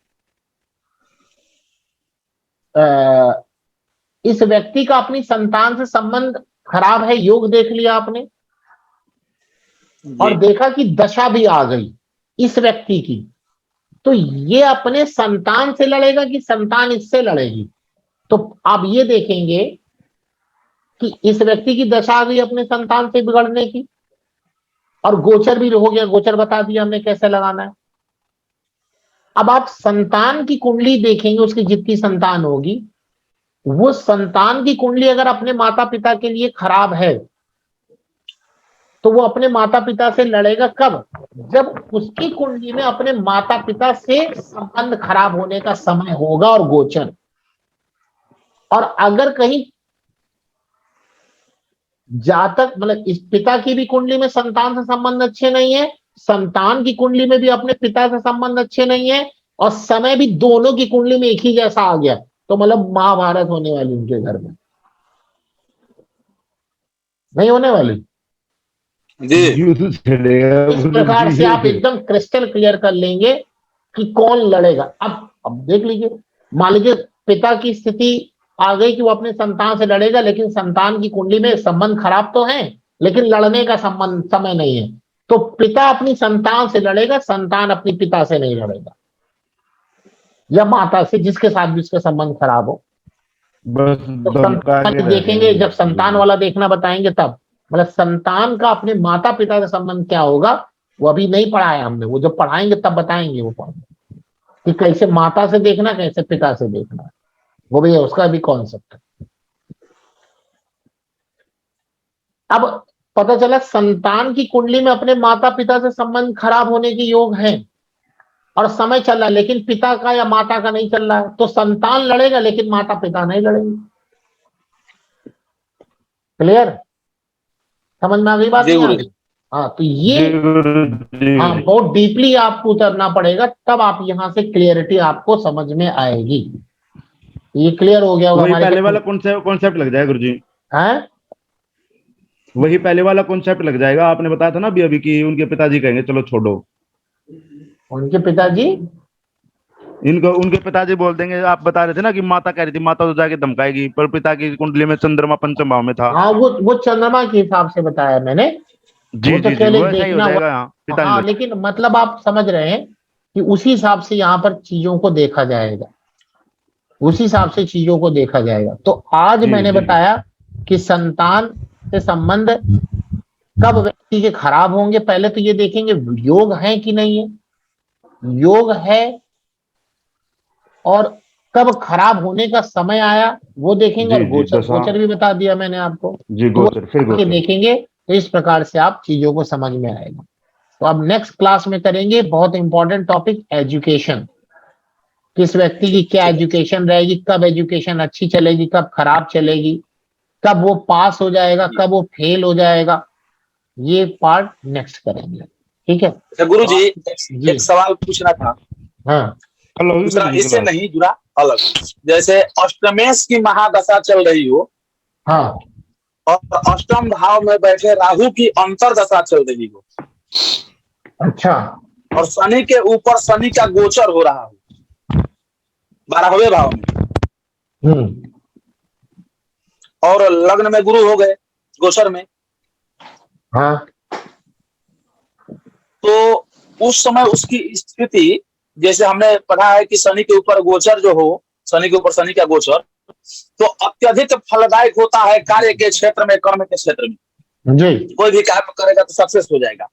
इस व्यक्ति का अपनी संतान से संबंध खराब है, योग देख लिया आपने, और देखा कि दशा भी आ गई इस व्यक्ति की, तो ये अपने संतान से लड़ेगा कि संतान इससे लड़ेगी? तो आप ये देखेंगे कि इस व्यक्ति की दशा आ गई अपने संतान से बिगड़ने की, और गोचर भी हो गया, गोचर बता दिया हमने कैसे लगाना है। अब आप संतान की कुंडली देखेंगे, उसकी जितनी संतान होगी, वो संतान की कुंडली अगर अपने माता पिता के लिए खराब है, तो वो अपने माता पिता से लड़ेगा कब? जब उसकी कुंडली में अपने माता पिता से संबंध खराब होने का समय होगा और गोचर। और अगर कहीं जातक मतलब इस पिता की भी कुंडली में संतान से संबंध अच्छे नहीं है, संतान की कुंडली में भी अपने पिता से संबंध अच्छे नहीं है, और समय भी दोनों की कुंडली में एक ही जैसा आ गया, तो मतलब महाभारत होने वाली उनके घर में, नहीं होने वाली। इस प्रकार से आप एकदम क्रिस्टल क्लियर कर लेंगे कि कौन लड़ेगा। अब देख लीजिए, मान लीजिए पिता की स्थिति आ गई कि वो अपने संतान से लड़ेगा, लेकिन संतान की कुंडली में संबंध खराब तो है, लेकिन लड़ने का संबंध समय नहीं है, तो पिता अपनी संतान से लड़ेगा, संतान अपनी पिता से नहीं लड़ेगा, या माता से, जिसके साथ भी उसका संबंध खराब हो। तो संतान देखेंगे, जब संतान वाला देखना बताएंगे तब, मतलब संतान का अपने माता पिता का संबंध क्या होगा, वो अभी नहीं पढ़ाया हमने, वो जब पढ़ाएंगे तब बताएंगे वो पढ़ेंगे कि कैसे माता से देखना, कैसे पिता से देखना, वो भी है, उसका भी कॉन्सेप्ट है। अब पता चला संतान की कुंडली में अपने माता पिता से संबंध खराब होने के योग हैं, और समय चल रहा है, लेकिन पिता का या माता का नहीं चल रहा है, तो संतान लड़ेगा लेकिन माता पिता नहीं लड़ेंगे। क्लियर? समझ में आ गई बात? नहीं आ गई? हाँ, तो ये हाँ बहुत डीपली आपको उतरना पड़ेगा, तब आप यहाँ से क्लियरिटी आपको समझ में आएगी। ये क्लियर हो गया होगा? वही हमारे पहले वाला कॉन्सेप्ट लग जाएगा गुरुजी। हैं? वही पहले वाला कॉन्सेप्ट लग जाएगा। आपने बताया था ना अभी कि उनके पिताजी कहेंगे चलो छोड़ो, उनके पिताजी, उनके पिताजी बोल देंगे। आप बता रहे थे ना कि माता कह रही थी माता तो जाके धमकाएगी, पर पिता की कुंडली में चंद्रमा पंचम भाव में था। हाँ, वो चंद्रमा के हिसाब से बताया मैंने। जी वो तो जी केवल वो ऐसा ही हो देखना जाएगा यहाँ, पिता हाँ, नहीं लेकिन मतलब आप समझ रहे हैं कि उसी हिसाब से यहाँ पर चीजों को देखा जाएगा, उसी हिसाब से चीजों को देखा जाएगा। तो आज मैंने बताया कि संतान से संबंध कब व्यक्ति के खराब होंगे। पहले तो ये देखेंगे योग है कि नहीं है, योग है, और कब खराब होने का समय आया वो देखेंगे, और गोचर भी बता दिया मैंने आपको जी, तो गोचर फिर गोचर देखेंगे, तो इस प्रकार से आप चीजों को समझ में आएगा। तो अब नेक्स्ट क्लास में करेंगे बहुत इंपॉर्टेंट टॉपिक, एजुकेशन। किस व्यक्ति की क्या एजुकेशन रहेगी, कब एजुकेशन अच्छी चलेगी, कब खराब चलेगी, कब वो पास हो जाएगा, कब वो फेल हो जाएगा, ये पार्ट नेक्स्ट करेंगे। ठीक है? तो गुरु जी एक सवाल पूछना था। हाँ, दूसरा इससे नहीं जुड़ा, अलग। जैसे अष्टमेश की महादशा चल रही हो, हाँ, और अष्टम भाव में बैठे राहु की अंतरदशा चल रही हो, अच्छा, और शनि के ऊपर शनि का गोचर हो रहा हो 12वें भाव में, और लग्न में गुरु हो गए गोचर में, हाँ, तो उस समय उसकी स्थिति, जैसे हमने पढ़ा है कि शनि के ऊपर गोचर जो हो, शनि के ऊपर शनि का गोचर, तो अत्यधिक फलदायक होता है कार्य के क्षेत्र में, कर्म के क्षेत्र में। जी, कोई भी काम करेगा तो सक्सेस हो जाएगा।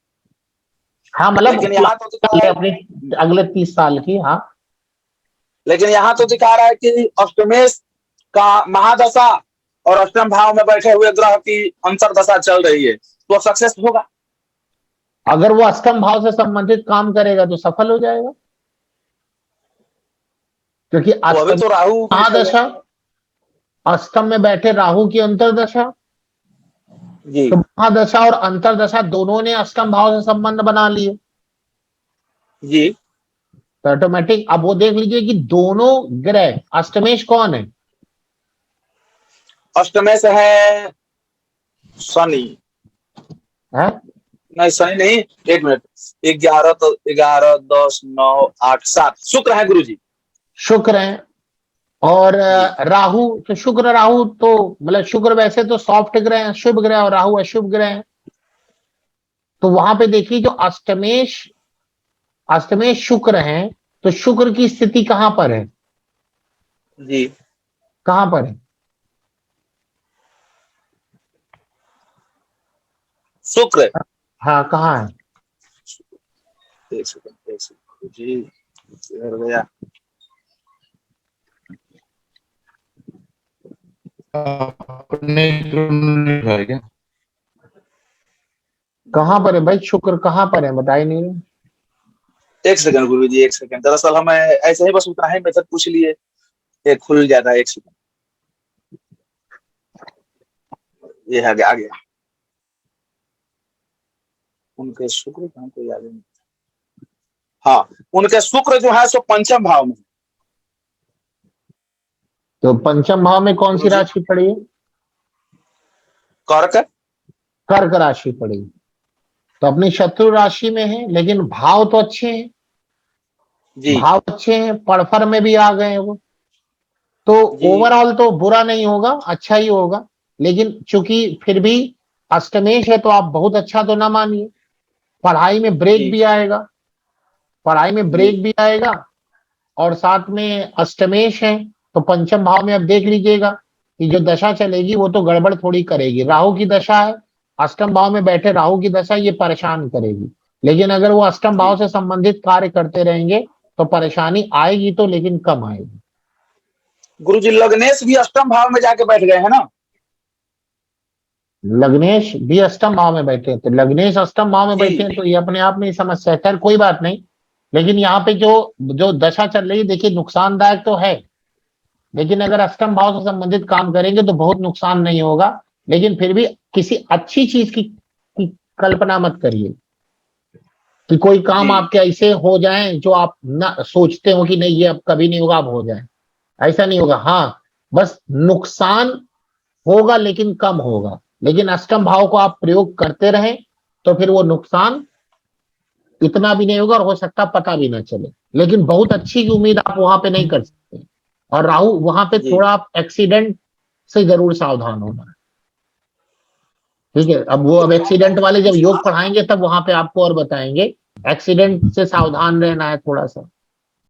हाँ, मतलब लेकिन यहाँ तो दिखा अपने अगले 30 साल की, हाँ, लेकिन यहाँ तो दिखा रहा है कि अष्टमेश का महादशा और अष्टम भाव में बैठे हुए ग्रह की अंतरदशा चल रही है, तो सक्सेस होगा। अगर वो अष्टम भाव से संबंधित काम करेगा तो सफल हो जाएगा, क्योंकि अभी तो राहु महादशा, अष्टम में बैठे राहु की अंतरदशा, तो महादशा और अंतरदशा दोनों ने अष्टम भाव से संबंध बना लिए जी, तो ऑटोमेटिक। अब वो देख लीजिए कि दोनों ग्रह, अष्टमेश कौन है? अष्टमेश है शनि है? नहीं, शनि नहीं, एक मिनट, 11 तो 11 10 9 8 7 शुक्र है गुरुजी। शुक्र है और राहु, तो शुक्र राहु तो मतलब शुक्र वैसे तो सॉफ्ट ग्रह है, शुभ ग्रह, और राहु अशुभ ग्रह है। तो वहां पे देखिए जो अष्टमेश शुक्र है, तो शुक्र की स्थिति कहां पर है जी? कहां पर है? शुक्र, हाँ कहाँ है? एक सेकंड जी, इधर गया। अपने है क्या? कहां पर है भाई शुक्र, कहां पर है बताइए नहीं रहे। एक सेकंड गुरुजी, एक सेकंड, दरअसल हम ऐसे ही बस उतना ही मेथड पूछ लिए, ये खुल जाता है। एक सेकंड, ये आ गया। उनके शुक्र कहाँ को याद नहीं। हाँ, उनके शुक्र जो है सो पंचम भाव में। तो पंचम भाव में कौन सी राशि पड़ी है? कर्क। कर्क राशि पड़ी। तो अपनी शत्रु राशि में है, लेकिन भाव तो अच्छे हैं जी। भाव अच्छे हैं, पड़फर में भी आ गए हैं वो, तो ओवरऑल तो बुरा नहीं होगा, अच्छा ही होगा। लेकिन चूंकि फिर भी अष्टमेश है तो आप बहुत अच्छा तो ना मानिए, पढ़ाई में ब्रेक भी आएगा, और साथ में अष्टमेश है तो पंचम भाव में अब देख लीजिएगा कि जो दशा चलेगी वो तो गड़बड़ थोड़ी करेगी। राहु की दशा है, अष्टम भाव में बैठे राहु की दशा ये परेशान करेगी, लेकिन अगर वो अष्टम भाव से संबंधित कार्य करते रहेंगे तो परेशानी आएगी तो, लेकिन कम आएगी। गुरुजी लग्नेश भी अष्टम भाव में जाके बैठ गए हैं ना? लग्नेश भी अष्टम भाव में बैठे हैं, तो लग्नेश अष्टम भाव में बैठे हैं तो ये अपने आप में ही समस्या है। खैर कोई बात नहीं, लेकिन यहाँ पे जो दशा चल रही है देखिए नुकसानदायक तो है, लेकिन अगर अष्टम भाव से संबंधित काम करेंगे तो बहुत नुकसान नहीं होगा। लेकिन फिर भी किसी अच्छी चीज की कल्पना मत करिए कि कोई काम आपके ऐसे हो जाए जो आप ना सोचते हो कि नहीं ये अब कभी नहीं होगा, अब हो जाए, ऐसा नहीं होगा। हाँ बस नुकसान होगा लेकिन कम होगा, लेकिन अष्टम भाव को आप प्रयोग करते रहें तो फिर वो नुकसान इतना भी नहीं होगा, और हो सकता पता भी ना चले। लेकिन बहुत अच्छी उम्मीद आप वहां पे नहीं कर सकते, और राहु वहां पे थोड़ा आप एक्सीडेंट से जरूर सावधान होना, ठीक है? अब एक्सीडेंट वाले जब योग पढ़ाएंगे तब वहां पे आपको और बताएंगे, एक्सीडेंट से सावधान रहना है थोड़ा सा।